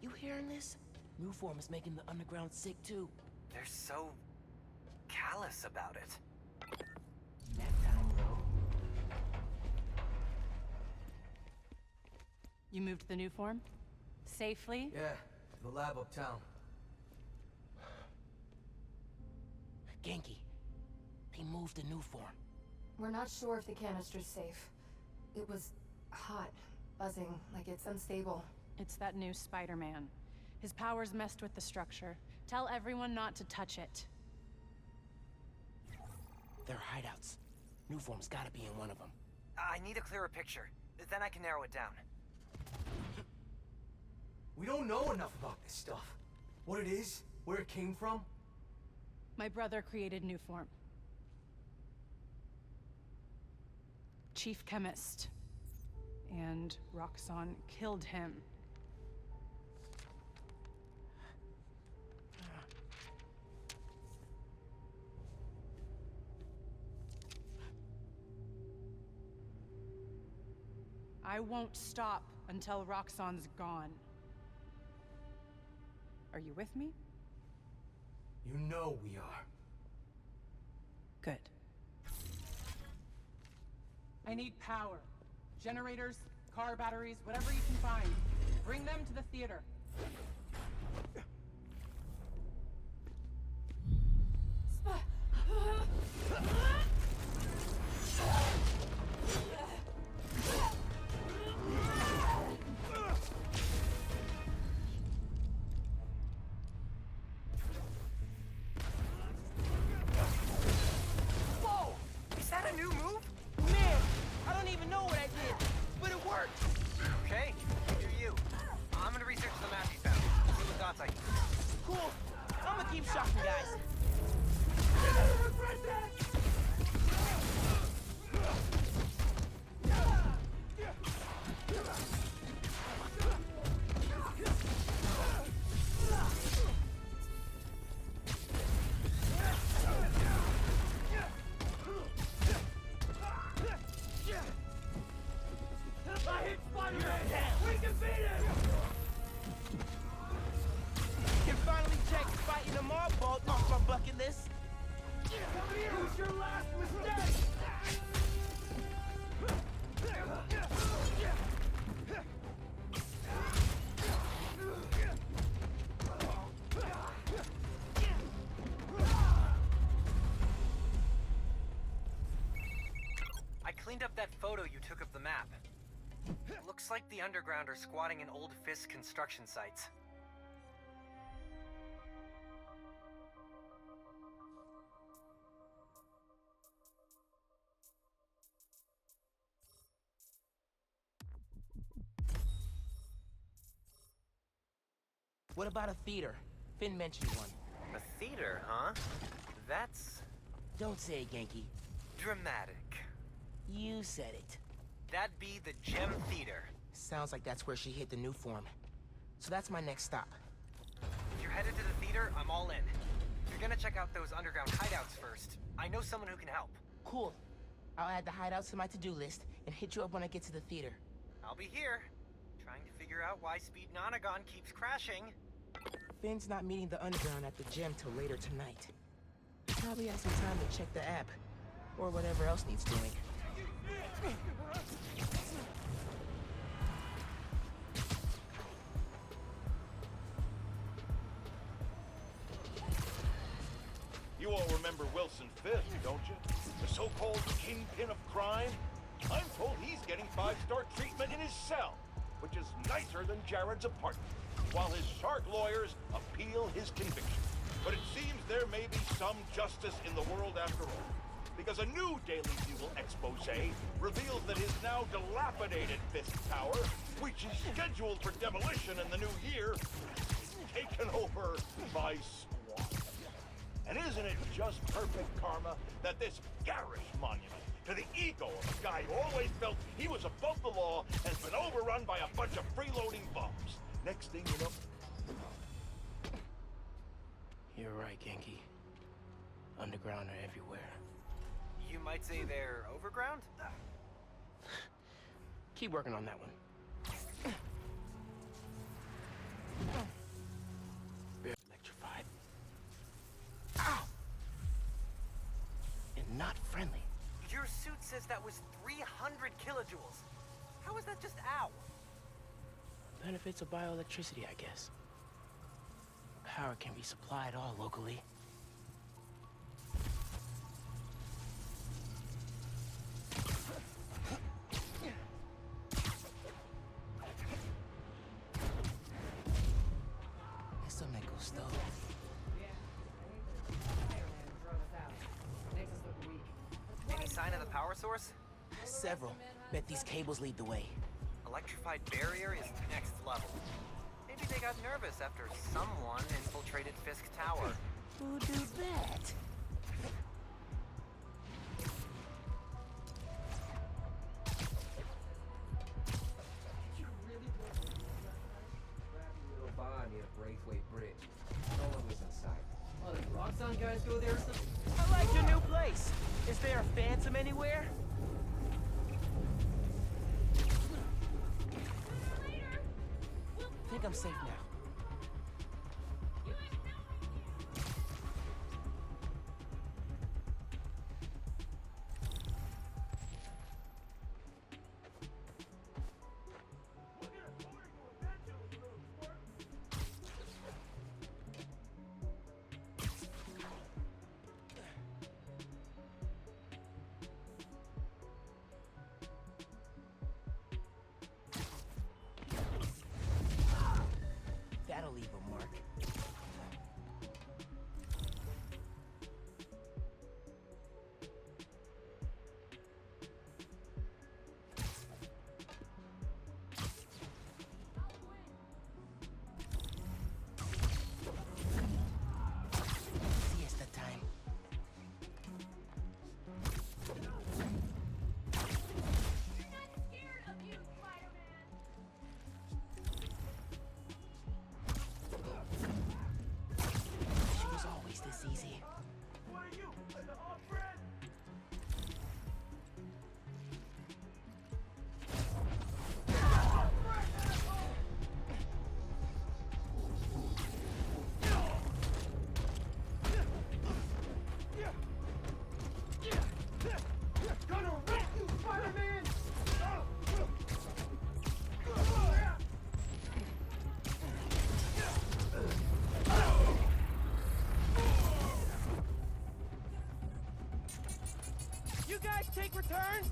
You hearing this? New form is making the underground sick too. They're so... callous about it. Nap time, bro. You moved the new form? Safely? Yeah, to the lab uptown. Genki, they moved the new form. We're not sure if the canister's safe. It was hot. Buzzing, like it's unstable. It's that new Spider-Man. His powers messed with the structure. Tell everyone not to touch it. They're hideouts. Newform's gotta be in one of them. I need a clearer picture. Then I can narrow it down. We don't know enough about this stuff. What it is, where it came from. My brother created Newform. Chief Chemist. And Roxxon killed him. I won't stop until Roxxon's gone. Are you with me? You know we are. Good. I need power. Generators, car batteries, whatever you can find. Bring them to the theater. Whoa! Is that a new move? Man, I don't even know what I did, but it worked! Okay, do you. I'm gonna research the map you found. See what dots I can. Cool. I'm gonna keep shocking guys. I hit Spiderman! We can beat him! Can finally check fighting a mob bolt off my bucket list. Who's your last mistake? I cleaned up that photo you took of the map. Looks like the underground are squatting in old Fisk construction sites. What about a theater? Finn mentioned one. A theater, huh? That's Don't say it, Genki. dramatic. You said it. That'd be the Gem Theater. Sounds like that's where she hit the new form. So that's my next stop. If you're headed to the theater, I'm all in. You're gonna check out those underground hideouts first. I know someone who can help. Cool. I'll add the hideouts to my to-do list and hit you up when I get to the theater. I'll be here, trying to figure out why Speed Nonagon keeps crashing. Finn's not meeting the underground at the gym till later tonight. Probably has some time to check the app. Or whatever else needs doing. You all remember Wilson Fisk, don't you? The so-called kingpin of crime? I'm told he's getting 5-star treatment in his cell, which is nicer than Jared's apartment, while his shark lawyers appeal his conviction. But it seems there may be some justice in the world after all, because a new Daily Bugle expose reveals that his now dilapidated Fisk Tower, which is scheduled for demolition in the new year, is taken over by swans. And isn't it just perfect karma that this garish monument to the ego of a guy who always felt he was above the law has been overrun by a bunch of freeloading bums? Next thing you know... You're right, Genki. Underground are everywhere. You might say they're overground? Keep working on that one. Very electrified. Ow! And not friendly. Your suit says that was 300 kilojoules. How is that just ow? Benefits of bioelectricity, I guess. Power can be supplied all locally. source? Several. Bet these cables lead the way. Electrified barrier is next level. Maybe they got nervous after someone infiltrated Fisk Tower. Who do that? Little bar near Braithwaite Bridge. No one was inside. Oh, the Roxxon guys go there or something? I like your new place. Is there a phantom anywhere? I think I'm safe now. That'll leave a mark. Siesta time. She was always this easy. What are you? An off-brand? Gonna wreck you, Spider-Man! You guys take returns?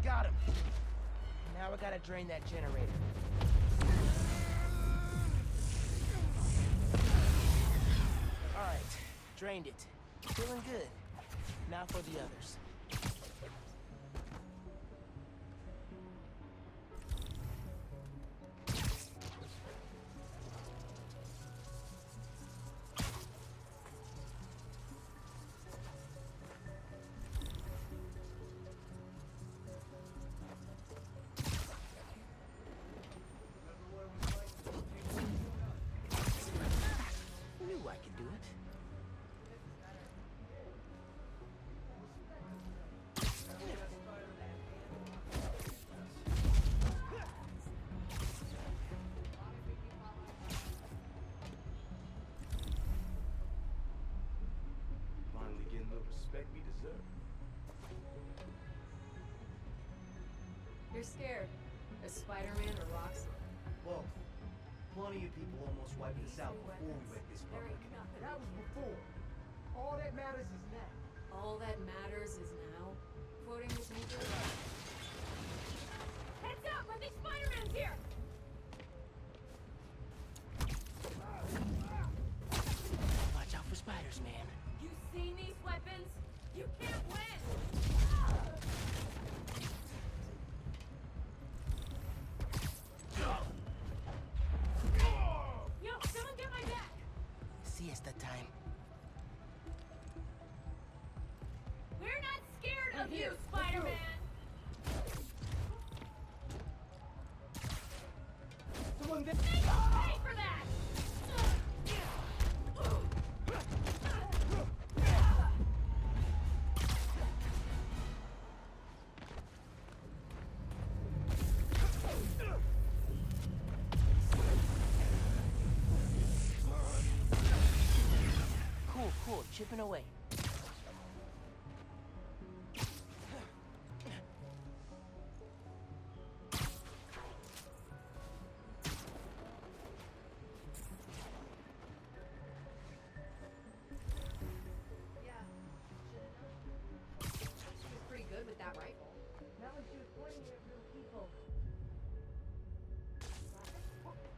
Got him. Now I gotta drain that generator. Alright, drained it. Feeling good. Now for the others. Knew I could do it. Finally getting the respect we deserve. You're scared. Is Spider-Man or Roxxon? Well, plenty of people almost wiped us out before we went this public. That was before. All that matters is now. All that matters is now. Quoting this movie. Heads up! I think Spider-Man's here! Watch out for spiders, man. You seen these weapons? You can't win! Yo, someone get my back! Siesta time. We're not scared of you, Spider-Man! Someone get... They don't pay for that! Cool, chipping away. Pretty good with that rifle. Not when she was pointing at real people.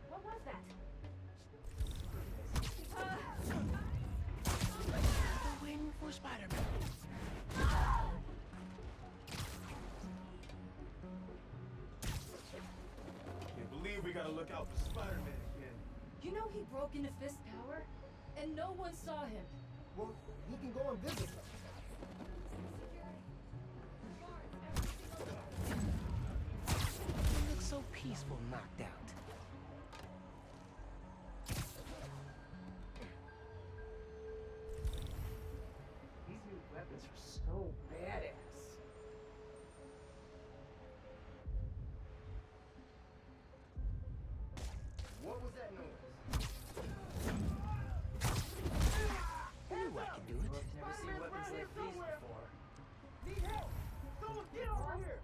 What was that? gotta look out for Spider-Man again. You know he broke into Fist Power, and no one saw him. Well, he can go invisible. You look so peaceful, knocked out. These new weapons are so badass. What was that noise? I knew I could do it. Never seen weapons like these before. Need help! Someone get over here!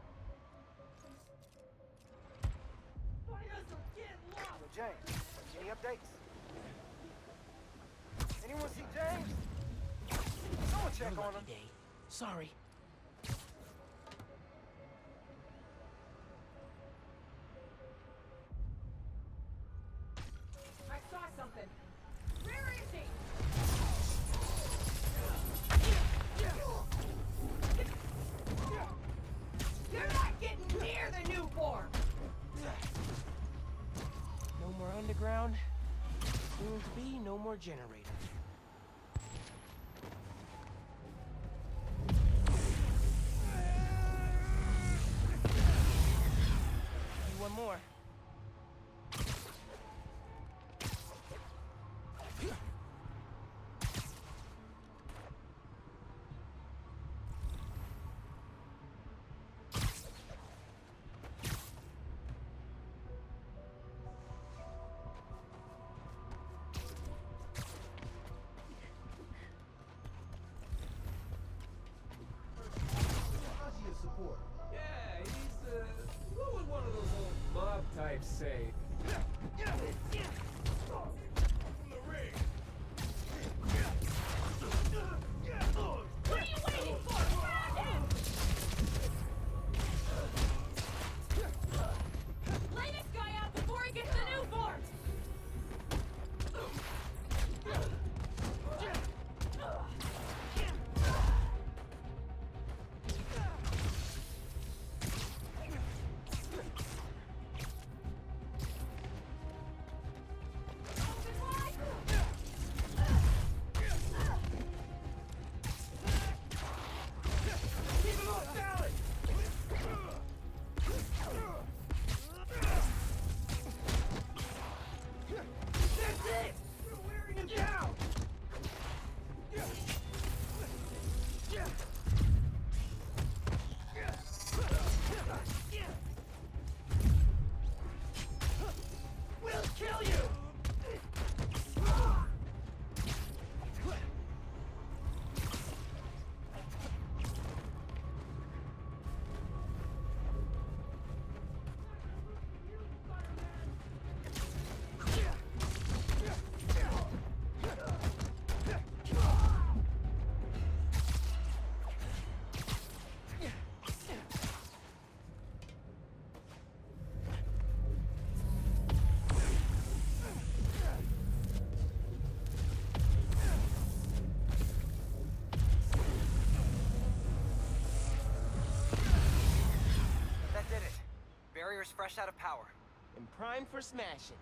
Spiders are getting lost! So James, any updates? Anyone see James? Someone check on him. Day. Sorry. I saw something. Where is he? You're not getting near the new form. No more underground. Soon to be no more generator. One more. How's your support? Yeah, he's, what would one of those old mob types say? What are you waiting for? Grab him! Lay this guy out before he gets the new form! We'll kill you! That did it. Barrier's fresh out of power. And prime for smashing.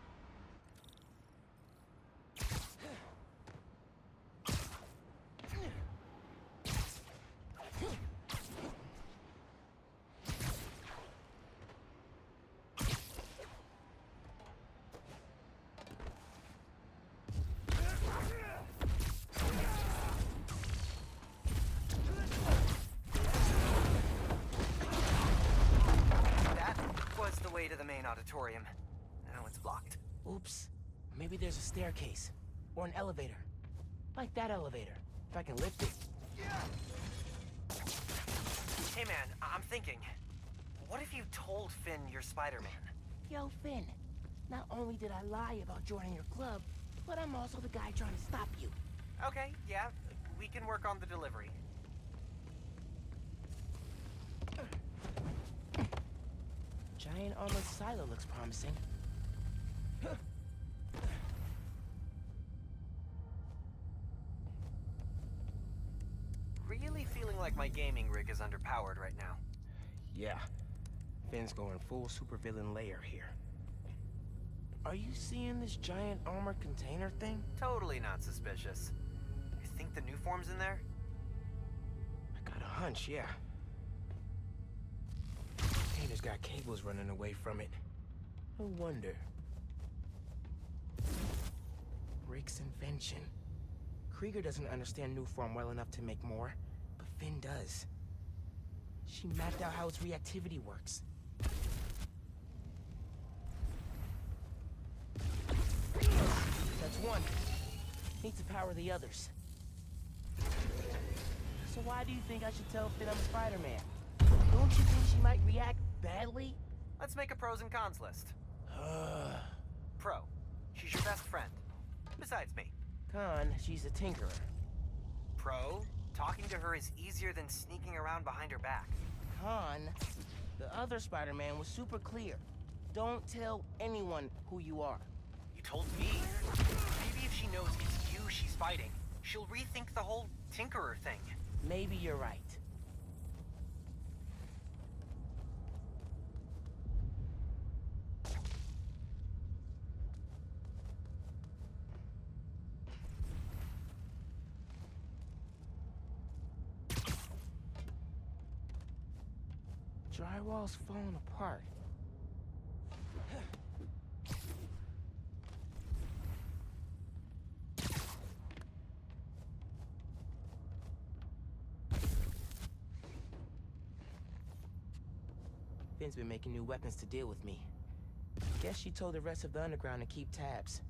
That was the way to the main auditorium. Now it's blocked. Oops. Maybe there's a staircase. Or an elevator. Like that elevator. If I can lift it. Hey man, I'm thinking. What if you told Finn you're Spider-Man? Yo, Finn. Not only did I lie about joining your club, but I'm also the guy trying to stop you. Okay, yeah, we can work on the delivery. Giant armored silo looks promising. Really feeling like my gaming rig is underpowered right now. Yeah. Finn's going full supervillain layer here. Are you seeing this giant armored container thing? Totally not suspicious. You think the new form's in there? I got a hunch, yeah. Container's got cables running away from it. No wonder. Rick's invention. Krieger doesn't understand new form well enough to make more, but Finn does. She mapped out how its reactivity works. That's one. Need to power the others. So why do you think I should tell Finn I'm Spider-Man? Don't you think she might react badly? Let's make a pros and cons list. Pro. She's your best friend. Besides me. Con, she's a tinkerer. Pro. Talking to her is easier than sneaking around behind her back. Con, the other Spider-Man was super clear. Don't tell anyone who you are. You told me. Maybe if she knows it's you she's fighting, she'll rethink the whole tinkerer thing. Maybe you're right. Drywall's falling apart. Finn's been making new weapons to deal with me. Guess she told the rest of the underground to keep tabs.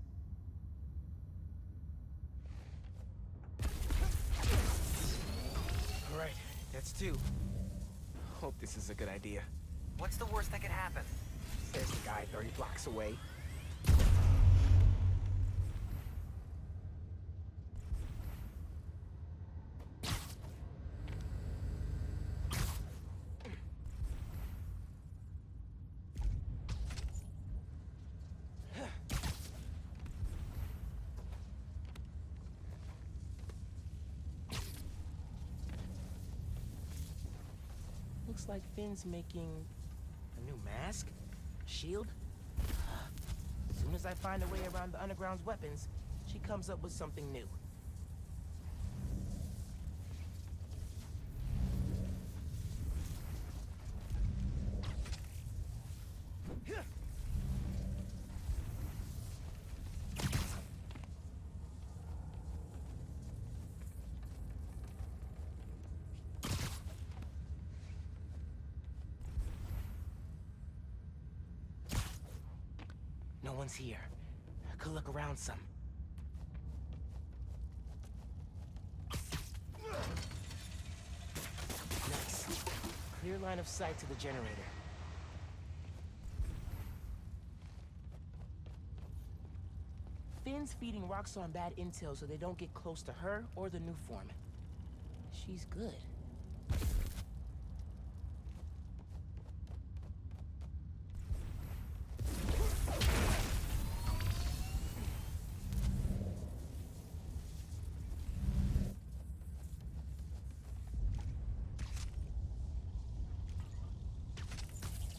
Alright, that's two. Hope this is a good idea. What's the worst that could happen? Says the guy 30 blocks away. Looks like Finn's making a new mask? Shield? As soon as I find a way around the underground's weapons, she comes up with something new. No one's here. I could look around some. Nice. Clear line of sight to the generator. Finn's feeding Roxxon bad intel so they don't get close to her or the new form. She's good.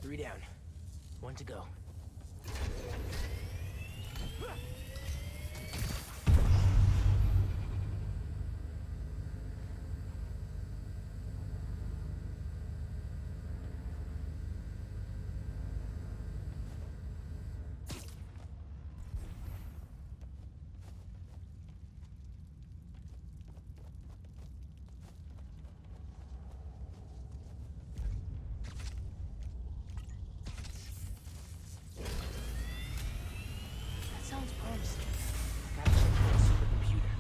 Three down. One to go. Sounds promising. Gotta check the supercomputer.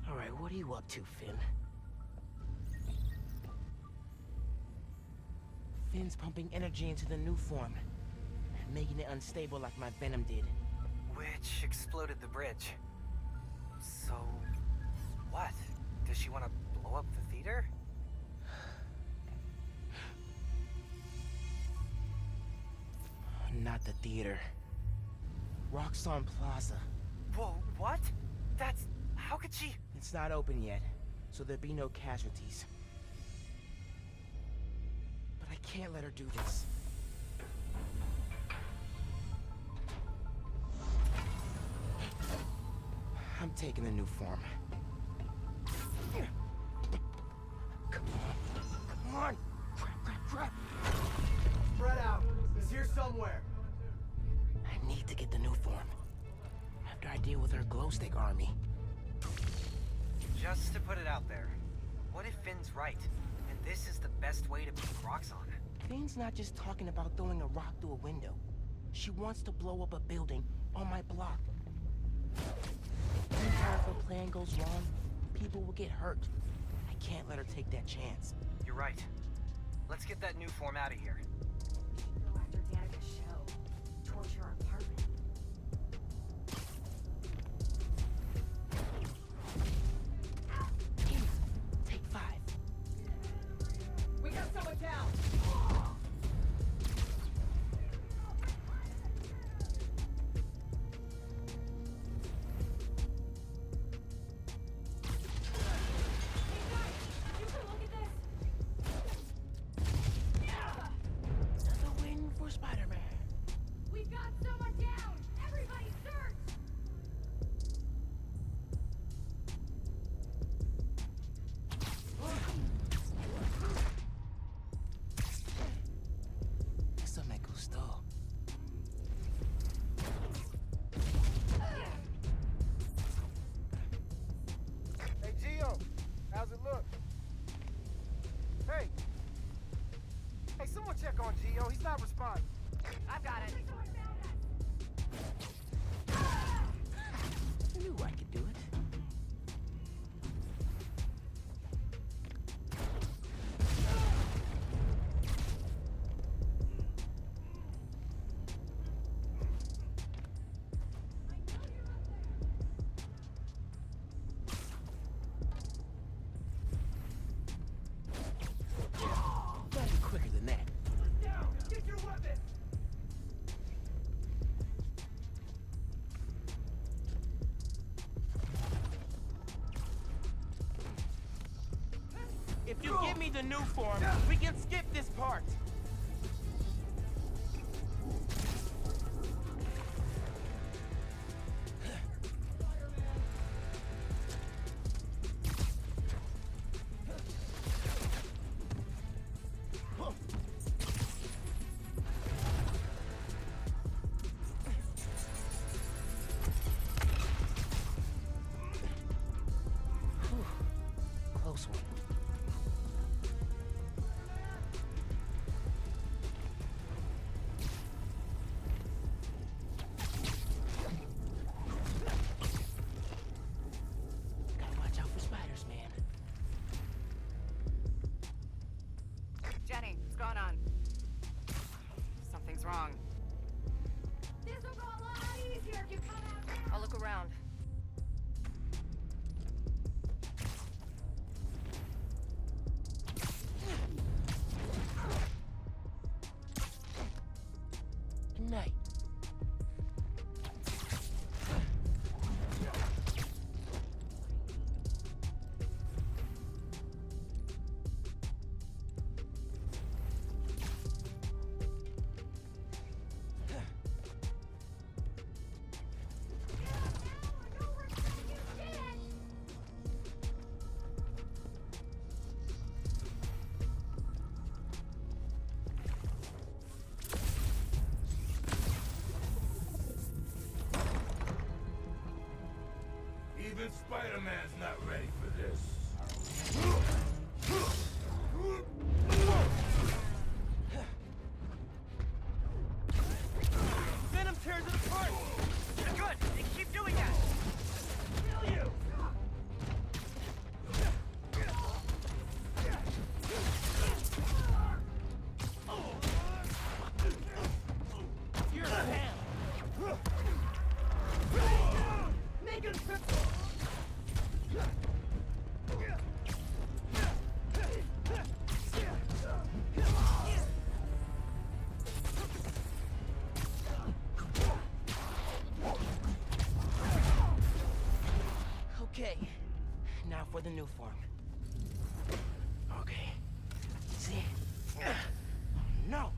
Alright, what are you up to, Finn? Finn's pumping energy into the new form, making it unstable like my venom did. Which exploded the bridge. So, what? Does she want to blow up the theater? Not the theater. Roxxon Plaza. Whoa, what? That's... how could she... It's not open yet, so there'll be no casualties. But I can't let her do this. I'm taking the new form. Come on! Crap! Spread out. He's here somewhere. I need to get the new form. After I deal with her glow stick army. Just to put it out there, what if Finn's right, and this is the best way to beat Roxxon? Finn's not just talking about throwing a rock through a window. She wants to blow up a building on my block. Anytime her plan goes wrong, people will get hurt. I can't let her take that chance. You're right. Let's get that new form out of here. Go after Danica's show. Torture our apartment. Take 5. We got someone down! Another win for Spiderman. We've got someone down! Everybody search! Eso me gustó. Hey, Gio, how's it look? Hey! Hey, someone check on Gio. He's not responding. I've got it. I knew I could do it. Gotta be quicker than that. Down! Get your weapon! If you give me the new form, we can skip this part. Whew. Close one. Gotta watch out for spiders, man. Jenny, what's going on? Something's wrong. This will go a lot easier if you come out now. I'll look around. Good night. Even Spider-Man's not ready for this. Venom tears it apart! Good! Keep doing that! Kill you! You're a ham! Make him Okay, now for the new form. Okay, see? No!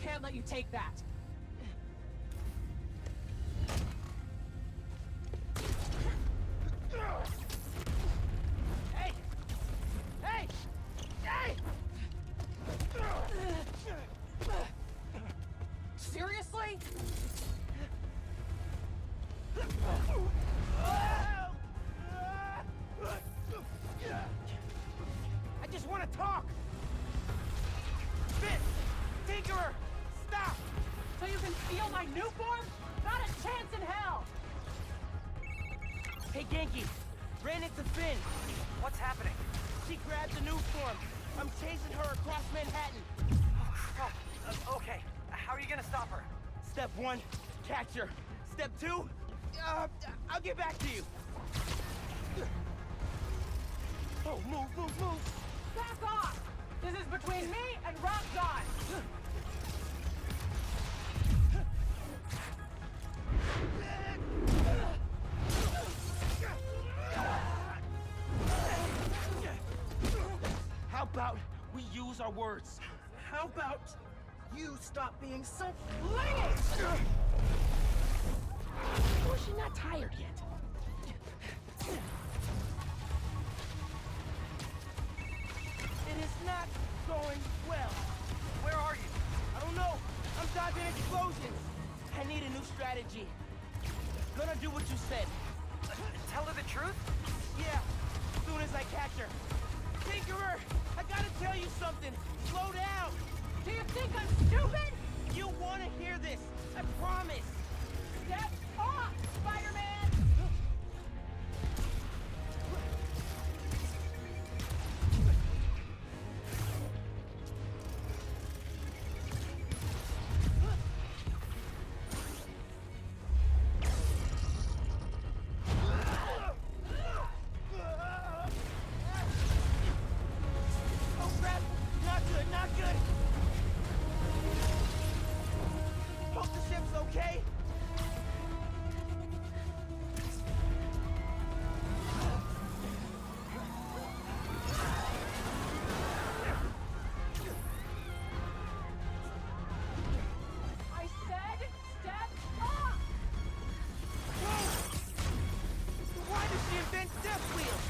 Can't let you take that. want to talk! Finn! Tinkerer! Stop! So you can steal my new form? Not a chance in hell! Hey, Genki. Ran into Finn. What's happening? She grabbed the new form. I'm chasing her across Manhattan. Oh, crap. Okay. How are you gonna stop her? Step 1, catch her. Step 2, I'll get back to you. Oh, move. Back off! This is between me and Roxxon! How about we use our words? How about you stop being so flingy? Or is she not tired yet? It is not going well. Where are you? I don't know. I'm dodging explosions. I need a new strategy. Gonna do what you said. Tell her the truth? Yeah, as soon as I catch her. Tinkerer, I gotta tell you something. Slow down. Do you think I'm stupid? You wanna hear this. I promise. Step off, Spider-Man! Oh crap! Not good! Hope the ship's okay! I said step off! Whoa! Why did she invent death wheels?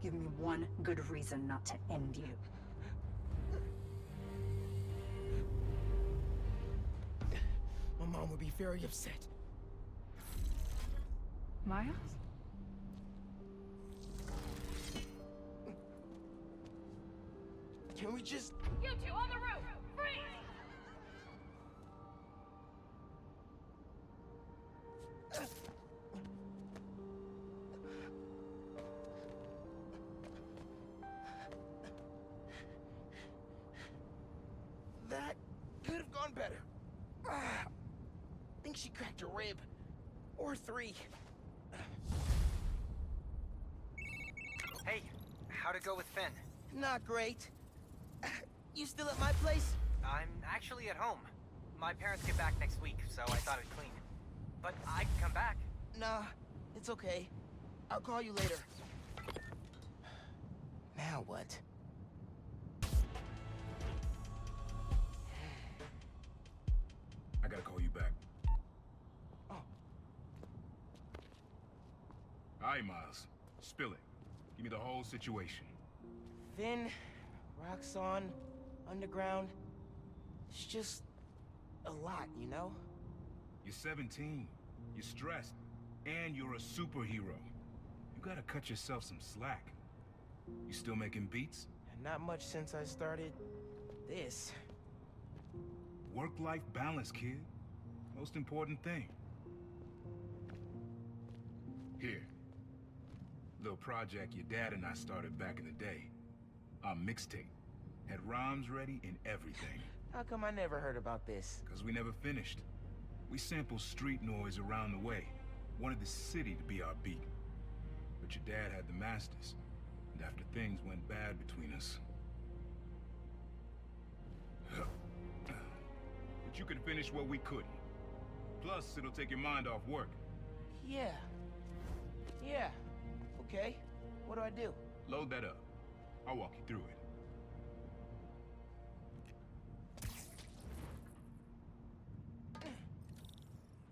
Give me one good reason not to end you. My mom would be very upset. Miles? Can we just... You two on the roof! Freeze! That could have gone better. I think she cracked a rib. Or 3. Hey, how'd it go with Finn? Not great. You still at my place? I'm actually at home. My parents get back next week, so I thought I'd clean. But I can come back. Nah, it's okay. I'll call you later. Now what? I gotta call you back. Oh. Alright, Miles. Spill it. Give me the whole situation. Finn, Roxxon, Underground. It's just a lot, you know? You're 17. You're stressed. And you're a superhero. You gotta cut yourself some slack. You still making beats? Not much since I started this. Work-life balance, kid. Most important thing. Here. Little project your dad and I started back in the day. Our mixtape. Had rhymes ready and everything. How come I never heard about this? Cause we never finished. We sampled street noise around the way. Wanted the city to be our beat. But your dad had the masters. And after things went bad between us... But you can finish what we couldn't. Plus, it'll take your mind off work. Yeah. Yeah. Okay. What do I do? Load that up. I'll walk you through it.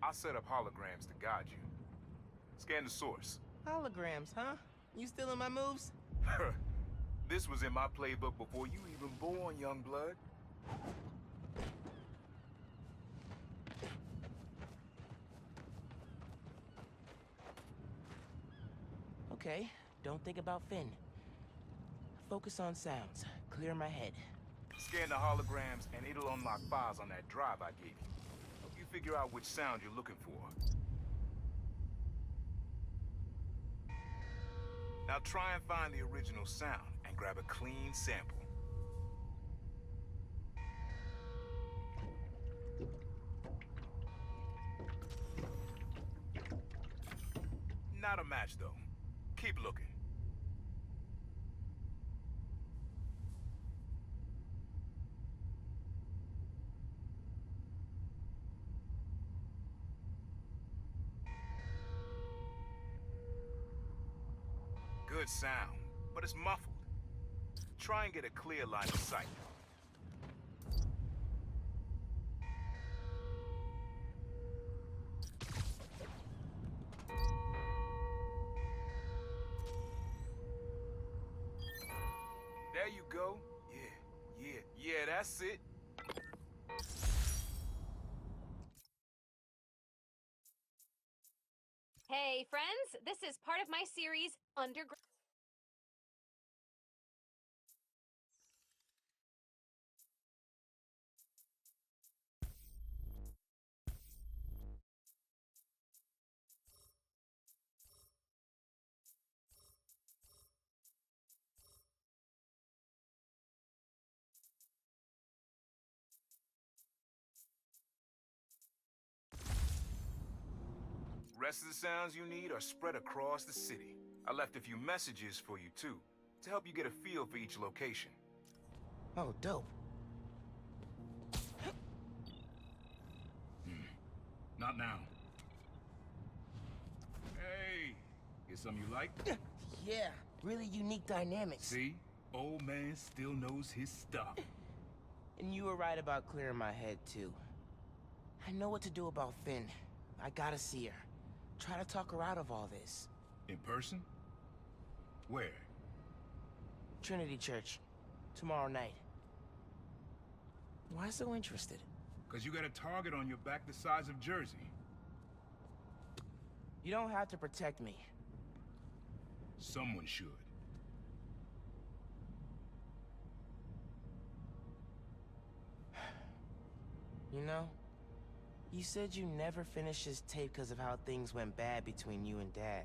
I'll set up holograms to guide you. Scan the source. Holograms, huh? You stealing my moves? This was in my playbook before you even born, young blood. Okay, don't think about Finn. Focus on sounds. Clear my head. Scan the holograms and it'll unlock files on that drive I gave you. Help you figure out which sound you're looking for. Now try and find the original sound and grab a clean sample. Not a match though. Keep looking. Good sound, but it's muffled. Try and get a clear line of sight. There you go. Yeah, that's it. Hey, friends, this is part of my series, Underground. Rest of the sounds you need are spread across the city. I left a few messages for you too, to help you get a feel for each location. Oh, dope. Not now. Hey, get something you like? Yeah, really unique dynamics. See? Old man still knows his stuff. And you were right about clearing my head, too. I know what to do about Finn. I gotta see her. Try to talk her out of all this. In person? Where? Trinity Church. Tomorrow night. Why so interested? Because you got a target on your back the size of Jersey. You don't have to protect me. Someone should. You know, you said you never finished this tape because of how things went bad between you and Dad.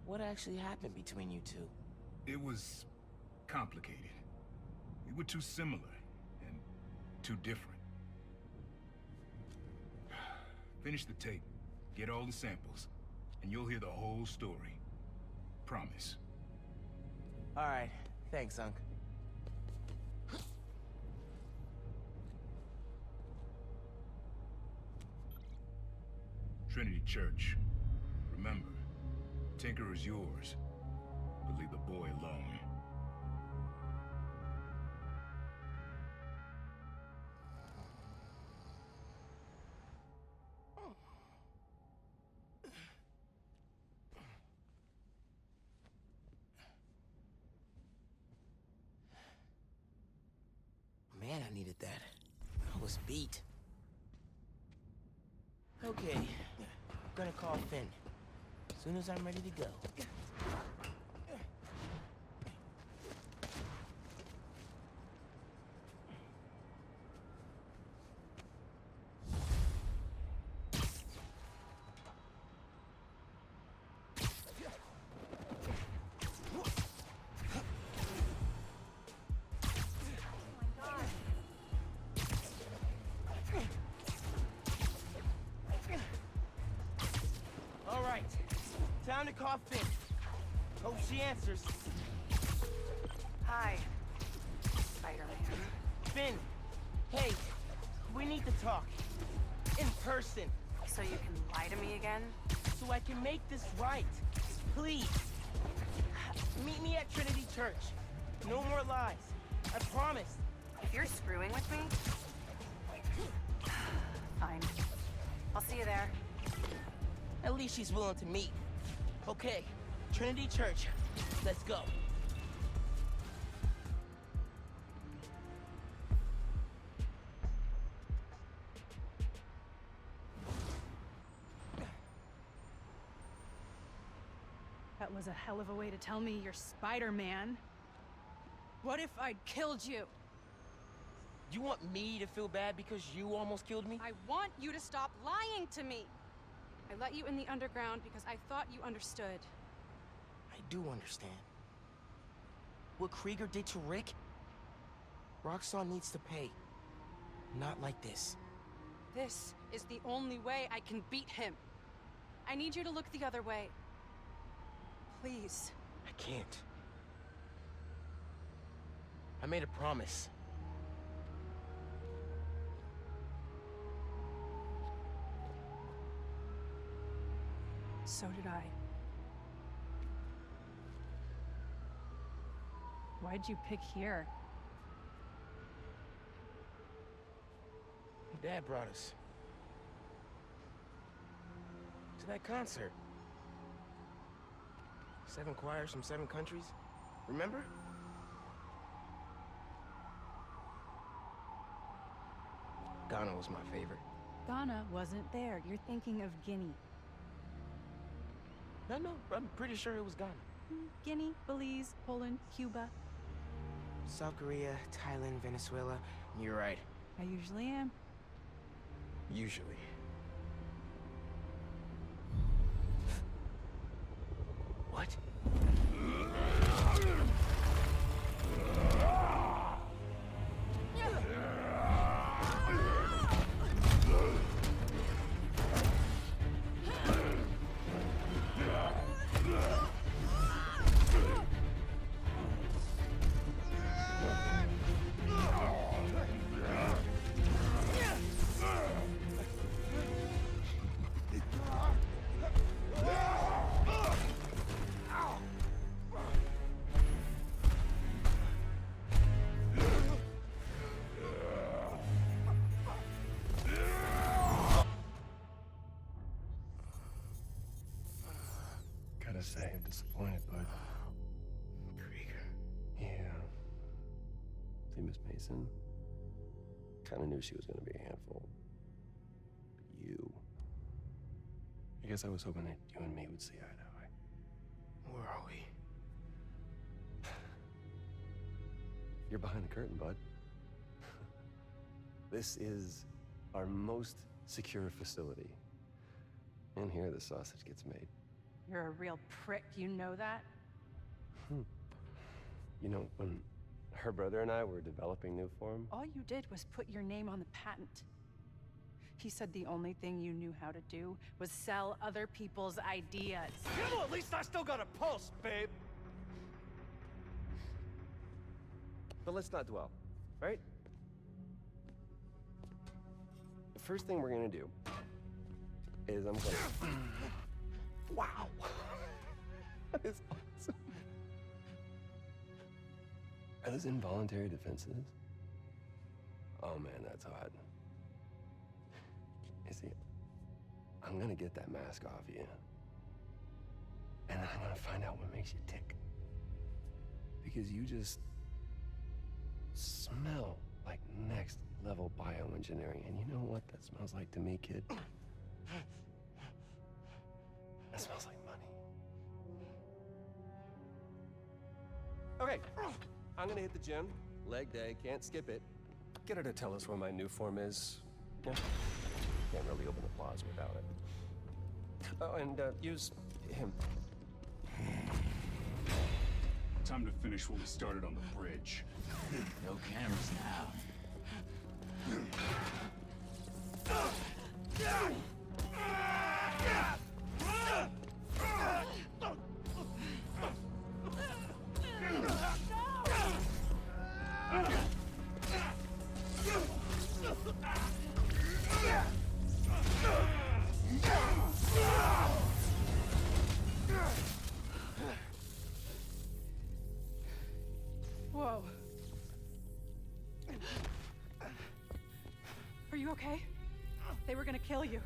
What actually happened between you two? It was complicated. We were too similar and too different. Finish the tape, get all the samples, and you'll hear the whole story. Promise. All right, thanks, Unc. Trinity Church. Remember, Tinker is yours, but leave the boy alone. Man, I needed that. I was beat. Okay, I'm gonna call Finn. As soon as I'm ready to go. All right, time to call Finn. Hope she answers. Hi, Spiderman. Finn, hey, we need to talk. In person. So you can lie to me again? So I can make this right. Please. Meet me at Trinity Church. No more lies. I promise. If you're screwing with me... Fine. I'll see you there. At least she's willing to meet. Okay, Trinity Church, let's go. That was a hell of a way to tell me you're Spider-Man. What if I'd killed you? You want me to feel bad because you almost killed me? I want you to stop lying to me. I let you in the underground because I thought you understood. I do understand. What Krieger did to Rick? Roxxon needs to pay. Not like this. This is the only way I can beat him. I need you to look the other way. Please. I can't. I made a promise. So did I. Why'd you pick here? Dad brought us to that concert. 7 choirs from 7 countries. Remember? Ghana was my favorite. Ghana wasn't there. You're thinking of Guinea. No, I'm pretty sure it was Ghana. Guinea, Belize, Poland, Cuba. South Korea, Thailand, Venezuela. You're right. I usually am. Usually. What? Gotta say, I'm disappointed, bud. Krieger. Yeah. See, Miss Mason? Kinda knew she was gonna be a handful. But you... I guess I was hoping that you and me would see eye to eye. Where are we? You're behind the curtain, bud. This is our most secure facility. And here the sausage gets made. You're a real prick, you know that? You know, when her brother and I were developing new form, All you did was put your name on the patent. He said the only thing you knew how to do was sell other people's ideas. Yeah, well, at least I still got a pulse, babe. but let's not dwell, right? The first thing we're gonna do is I'm gonna... Wow! That is awesome. Are those involuntary defenses? Oh man, that's hot. You see, I'm gonna get that mask off you. And I'm gonna find out what makes you tick. Because you just smell like next level bioengineering. And you know what that smells like to me, kid? That smells like money. Okay, I'm gonna hit the gym. Leg day, can't skip it. Get her to tell us where my new form is. Yeah. Can't really open the plaza without it. Oh, and use him. Time to finish what we started on the bridge. No cameras now. Whoa. Are you okay? They were gonna kill you.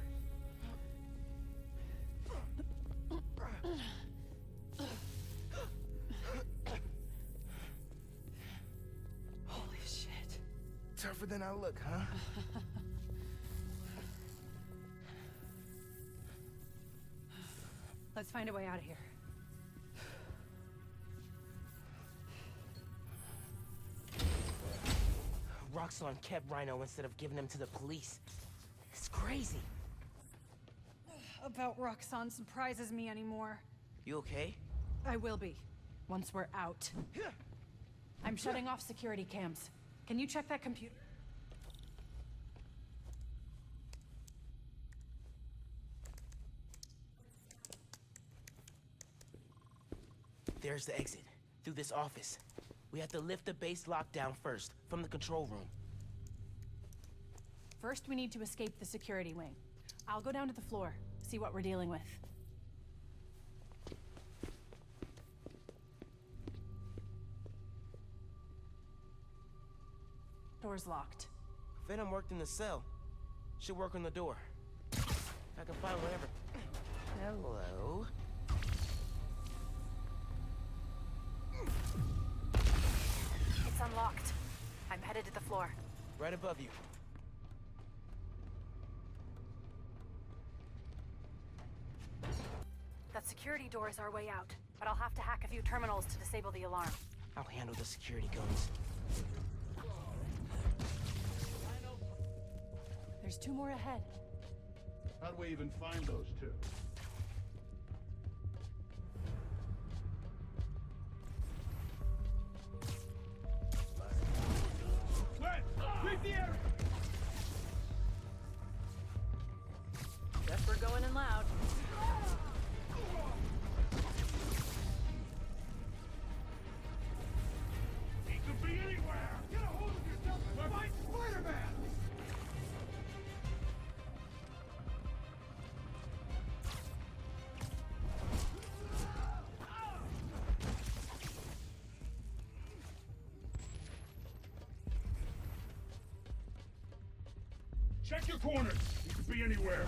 I look, huh? Let's find a way out of here. Roxxon kept Rhino instead of giving him to the police. It's crazy. About Roxxon surprises me anymore. You okay? I will be, once we're out. I'm shutting off security cams. Can you check that computer? There's the exit, through this office. We have to lift the base lockdown first, from the control room. First, we need to escape the security wing. I'll go down to the floor, see what we're dealing with. Door's locked. Venom worked in the cell. Should work on the door. I can find whatever. Hello? It's unlocked. I'm headed to the floor. Right above you. That security door is our way out, but I'll have to hack a few terminals to disable the alarm. I'll handle the security guns. There's 2 more ahead. How do we even find those two? Sweep the area! Guess we're going in loud. He could be anywhere! Get a hold of yourself and fight Spider-Man! Check your corners! He could be anywhere!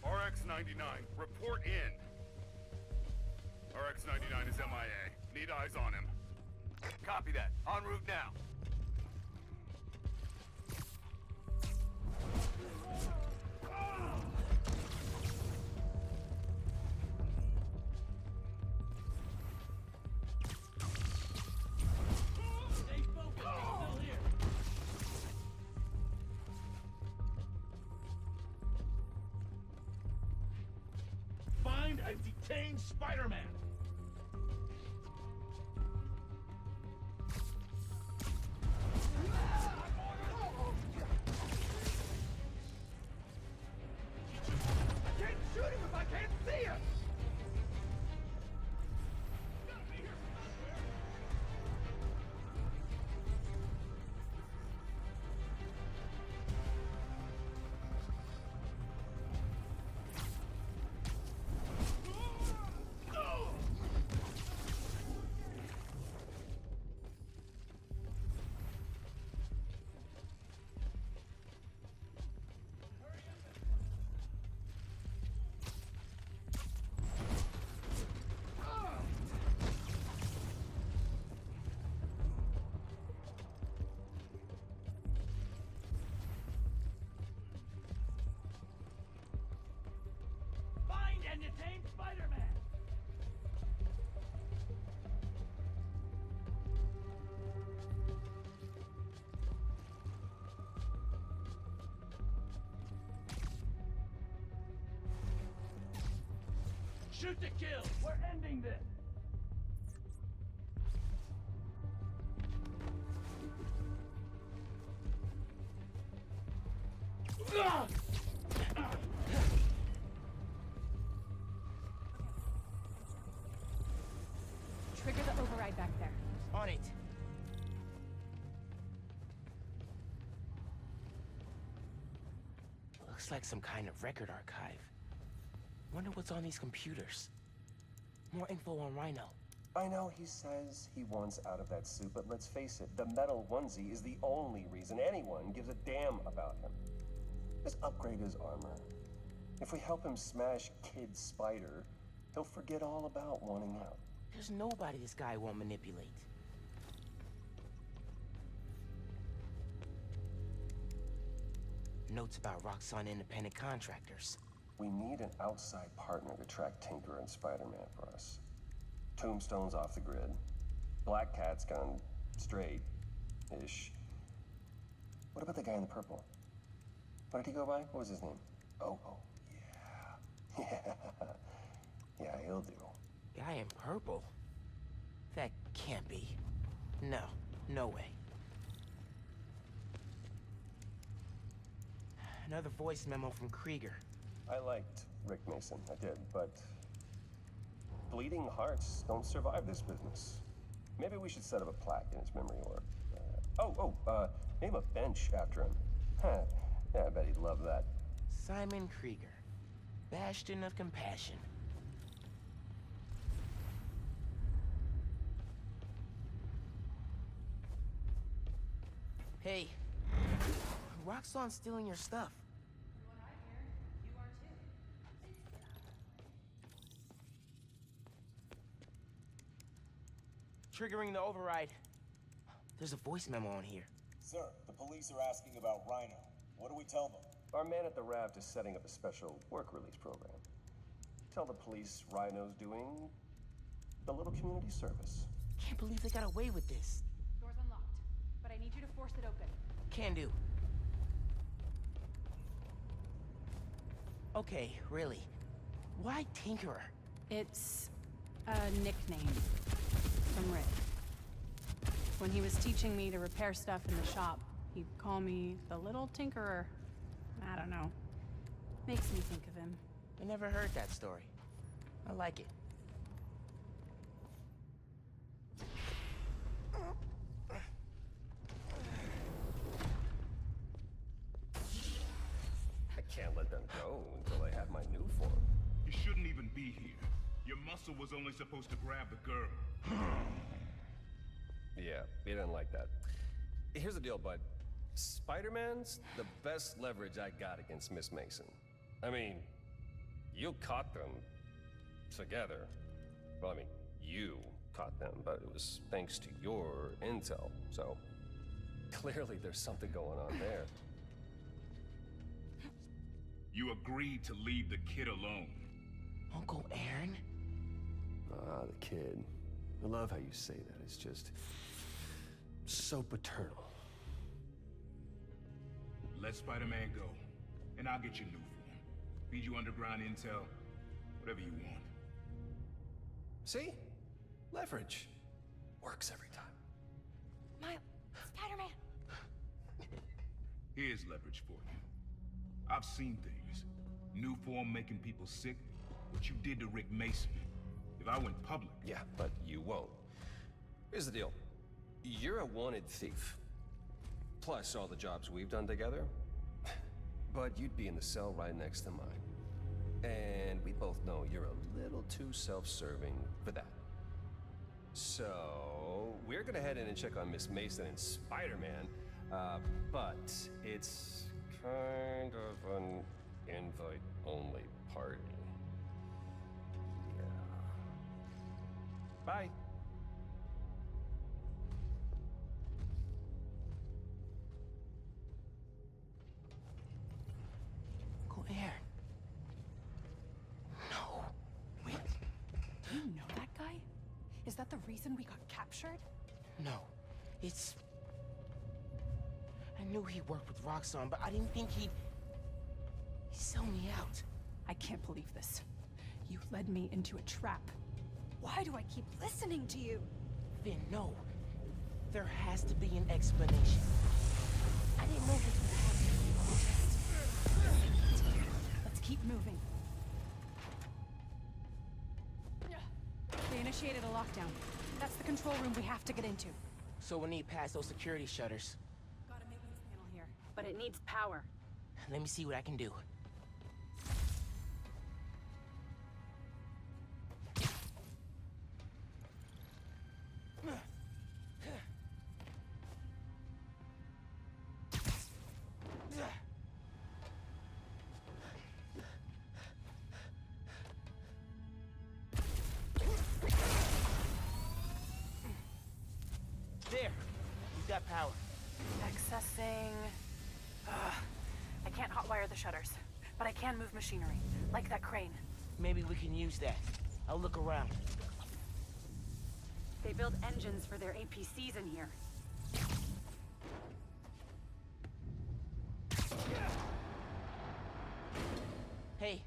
RX-99, report in. RX-99 is MIA. Need eyes on him. Copy that. En route now. Find and detain Spider-Man! I can't shoot him if I can't see him! Find and detain Spider-Man! Shoot to kill! We're ending this! Trigger the override back there. On it. Looks like some kind of record archive. Wonder what's on these computers. More info on Rhino. I know he says he wants out of that suit, but let's face it, the metal onesie is the only reason anyone gives a damn about him. Just upgrade his armor. If we help him smash Kid Spider, he'll forget all about wanting out. There's nobody this guy won't manipulate. Notes about Roxxon independent contractors. We need an outside partner to track Tinker and Spider-Man for us. Tombstone's off the grid. Black Cat's gone straight-ish. What about the guy in the purple? What did he go by? What was his name? Oh, yeah. Yeah, he'll do. Guy in purple? That can't be. No, no way. Another voice memo from Krieger. I liked Rick Mason, I did, but bleeding hearts don't survive this business. Maybe we should set up a plaque in his memory, or name a bench after him. Yeah, I bet he'd love that. Simon Krieger, bastion of compassion. Hey, Roxxon's stealing your stuff. Triggering the override. There's a voice memo on here. Sir, the police are asking about Rhino. What do we tell them? Our man at the raft is setting up a special work release program. Tell the police Rhino's doing a little community service. Can't believe they got away with this. Door's unlocked, but I need you to force it open. Can do. Okay, really. Why Tinkerer? It's a nickname from Rick. When he was teaching me to repair stuff in the shop, he'd call me the Little Tinkerer. I don't know. Makes me think of him. I never heard that story. I like it. I can't let them go until I have my new form. You shouldn't even be here. Your muscle was only supposed to grab the girl. Yeah, he didn't like that. Here's the deal, bud. Spider-Man's the best leverage I got against Miss Mason. I mean, you caught them together. Well, I mean, you caught them, but it was thanks to your intel, so clearly there's something going on there. You agreed to leave the kid alone. Uncle Aaron? Ah, the kid. I love how you say that. It's just so paternal. Let Spider-Man go, and I'll get you new form. Feed you underground intel, whatever you want. See? Leverage. Works every time. Spider-Man! Here's leverage for you. I've seen things. New form making people sick. What you did to Rick Mason. If I went public... Yeah, but you won't. Here's the deal. You're a wanted thief. Plus all the jobs we've done together. But you'd be in the cell right next to mine. And we both know you're a little too self-serving for that. So, we're gonna head in and check on Miss Mason and Spider-Man. But it's kind of an invite-only party. Yeah. Bye. Uncle Aaron. No. Wait. Do you know that guy? Is that the reason we got captured? No. It's... I knew he worked with Roxxon, but I didn't think he'd sell me out. I can't believe this. You led me into a trap. Why do I keep listening to you? Finn, no. There has to be an explanation. I didn't know this would happen. Let's keep moving. They initiated a lockdown. That's the control room we have to get into. So we'll need past those security shutters. Got a maintenance panel here, but it needs power. Let me see what I can do. fire the shutters. But I can move machinery, like that crane. Maybe we can use that. I'll look around. They build engines for their APCs in here. Hey,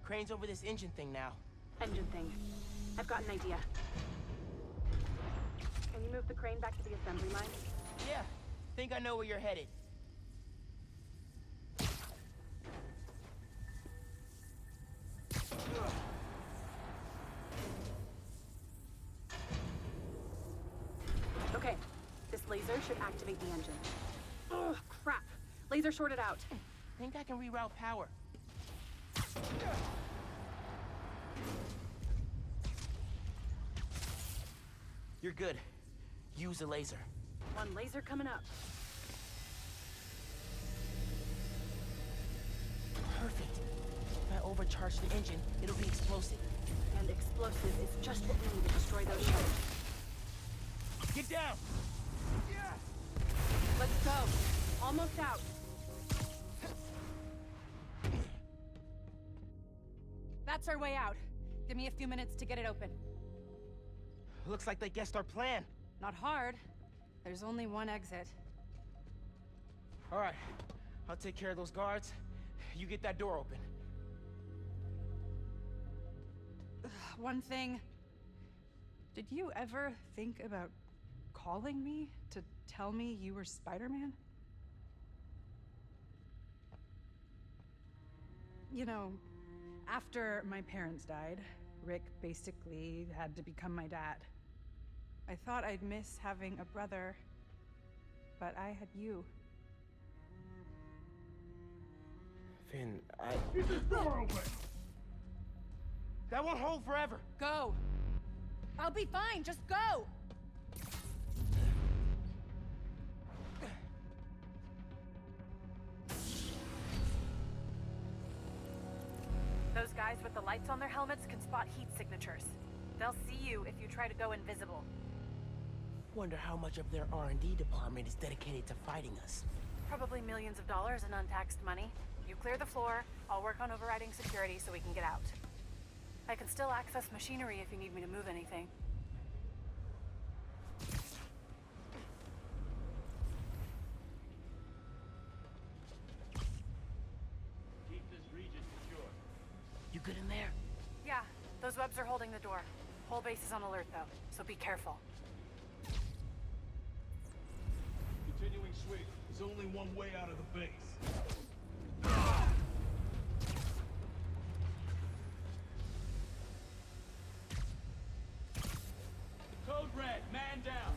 crane's over this engine thing now. Engine thing. I've got an idea. Can you move the crane back to the assembly line? Yeah, think I know where you're headed. Okay, this laser should activate the engine. Ugh, crap. Laser shorted out. Think I can reroute power. You're good. Use a laser. One laser coming up. Perfect. If I overcharge the engine, it'll be explosive. And explosive is just what we need to destroy those shutters. Get down! Let's go. Almost out. That's our way out. Give me a few minutes to get it open. Looks like they guessed our plan. Not hard. There's only one exit. All right, I'll take care of those guards. You get that door open. One thing. Did you ever think about calling me to tell me you were Spider-Man? You know, after my parents died, Rick basically had to become my dad. I thought I'd miss having a brother, but I had you. Finn, Keep this door open! That won't hold forever! Go! I'll be fine, just go! Those guys with the lights on their helmets can spot heat signatures. They'll see you if you try to go invisible. Wonder how much of their R&D department is dedicated to fighting us. Probably millions of dollars in untaxed money. You clear the floor, I'll work on overriding security so we can get out. I can still access machinery if you need me to move anything. Keep this region secure. You good in there? Yeah, those webs are holding the door. Whole base is on alert though, so be careful. Continuing sweep. There's only one way out of the base. Code red, man down.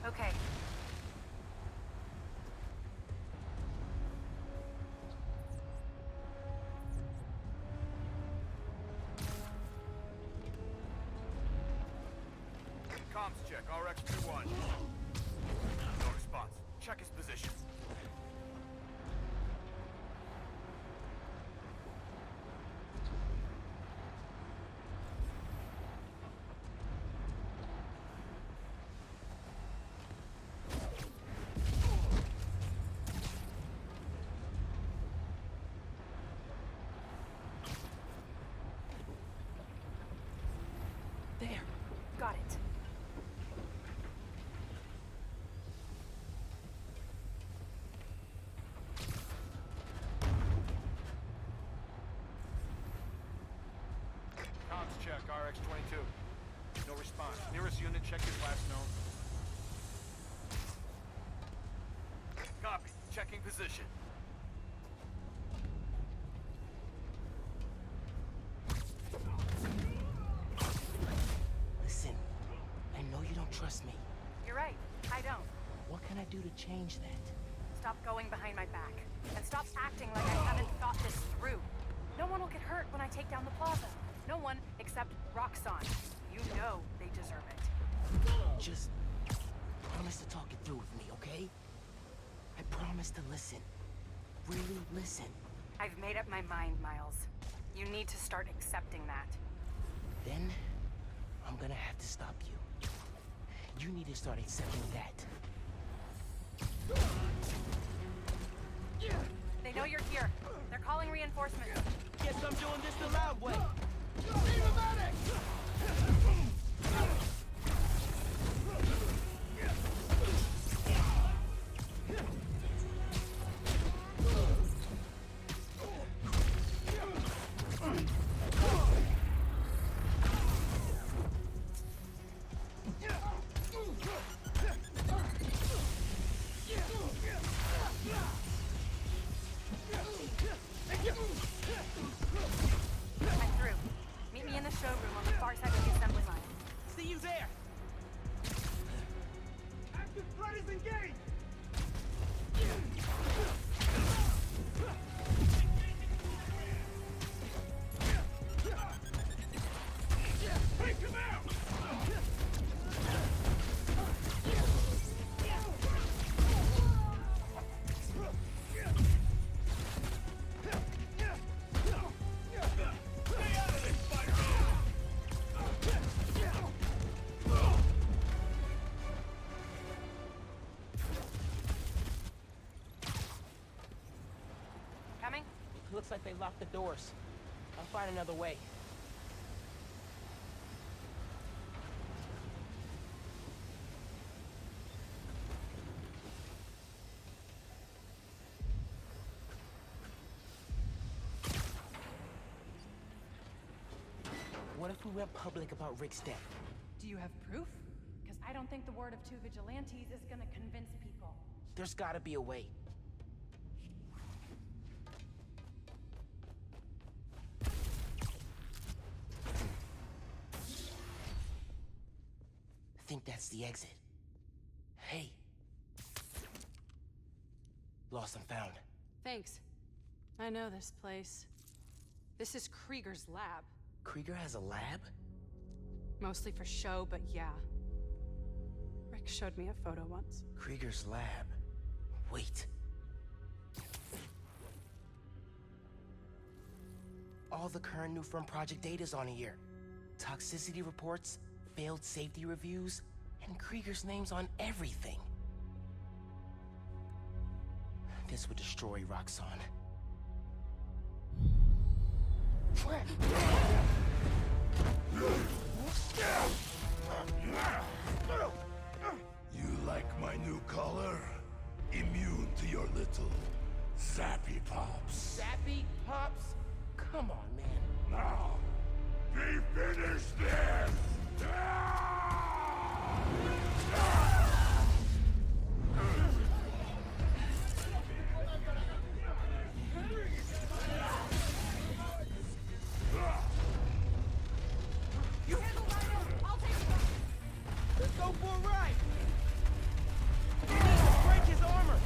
Okay. Comms check, RX-21. No response. Check his position. There. Got it. Comms check, RX-22. No response. Nearest unit, check his last known. Copy. Checking position. do to change that? Stop going behind my back. And stop acting like I haven't thought this through. No one will get hurt when I take down the plaza. No one except Roxxon. You know they deserve it. Just promise to talk it through with me, okay? I promise to listen. Really listen. I've made up my mind, Miles. You need to start accepting that. Then, I'm gonna have to stop you. You need to start accepting that. They know you're here. They're calling reinforcements. Guess I'm doing this the loud way. I'm through. Meet me in the showroom on the far side of the assembly line. See you there! Active threat is engaged! Take him out! Coming? Looks like they locked the doors. I'll find another way. What if we went public about Rick's death? Do you have proof? Because I don't think the word of two vigilantes is gonna convince people. There's gotta be a way. I think that's the exit. Hey. Lost and found. Thanks. I know this place. This is Krieger's lab. Krieger has a lab? Mostly for show, but yeah. Rick showed me a photo once. Krieger's lab. Wait. All the current new firm project data's on here. Toxicity reports, failed safety reviews, and Krieger's name's on everything. This would destroy Roxxon. You like my new color? Immune to your little zappy pops. Zappy Pops? Come on, man. Now, we finish this! You handle Rhino! I'll take it! Let's go for a ride! We need to break his armor!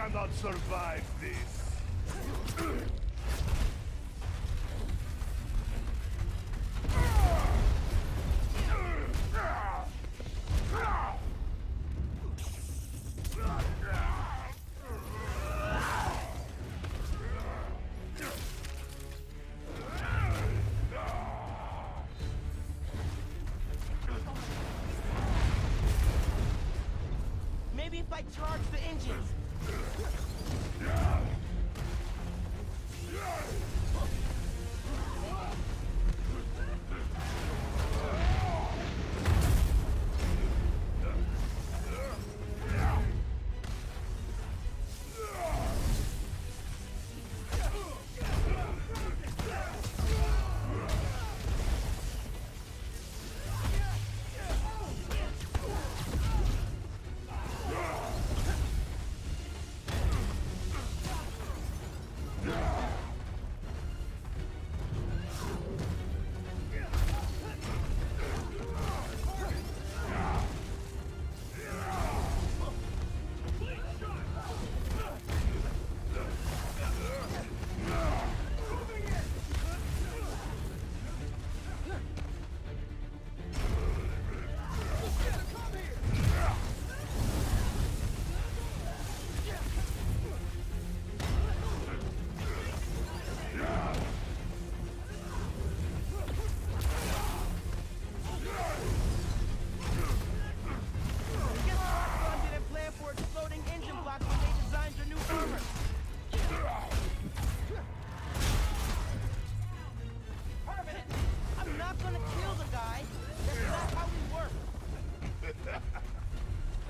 cannot survive this. Maybe if I charge the engines.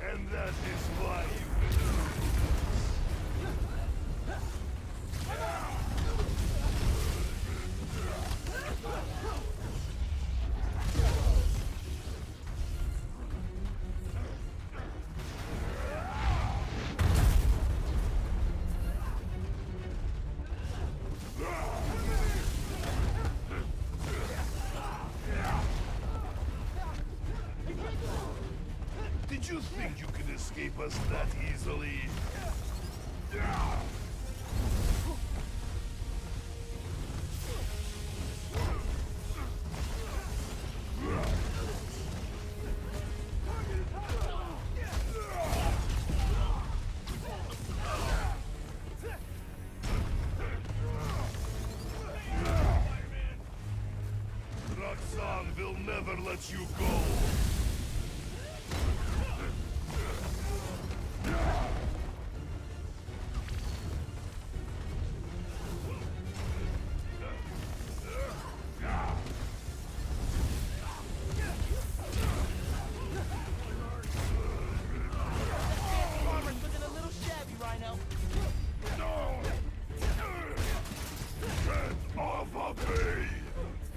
And that is why Did you think you could escape us that easily? Roxanne will never let you go.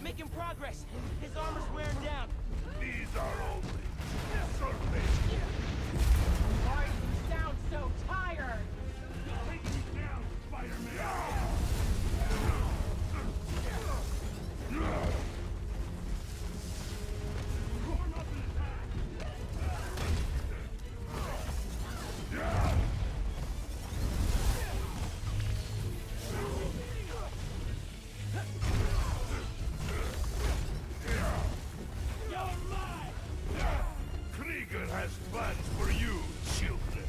Making progress. His armor's wearing down. These are only surface. Why do you sound so tired? Take me down, Spider-Man! Krieger has plans for you, children.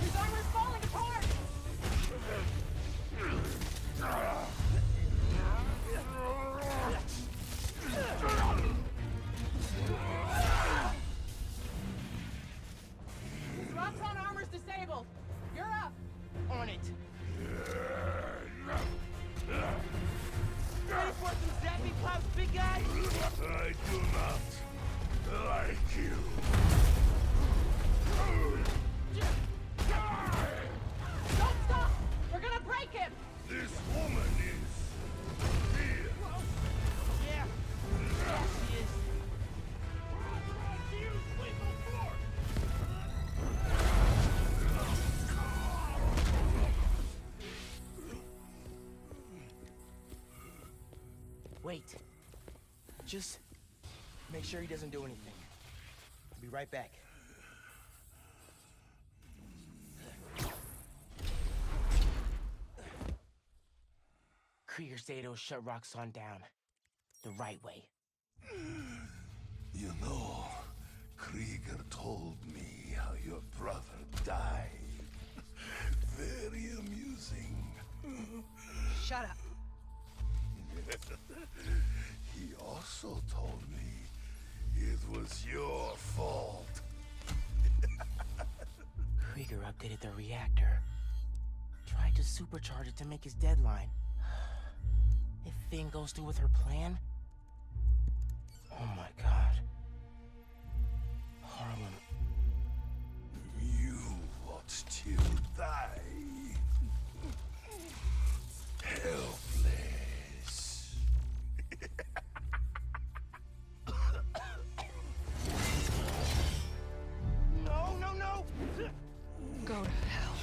His armor's falling apart! His Roxxon armor's disabled. You're up. On it. Ready for some zappy pops, big guy? I do not like you. Don't stop! We're gonna break him! This woman is here. Yeah. Yeah, she is. Wait. Just make sure he doesn't do anything. I'll be right back. Krieger said he'll shut Roxxon down. The right way. You know, Krieger told me how your brother died. Very amusing. Shut up. He also told me it was your fault. Krieger updated the reactor. Tried to supercharge it to make his deadline. If Finn goes through with her plan... Oh my god. Harlem. You will still die. Helpless. No, no, no! Go to hell.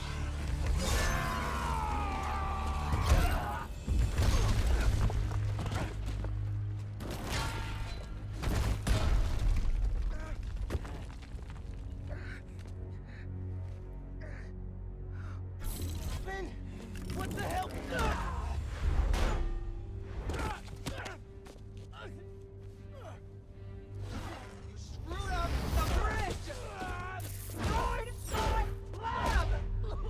Finn! What the hell? You screwed up the bridge! Destroyed my lab!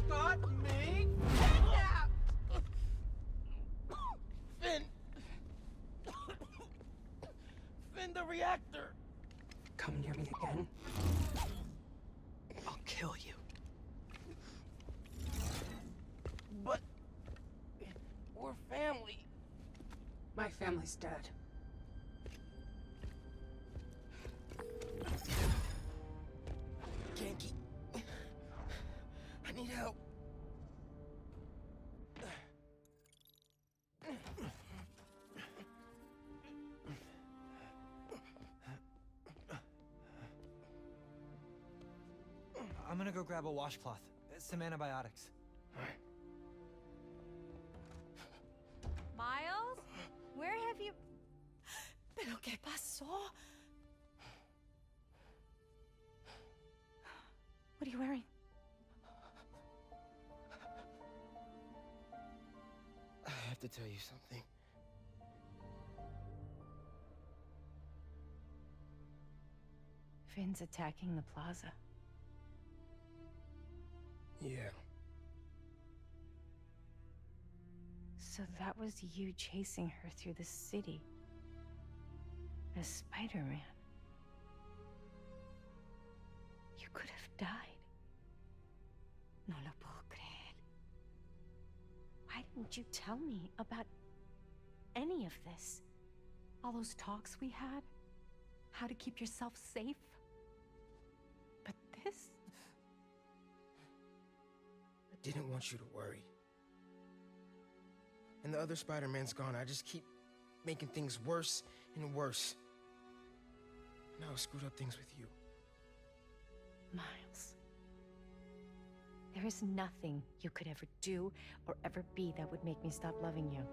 Got me kidnapped! Finn! Finn, the reactor! Come near me again. I'll kill you. But... we're family. My family's dead. Genki. I need help. I'm gonna go grab a washcloth, some antibiotics. Miles? Where have you... ¿Pero qué pasó? What are you wearing? I have to tell you something. Finn's attacking the plaza. Yeah. So that was you chasing her through the city. As Spider-Man. You could have died. No lo puedo creer. Why didn't you tell me about any of this? All those talks we had? How to keep yourself safe? But this? I didn't want you to worry. And the other Spider-Man's gone. I just keep making things worse and worse. Now I screwed up things with you. Miles. There is nothing you could ever do or ever be that would make me stop loving you.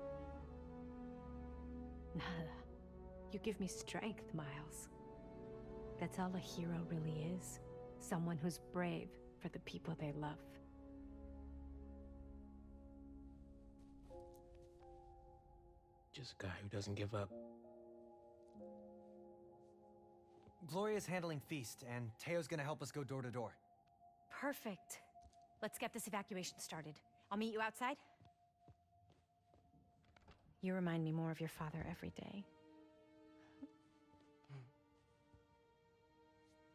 Nada. You give me strength, Miles. That's all a hero really is. Someone who's brave for the people they love. Just a guy who doesn't give up. Gloria's handling Feast, and Teo's gonna help us go door to door. Perfect. Let's get this evacuation started. I'll meet you outside. You remind me more of your father every day.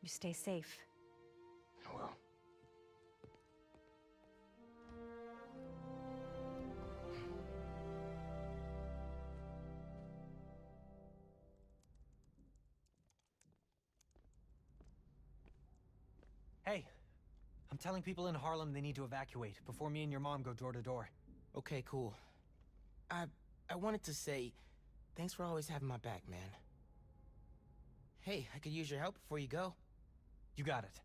You stay safe. I will. Hey, I'm telling people in Harlem they need to evacuate before me and your mom go door to door. Okay, cool. I wanted to say, thanks for always having my back, man. Hey, I could use your help before you go. You got it.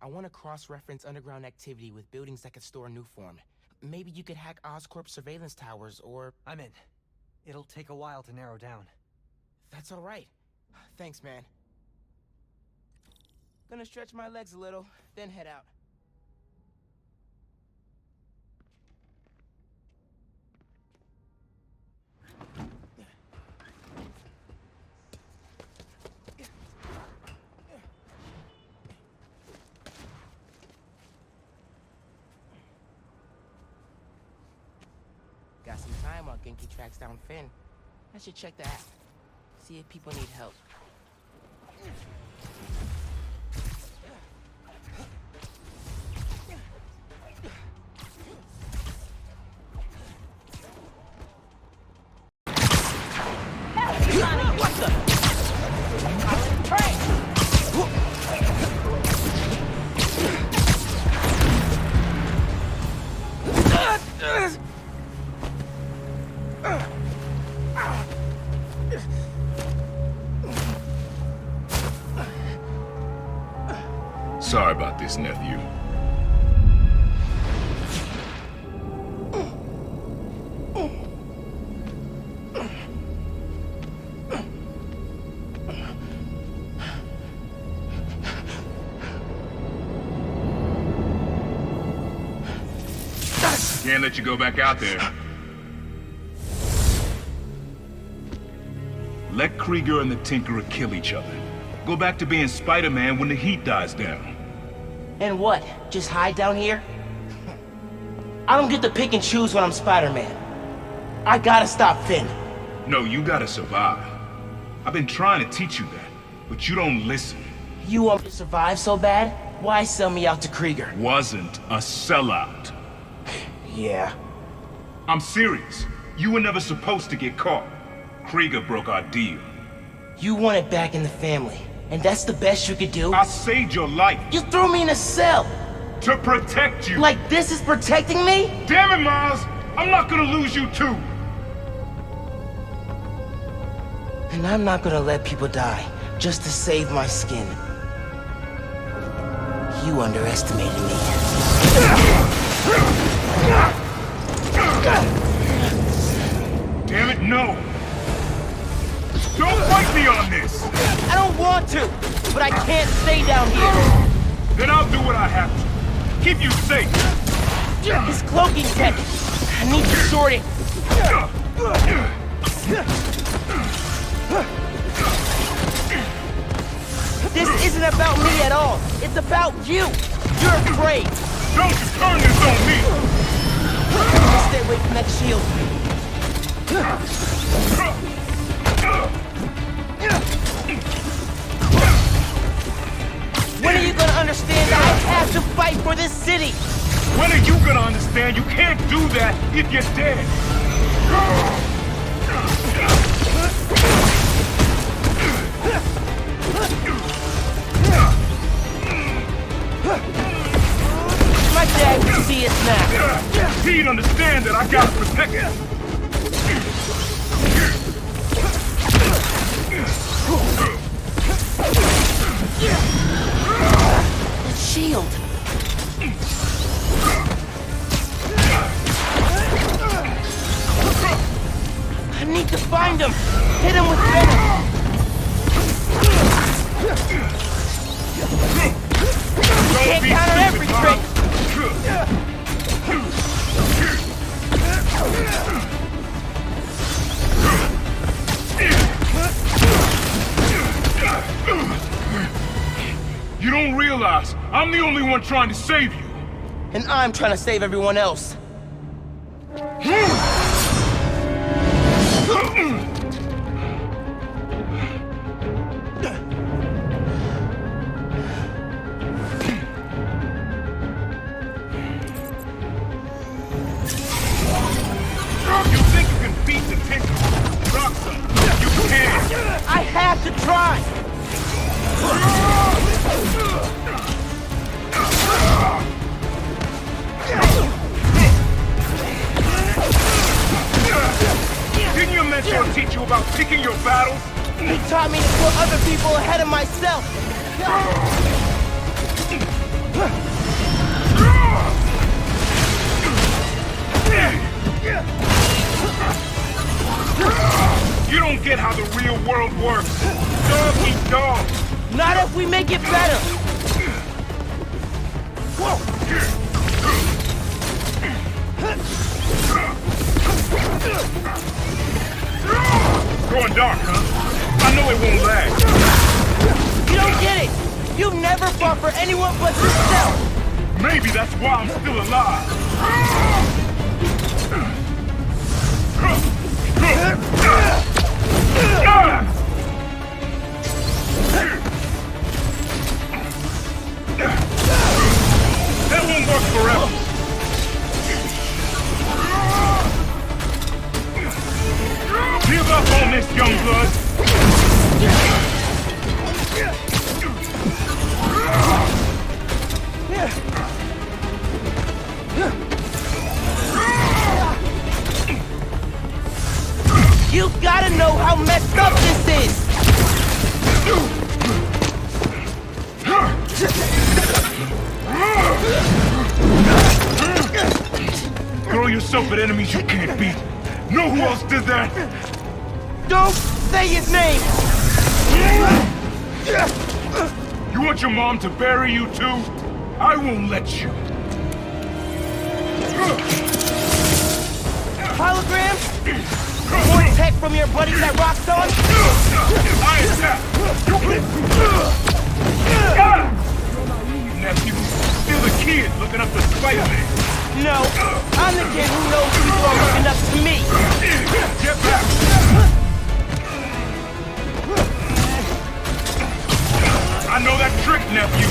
I want to cross-reference underground activity with buildings that could store Nuform. Maybe you could hack Oscorp surveillance towers, or... I'm in. It'll take a while to narrow down. That's all right. Thanks, man. Gonna stretch my legs a little, then head out. Got some time while Genki tracks down Finn. I should check the app. See if people need help. What the? Sorry about this, nephew. Can't let you go back out there. Let Krieger and the Tinkerer kill each other. Go back to being Spider-Man when the heat dies down. And what? Just hide down here? I don't get to pick and choose when I'm Spider-Man. I gotta stop Finn. No, you gotta survive. I've been trying to teach you that, but you don't listen. You want me to survive so bad? Why sell me out to Krieger? Wasn't a sellout. Yeah. I'm serious. You were never supposed to get caught. Krieger broke our deal. You want it back in the family, and that's the best you could do? I saved your life. You threw me in a cell! To protect you! Like this is protecting me? Damn it, Miles! I'm not gonna lose you too! And I'm not gonna let people die just to save my skin. You underestimated me. Damn it, no! Don't fight me on this! I don't want to, but I can't stay down here. Then I'll do what I have to. Keep you safe. This cloaking tech. I need to sort it. This isn't about me at all. It's about you. You're afraid. Don't you turn this on me! Stay away from that shield. When are you gonna understand that I have to fight for this city? When are you gonna understand you can't do that if you're dead? My dad will see us now. He'd understand that I gotta protect him. The shield. I need to find him. Hit him with venom. You can't counter every trick. You don't realize I'm the only one trying to save you. And I'm trying to save everyone else. You think you can beat the Tinkerer? Drop some. You can. I have to try. Didn't your mentor teach you about picking your battles? He taught me to put other people ahead of myself. You don't get how the real world works. Dog eat dog. Not if we make it better. Whoa. Going dark, huh? I know it won't last. You don't get it. You never fought for anyone but yourself. Maybe that's why I'm still alive. That won't work forever. Give up on this, young blood. You gotta know how messed up this is! Throw yourself at enemies you can't beat. Know who else did that? Don't say his name! You want your mom to bury you too? I won't let you. Holograms? More tech from your buddies at Rockstone? I attack! Nephew, still the kid looking up to Spiderman. No, I'm the kid who knows people are looking up to me. Get back! I know that trick, nephew.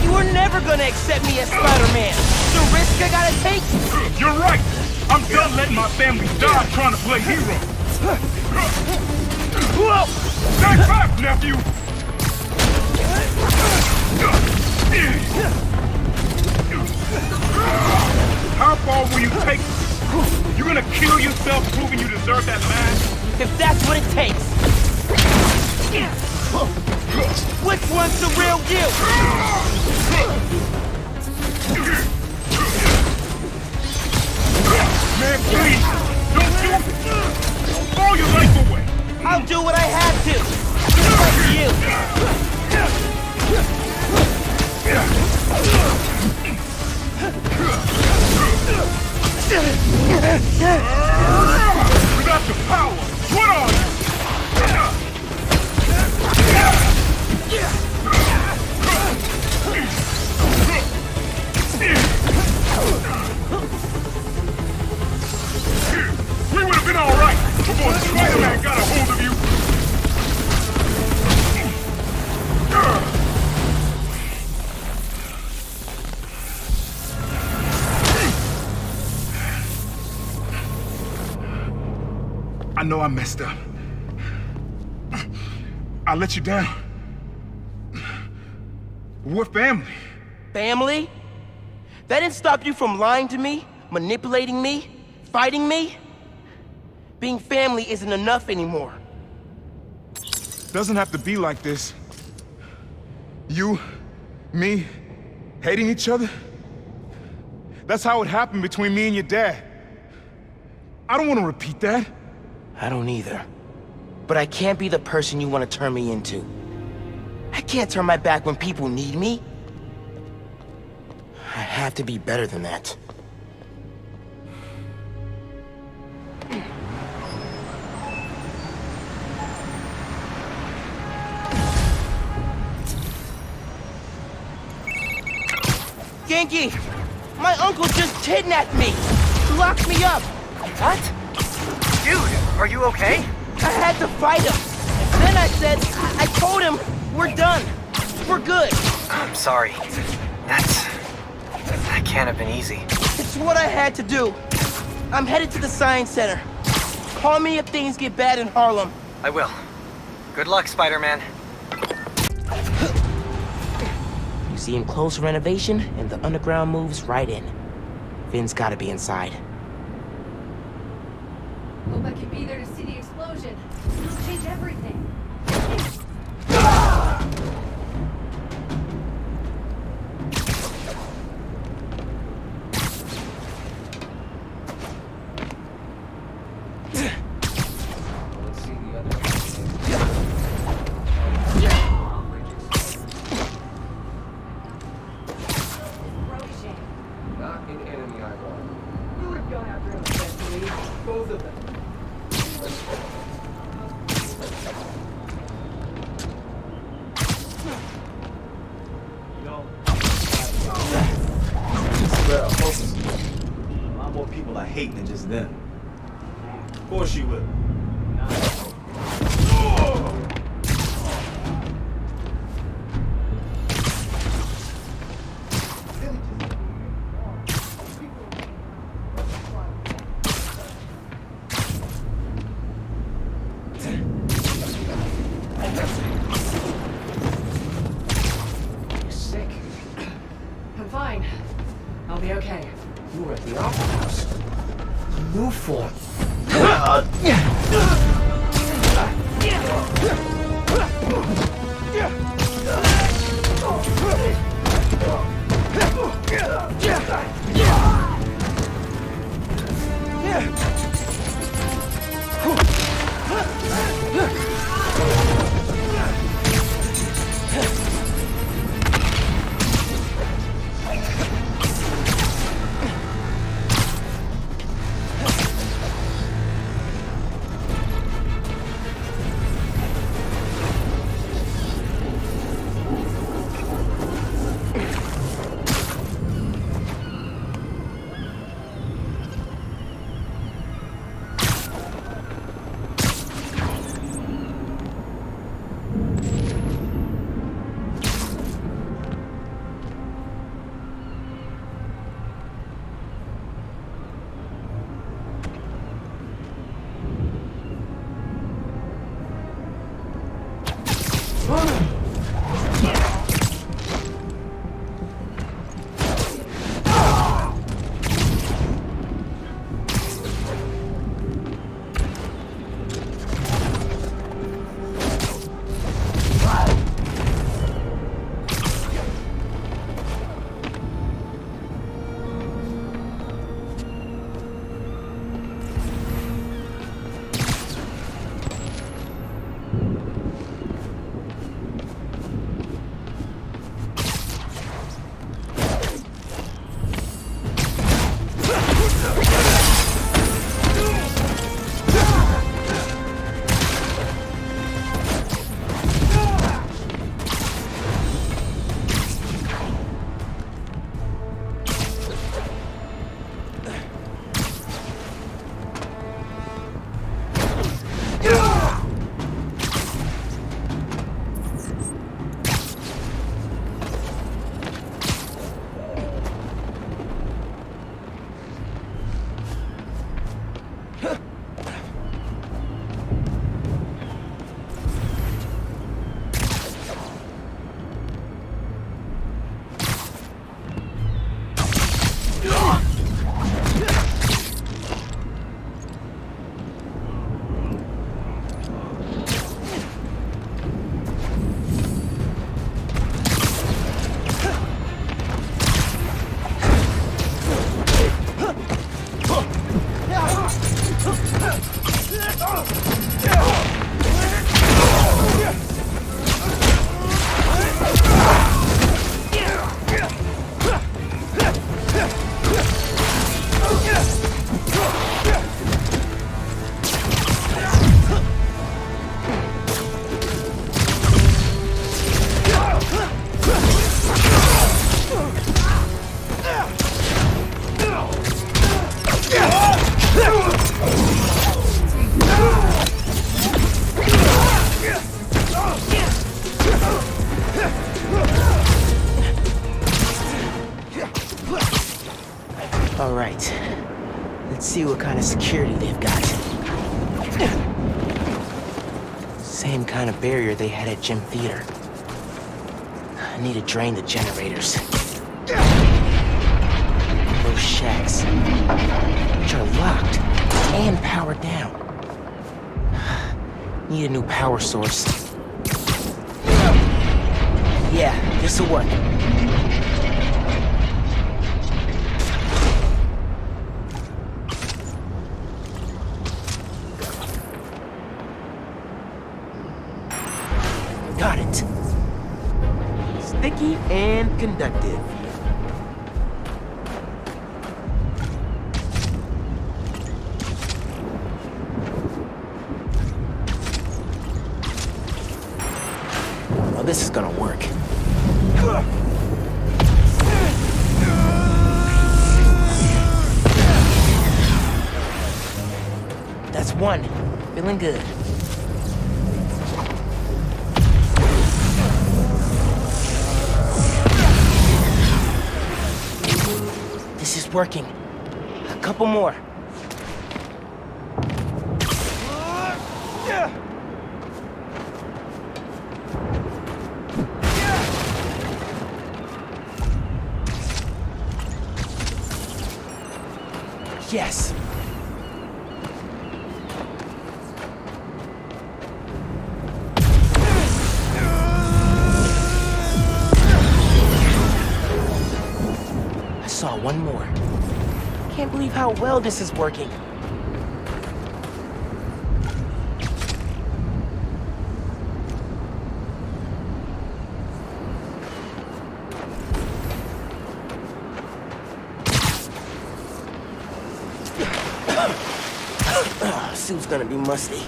You were never gonna accept me as Spider-Man. The risk I gotta take? You're right. I'm done letting my family die trying to play hero. Stay back, nephew! How far will you take? You gonna kill yourself proving you deserve that mask? If that's what it takes. Which one's the real deal? Man, please! Don't do it! Throw your life away! I'll do what I have to! Just like you! Without your power, what are you? We would have been all right before Spider-Man got a hold of you. I know I messed up. I let you down. We're family. Family? That didn't stop you from lying to me, manipulating me, fighting me? Being family isn't enough anymore. Doesn't have to be like this. You, me, hating each other? That's how it happened between me and your dad. I don't want to repeat that. I don't either. But I can't be the person you want to turn me into. I can't turn my back when people need me. I have to be better than that. Genki! My uncle just kidnapped me! Locked me up! What? Dude, are you okay? I had to fight him. Then I said, I told him, we're done. We're good. I'm sorry. That can't have been easy. It's what I had to do. I'm headed to the Science Center. Call me if things get bad in Harlem. I will. Good luck, Spider-Man. You see him close renovation, and the underground moves right in. Finn's gotta be inside. Hope I can be there to see the explosion. It'll change everything. both of them. Spread our focus. A lot more people I hate than just them. Of course you will. You're sick. I'm fine. I'll be okay. You were at the Opera House. New form. All right. Let's see what kind of security they've got. Same kind of barrier they had at Gym Theater. I need to drain the generators. Those shacks, which are locked and powered down. Need a new power source. Yeah, this'll work. Got it. Sticky and conductive. this is gonna work. That's one. Feeling good. This is working. A couple more. Yes. I saw one more. Can't believe how well this is working. Suit's gonna be musty.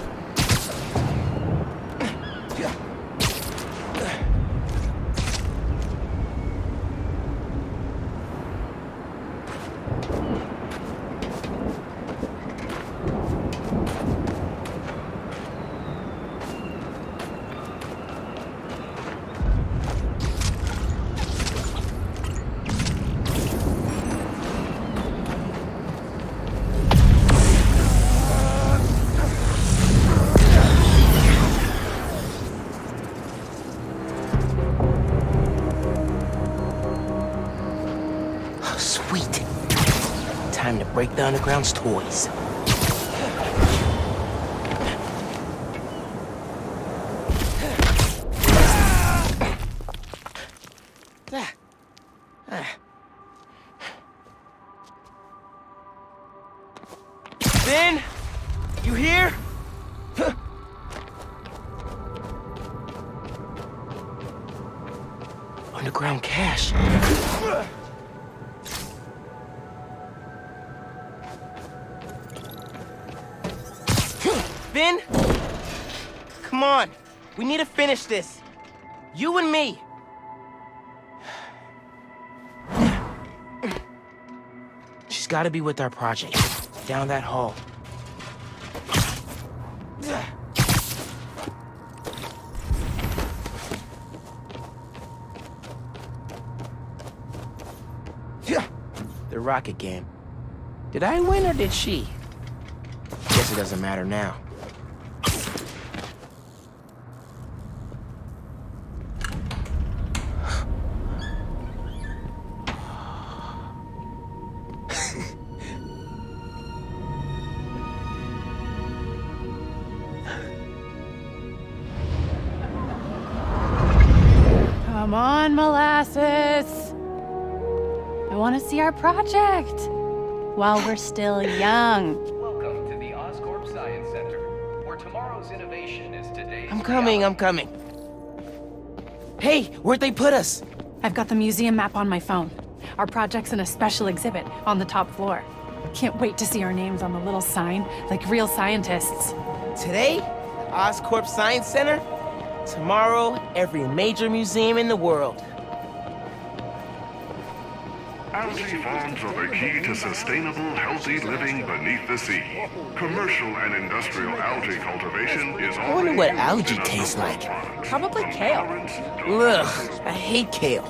Sweet. Time to break the Underground's toys. Ben? You here? Underground cache. Ben? Come on. We need to finish this. You and me. She's got to be with our project. Down that hall. The rocket game. Did I win or did she? Guess it doesn't matter now. Come on, Molasses. I want to see our project while we're still young. Welcome to the Oscorp Science Center, where tomorrow's innovation is today's I'm coming. Hey, where'd they put us? I've got the museum map on my phone. Our project's in a special exhibit on the top floor. Can't wait to see our names on the little sign, like real scientists. Today, Oscorp Science Center. Tomorrow, every major museum in the world. Algae farms are the key to sustainable, healthy living beneath the sea. Commercial and industrial algae cultivation is I wonder what algae tastes like. Probably kale. Ugh, I hate kale.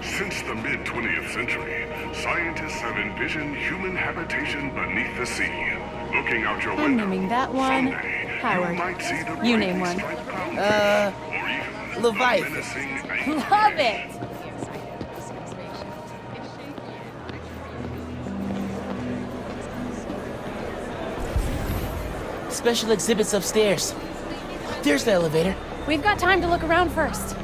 Since the mid-20th century, scientists have envisioned human habitation beneath the sea. Looking out your I'm window, naming that one Howard. You name one. Leviathan. Love it! Special exhibits upstairs. There's the elevator. We've got time to look around first.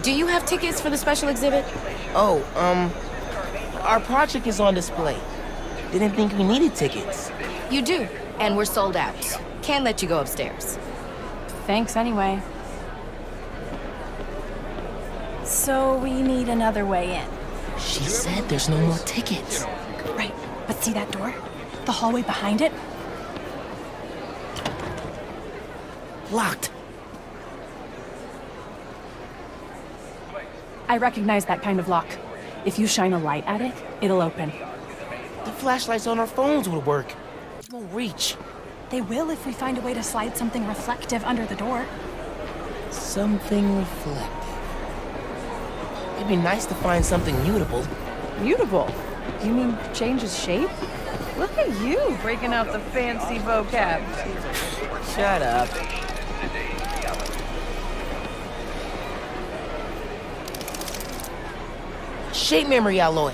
Do you have tickets for the special exhibit? Oh, our project is on display. Didn't think we needed tickets. You do, and we're sold out. Can't let you go upstairs. Thanks anyway. So we need another way in. She said there's no more tickets. Right, but see that door? The hallway behind it? Locked. I recognize that kind of lock. If you shine a light at it, it'll open. The flashlights on our phones would work. It won't reach. They will if we find a way to slide something reflective under the door. Something reflective. It'd be nice to find something mutable. Mutable? You mean changes shape? Look at you breaking out the fancy vocab. Shut up. Shape memory alloy.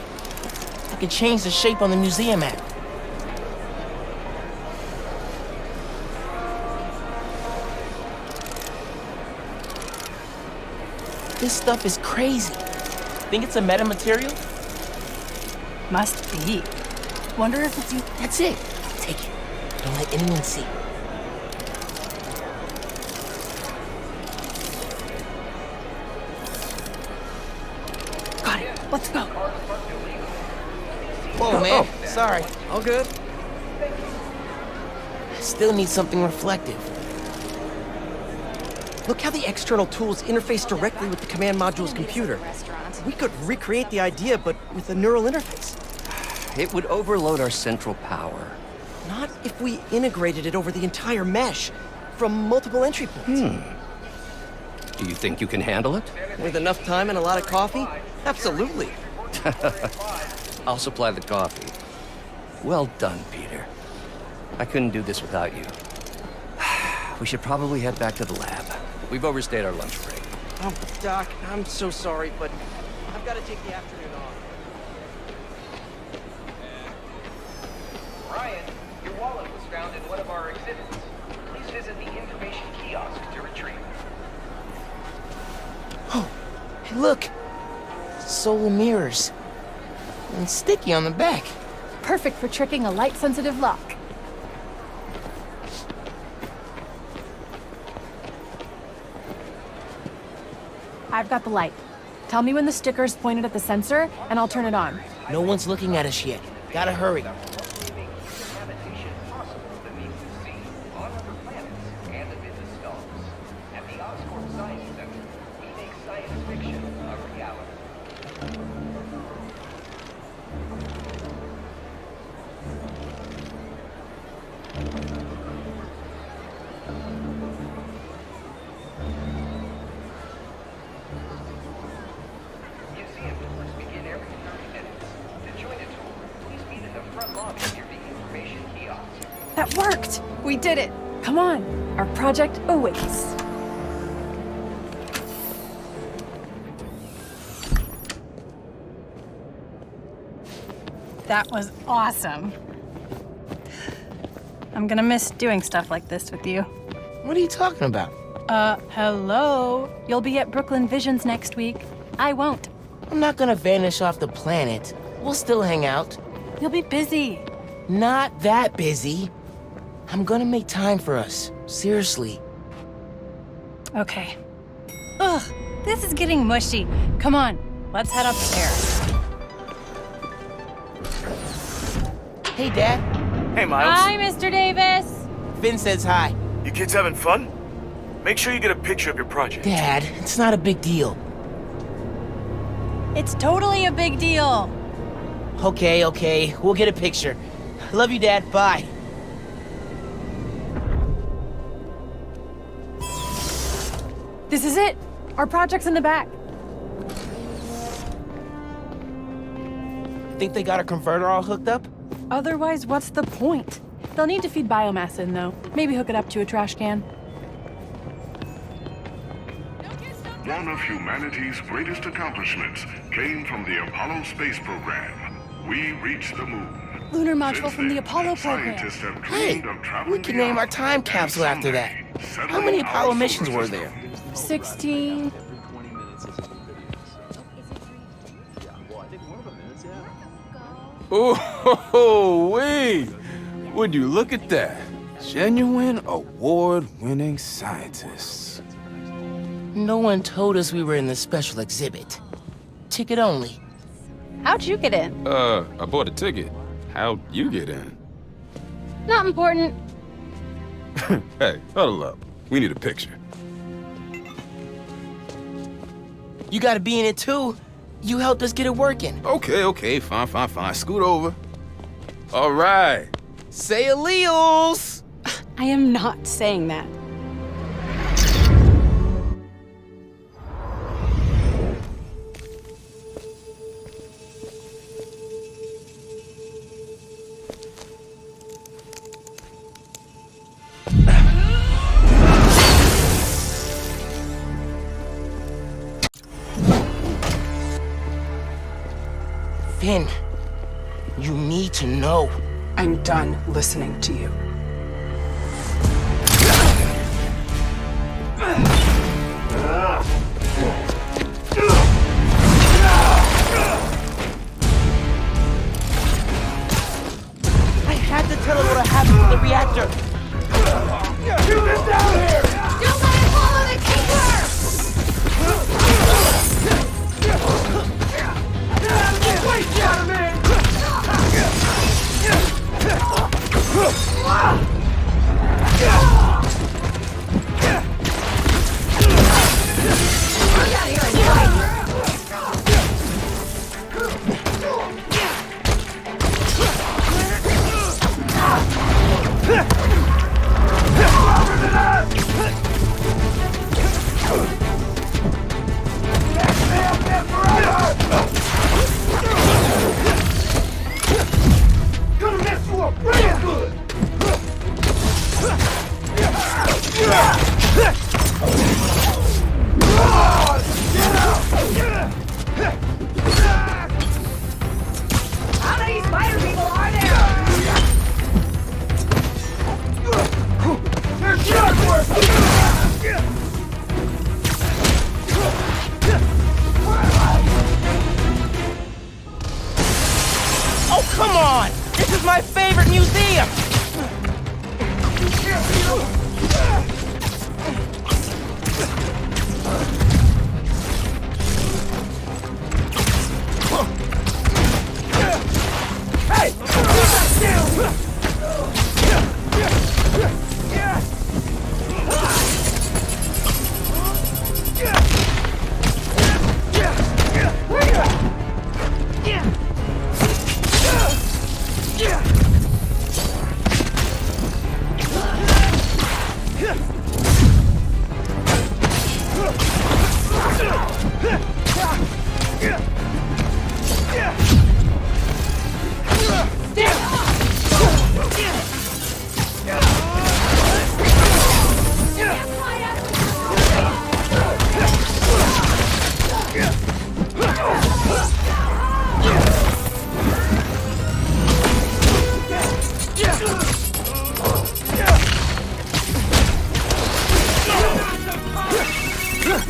I can change the shape on the museum map. This stuff is crazy. Think it's a metamaterial? Must be. Wonder if it's you. That's it. Take it. Don't let anyone see. Got it. Let's go. Whoa, man. Sorry. All good? I still need something reflective. Look how the external tools interface directly with the command module's computer. We could recreate the idea, but with a neural interface. It would overload our central power. Not if we integrated it over the entire mesh, from multiple entry points. Do you think you can handle it? With enough time and a lot of coffee? Absolutely. I'll supply the coffee. Well done, Peter. I couldn't do this without you. We should probably head back to the lab. We've overstayed our lunch break. Oh, Doc, I'm so sorry, but I've got to take the afternoon off. Ryan, your wallet was found in one of our exhibits. Please visit the information kiosk to retrieve it. Oh, hey, look. Solar mirrors. And sticky on the back. Perfect for tricking a light-sensitive lock. I've got the light. Tell me when the sticker's pointed at the sensor, and I'll turn it on. No one's looking at us yet. Gotta hurry. That worked! We did it! Come on, our project awaits. That was awesome. I'm gonna miss doing stuff like this with you. What are you talking about? Hello? You'll be at Brooklyn Visions next week. I won't. I'm not gonna vanish off the planet. We'll still hang out. You'll be busy. Not that busy. I'm gonna make time for us. Seriously. Okay. Ugh, this is getting mushy. Come on, let's head upstairs. Hey, Dad. Hey, Miles. Hi, Mr. Davis. Finn says hi. You kids having fun? Make sure you get a picture of your project. Dad, it's not a big deal. It's totally a big deal. Okay. We'll get a picture. Love you, Dad. Bye. This is it. Our project's in the back. Think they got a converter all hooked up? Otherwise, what's the point? They'll need to feed biomass in, though. Maybe hook it up to a trash can. One of humanity's greatest accomplishments came from the Apollo space program. We reached the moon. Lunar module from the Apollo program. Scientists have Hey, dreamed of traveling we can name our time capsule after that. How many Apollo missions were there? 16. Oh, wait! Would you look at that? Genuine award-winning scientists. No one told us we were in the special exhibit. Ticket only. How'd you get in? I bought a ticket. How'd you get in? Not important. Hey, huddle up. We need a picture. You gotta be in it too. You helped us get it working. Okay, fine. Scoot over. All right. Say alleles! I am not saying that. Finn, you need to know. I'm done listening to you. I had to tell her what happened to the reactor. Get this down here! Don't let it fall on the keeper! Wait, Spiderman! Gonna mess you up real good! How many spider people are there? There's not worth Oh, come on! This is my favorite museum!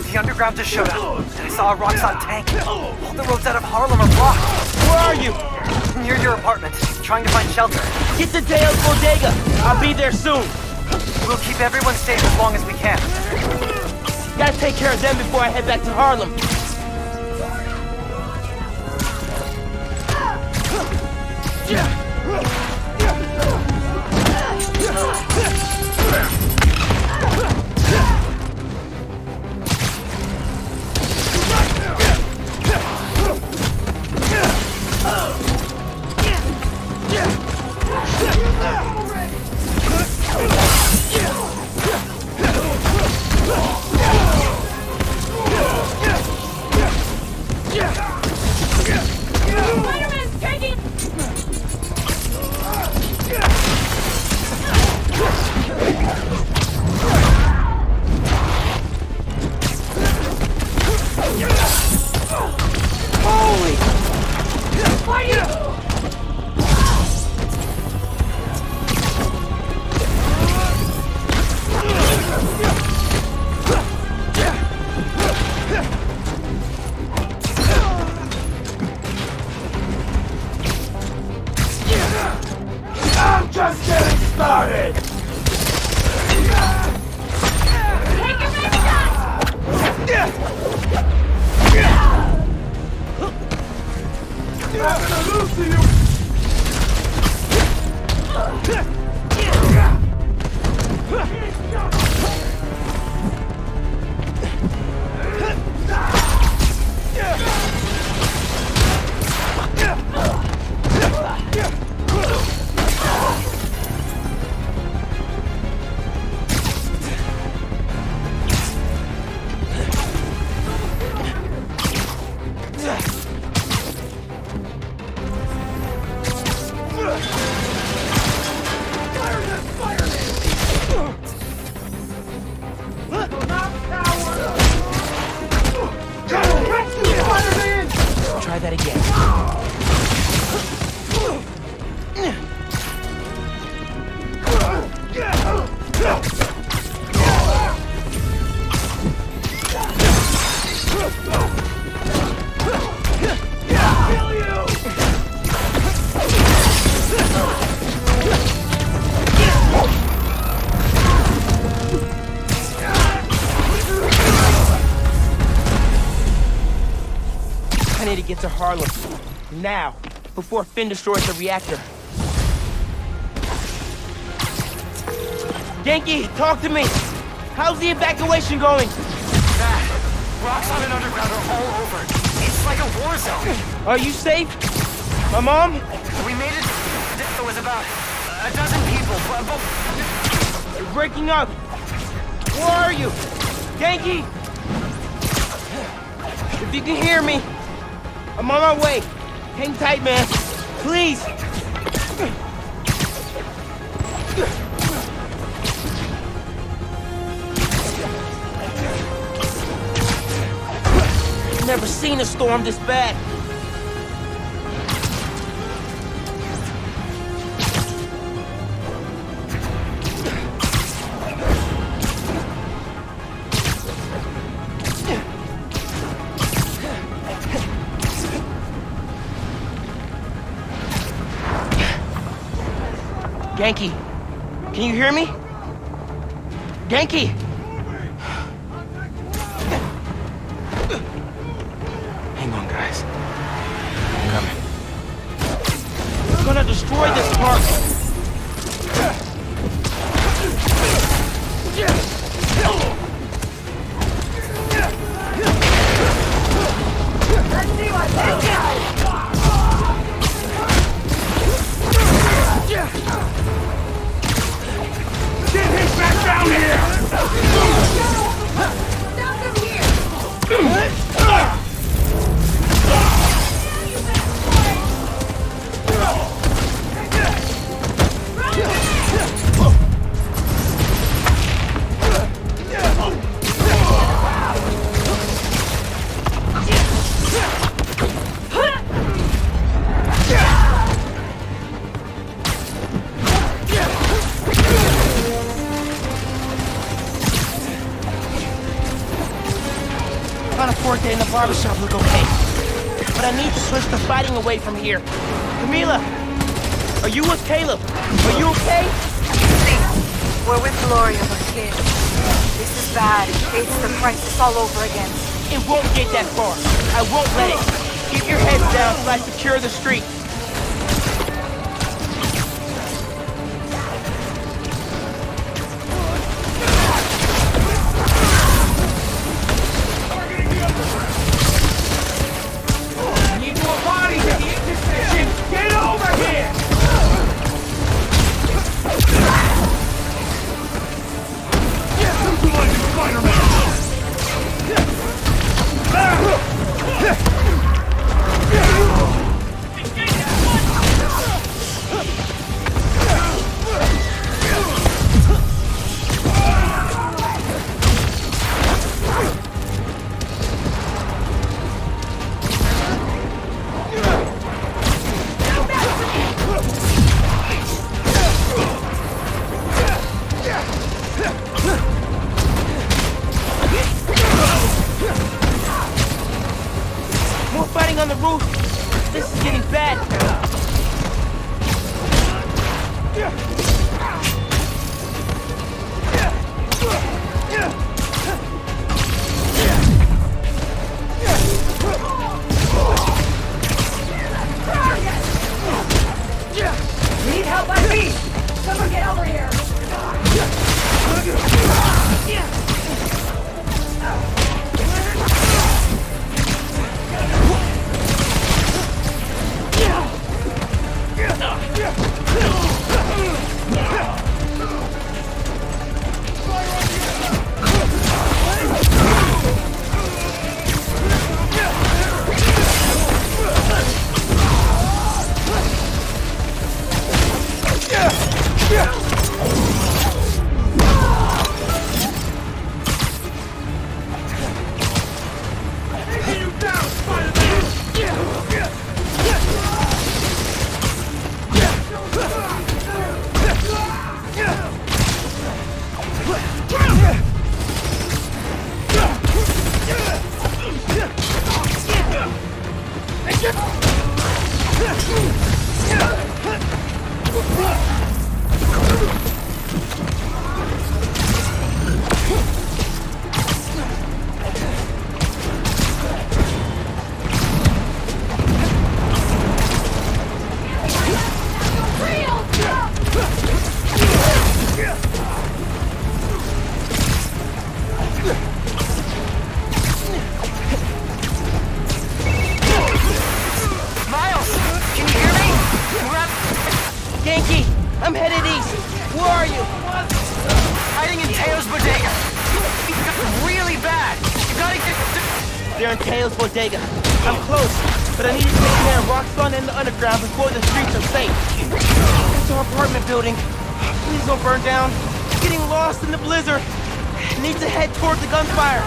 The underground just showed up. I saw a Roxxon tank. All the roads out of Harlem are blocked. Where are you? Near your apartment, trying to find shelter. Get to Deo's bodega. I'll be there soon. We'll keep everyone safe as long as we can. Gotta take care of them before I head back to Harlem. Spider-Man's taking... Holy! I'm just getting started! Try that again. I need to get to Harlem. Now, before Finn destroys the reactor. Genki, talk to me! How's the evacuation going? Bad. Rocks on an underground are all over. It's like a war zone. Are you safe? My mom? We made it. There was about a dozen people, but... You're breaking up. Where are you? Genki! If you can hear me, I'm on my way. Hang tight, man. Please. Never seen a storm this bad. Genki, can you hear me? Genki! Hang on, guys. I'm coming. We're gonna destroy this park! Let's see what's this guy! Get him back down here! Stop him here! Forte in the barbershop look okay. But I need to switch the fighting away from here. Camila! Are you with Caleb? Are you okay? We're with Gloria, but kid. This is bad. It's the crisis all over again. It won't get that far. I won't let it. Keep your heads down till I secure the street. Get over here! Spiderman! Please! Someone get over here! I'm headed east. Where are you? Hiding in Teo's bodega. It's really bad. You gotta get... They're in Teo's bodega. I'm close, but I need to take care of Roxxon and the underground before the streets are safe. It's our apartment building. Please don't burn down. Getting lost in the blizzard. Need to head toward the gunfire.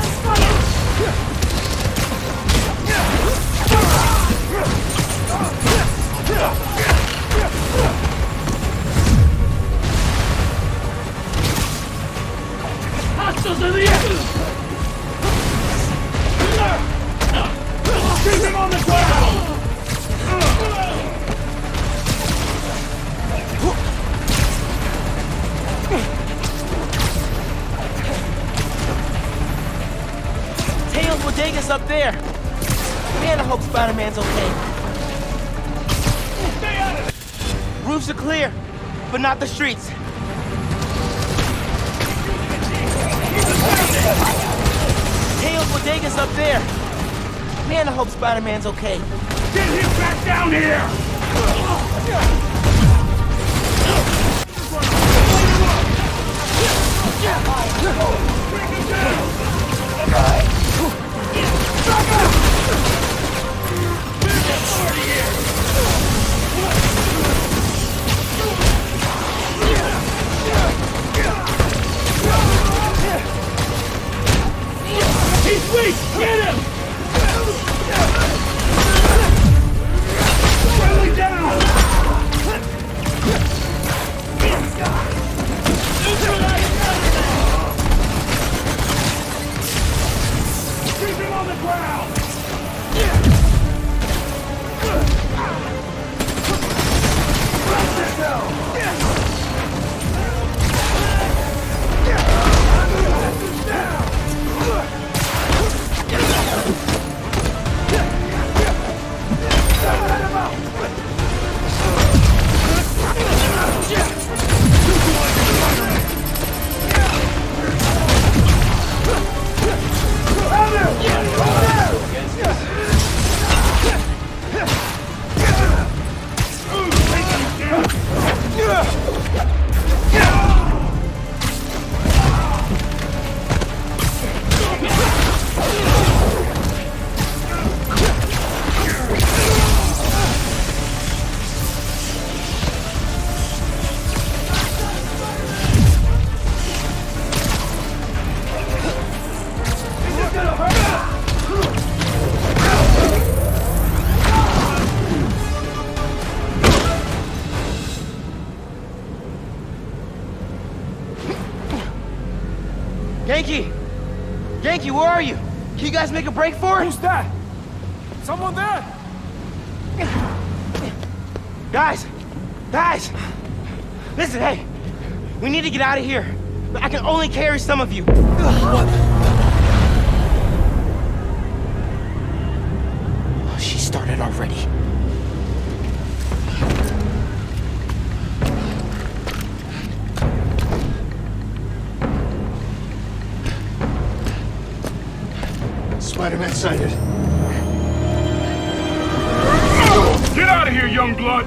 Hostiles in the air! Keep him on the ground! Teo's bodega's up there. Man, I hope Spider-Man's okay. Stay out of it! Roofs are clear, but not the streets. Teo's bodega's up there. Man, I hope Spider-Man's okay. Get him back down here! He's weak! Get him! Rally down! Keep him on the ground! Yankee, where are you? Can you guys make a break for it? Who's that? Someone there? Guys! Listen, hey! We need to get out of here. But I can only carry some of you. What? She started already. Spider-Man sighted. Get out of here, young blood!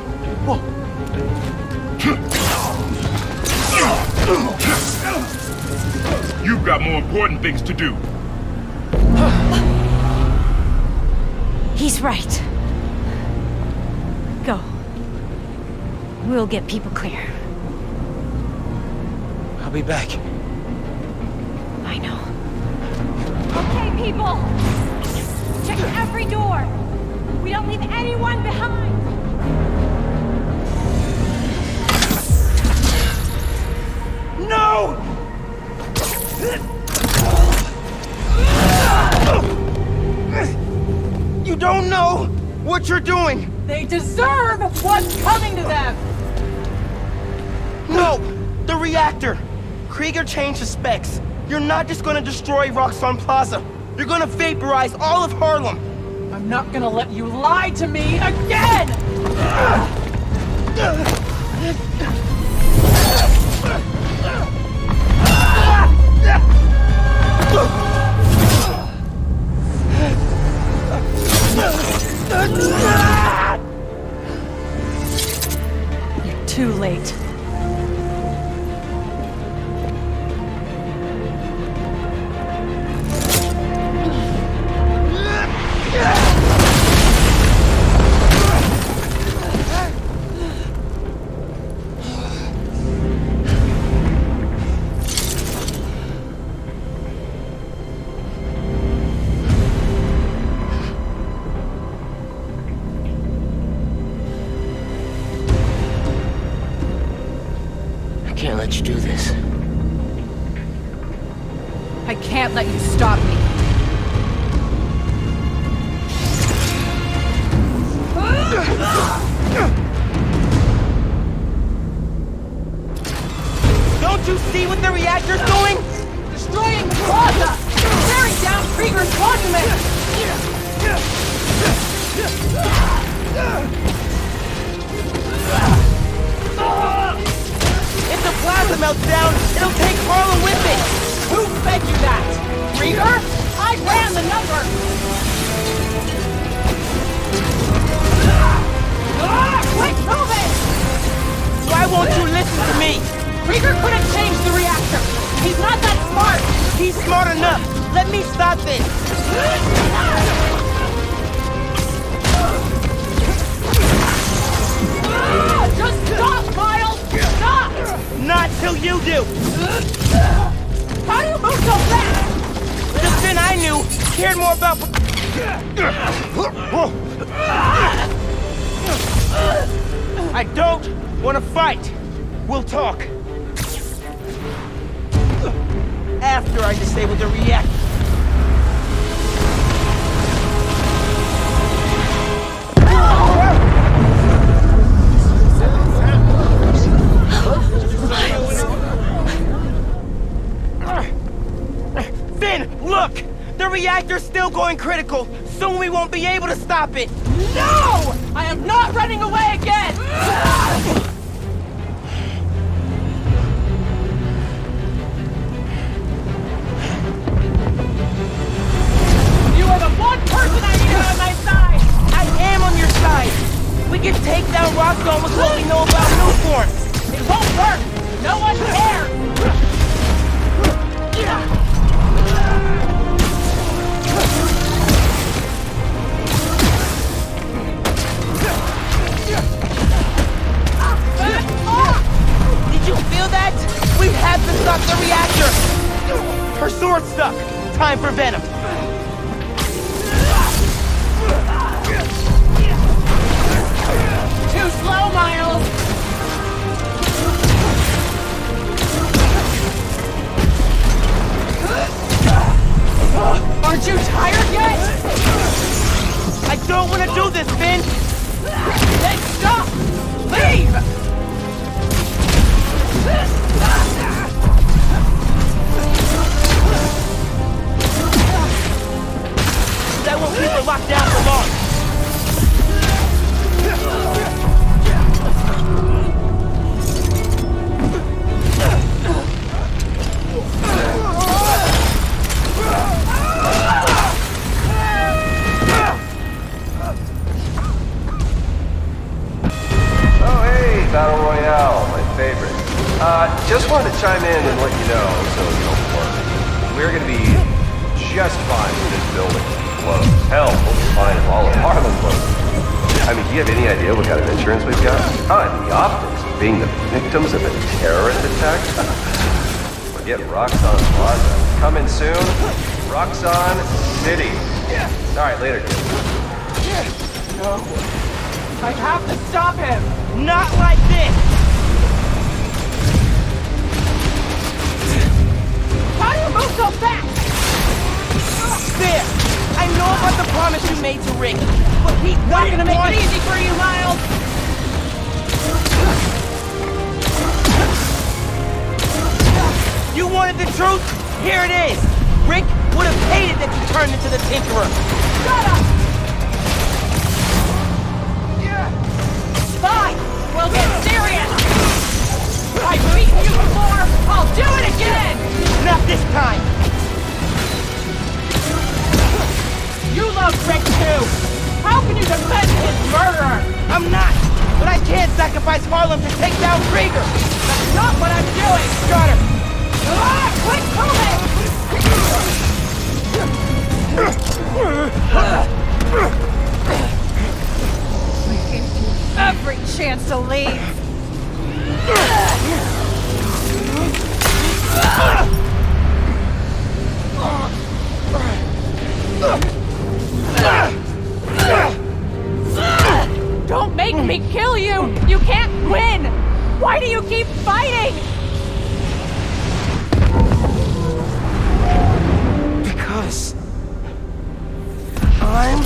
You've got more important things to do. He's right. Go. We'll get people clear. I'll be back. I know. Okay, people! Check every door! We don't leave anyone behind! No! You don't know what you're doing! They deserve what's coming to them! No! The reactor! Krieger changed the specs. You're not just gonna destroy Roxxon Plaza. You're gonna vaporize all of Harlem. I'm not gonna let you lie to me again! You're too late. I can't let you do this. I can't let you stop me. Don't you see what the reactor's doing? Destroying the plaza! Tearing down Krieger's monument! If the plaza melts down, it'll take Harlem with it! Who fed you that? Krieger? I ran the number! Quit moving! Why won't you listen to me? Krieger couldn't change the reactor! He's not that smart! He's smart enough! Let me stop this! Just stop, Miles! Stop! Not till you do! How do you move so fast? The Finn I knew cared more about... I don't want to fight. We'll talk. After I disable the reactor. Finn, look! The reactor's still going critical. Soon we won't be able to stop it. No! I am not running away again! You are the one person I need on my side! I am on your side. We can take down Roxxon with what we know about Newport. It won't work! No one cares! Did you feel that? We have to stop the reactor! Her sword's stuck. Time for Venom. Too slow, Miles! Aren't you tired yet? I don't want to do this, Finn! Then stop! Leave! That won't keep her locked down for long. Just wanted to chime in and let you know, so you don't worry. We're gonna be just fine with this building closed. Hell, we'll be fine if all of Harlem closes. I mean, do you have any idea what kind of insurance we've got? The optics of being the victims of a terrorist attack? Forget Roxxon Plaza. Coming soon, Roxxon City. Alright, later, kid. No. I have to stop him! Not like this! How do you move so fast? There! I know about the promise you made to Rick, but he not gonna make it easy for you, Miles! You wanted the truth? Here it is! Rick would have hated that you turned into the Tinkerer! Shut up! Fine! We'll get serious! I've beaten you before! I'll do it again! Not this time! You love Rick too! How can you defend his murderer? I'm not! But I can't sacrifice Harlem to take down Krieger! That's not what I'm doing! Got her! Quit moving! Every chance to leave! Don't make me kill you! You can't win! Why do you keep fighting? Because I'm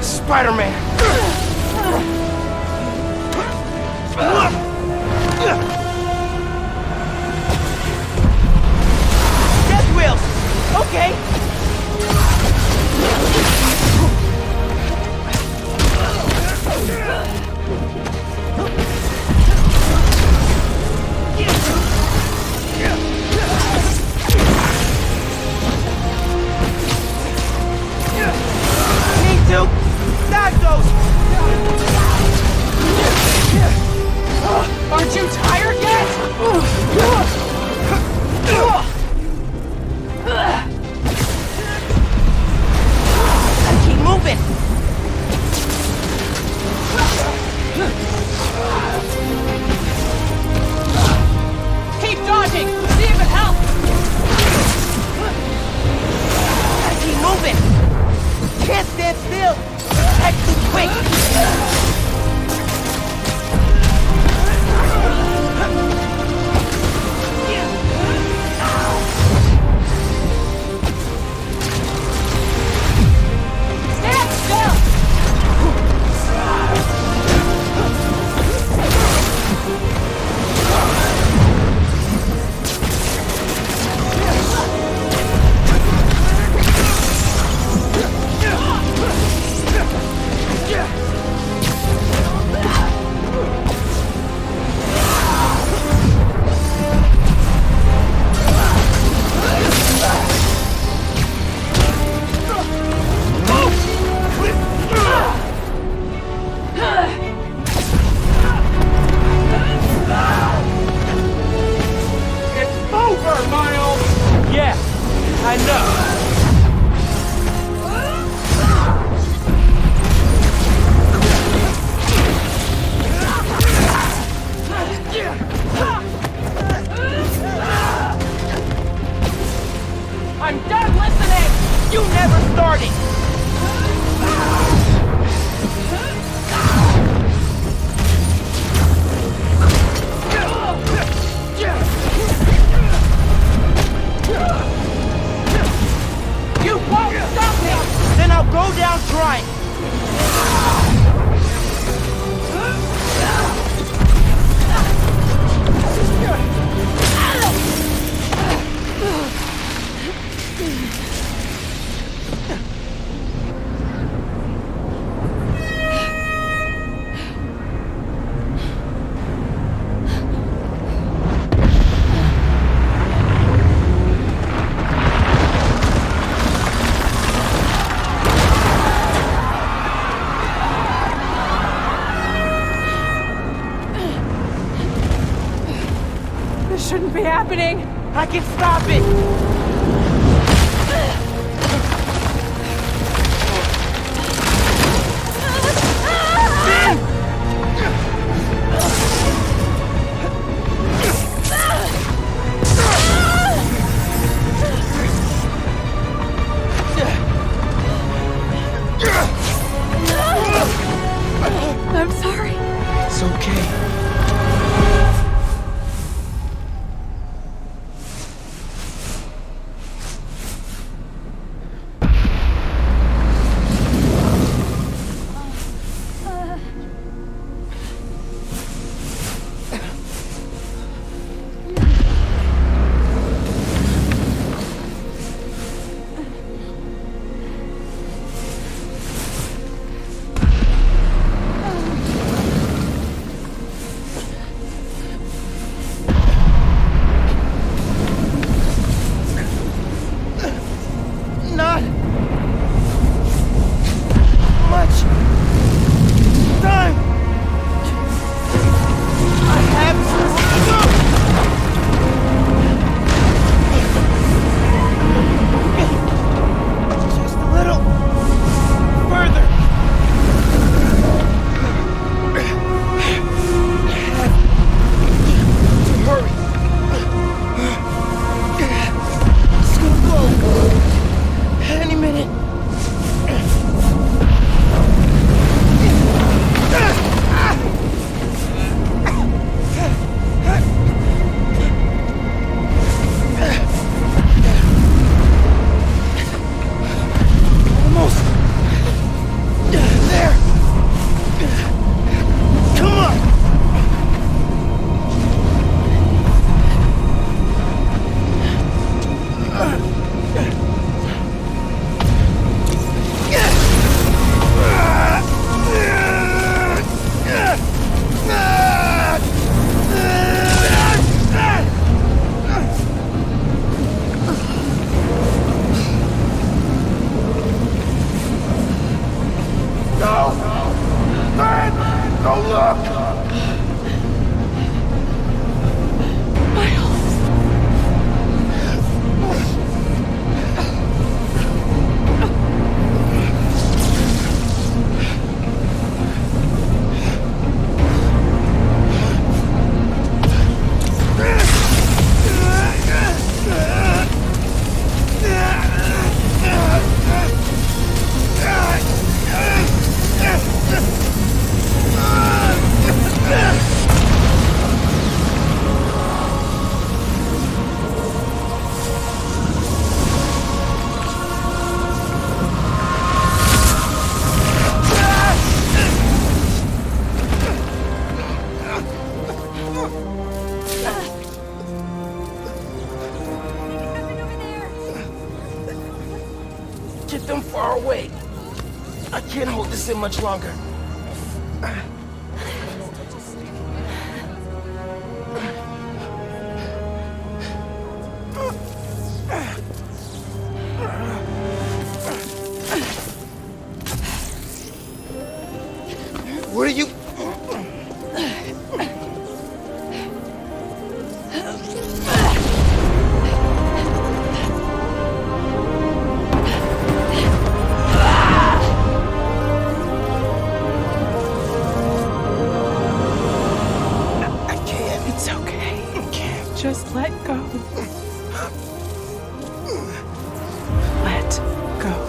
Spider-Man. Death wheels! Okay! Need to? That goes! This shouldn't be happening. I can stop it! I'm sorry. It's okay. Not much time. I have to go. Just a little further. Hurry. It's gonna go. Any minute. Almost there. Come on. No! Man! Don't look! Get them far away. I can't hold this in much longer. What are you... It's okay. Just let go. Let go.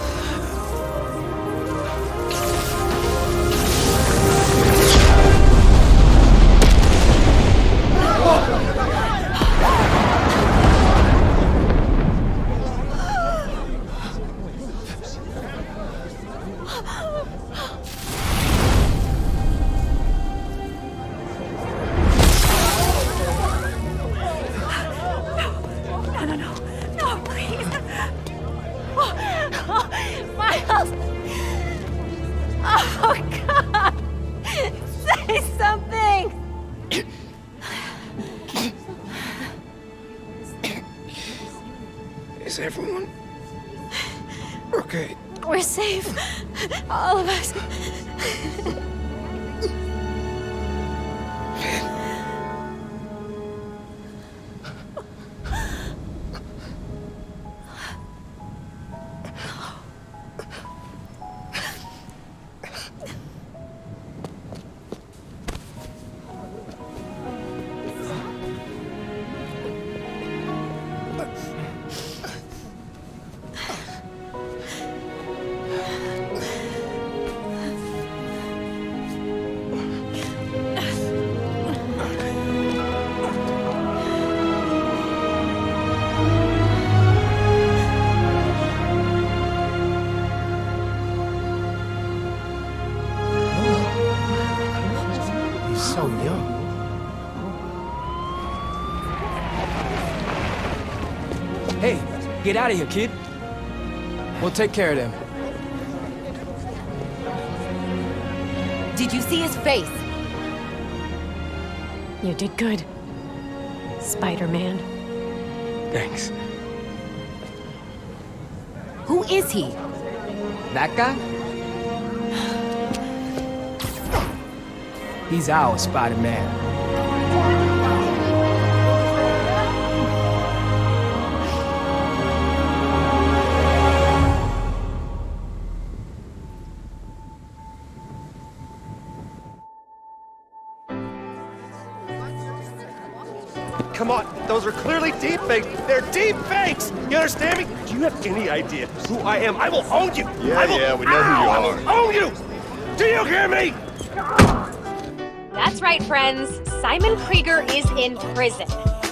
No, please. Miles. Oh, God. Say something. Is everyone okay? We're safe. All of us. Hey, get out of here, kid. We'll take care of them. Did you see his face? You did good, Spider-Man. Thanks. Who is he? That guy? He's our Spider-Man. Come on, those are clearly deep fakes. They're deep fakes. You understand me? Do you have any idea who I am? I will own you. Yeah, we know who you I are. will own you. Do you hear me? That's right, friends. Simon Krieger is in prison.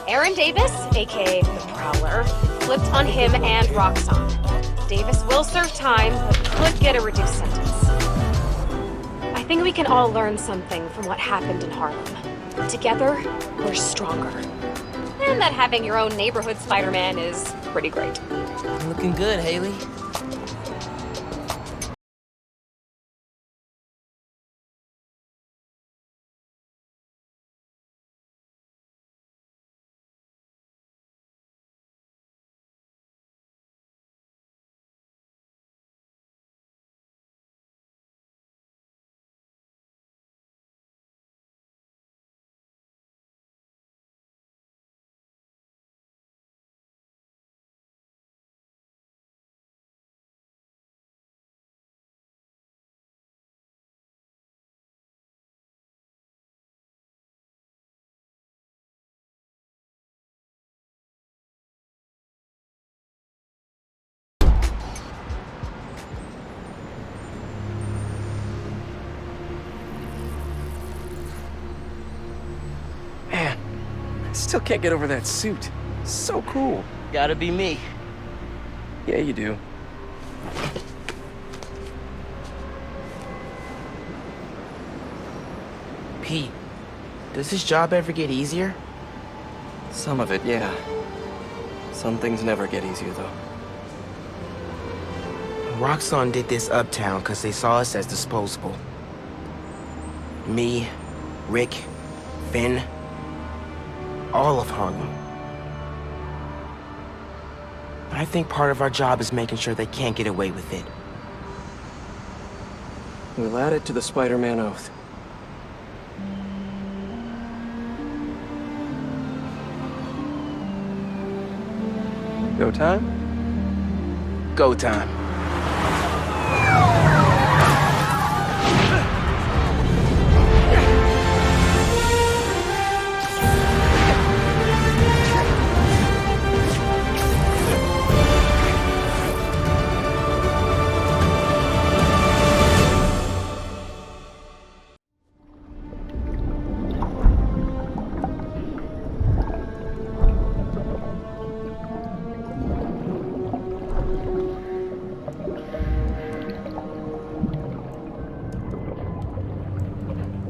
Aaron Davis, aka the Prowler, flipped on him and Roxxon. Davis will serve time, but could get a reduced sentence. I think we can all learn something from what happened in Harlem. Together, we're stronger. And that having your own neighborhood Spider-Man is pretty great. Looking good, Haley. Still can't get over that suit. So cool. Gotta be me. Yeah, you do. Pete, does this job ever get easier? Some of it, yeah. Some things never get easier, though. Roxxon did this uptown because they saw us as disposable. Me, Rick, Finn, all of Harlem. I think part of our job is making sure they can't get away with it. We'll add it to the Spider-Man oath. Go time? Go time.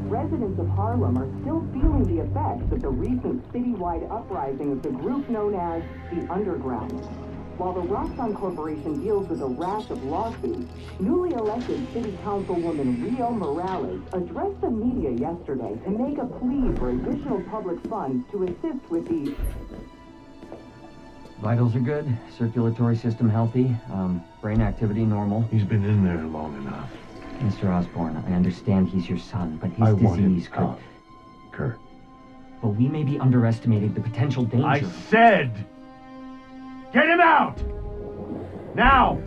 Residents of Harlem are still feeling the effects of the recent citywide uprising of the group known as the Underground. While the Roxxon Corporation deals with a rash of lawsuits, newly elected City Councilwoman Rio Morales addressed the media yesterday to make a plea for additional public funds to assist with the... Vitals are good, circulatory system healthy, brain activity normal. He's been in there long enough. Mr. Osborn, I understand he's your son, but I his want him disease could... out. Kurt. But we may be underestimating the potential danger. I said, get him out! Now!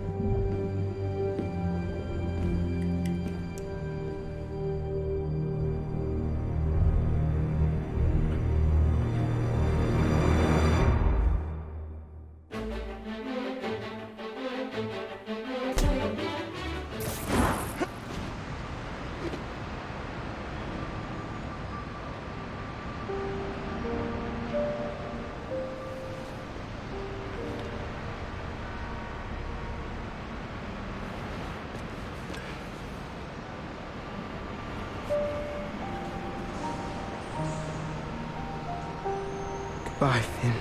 Bye, Finn.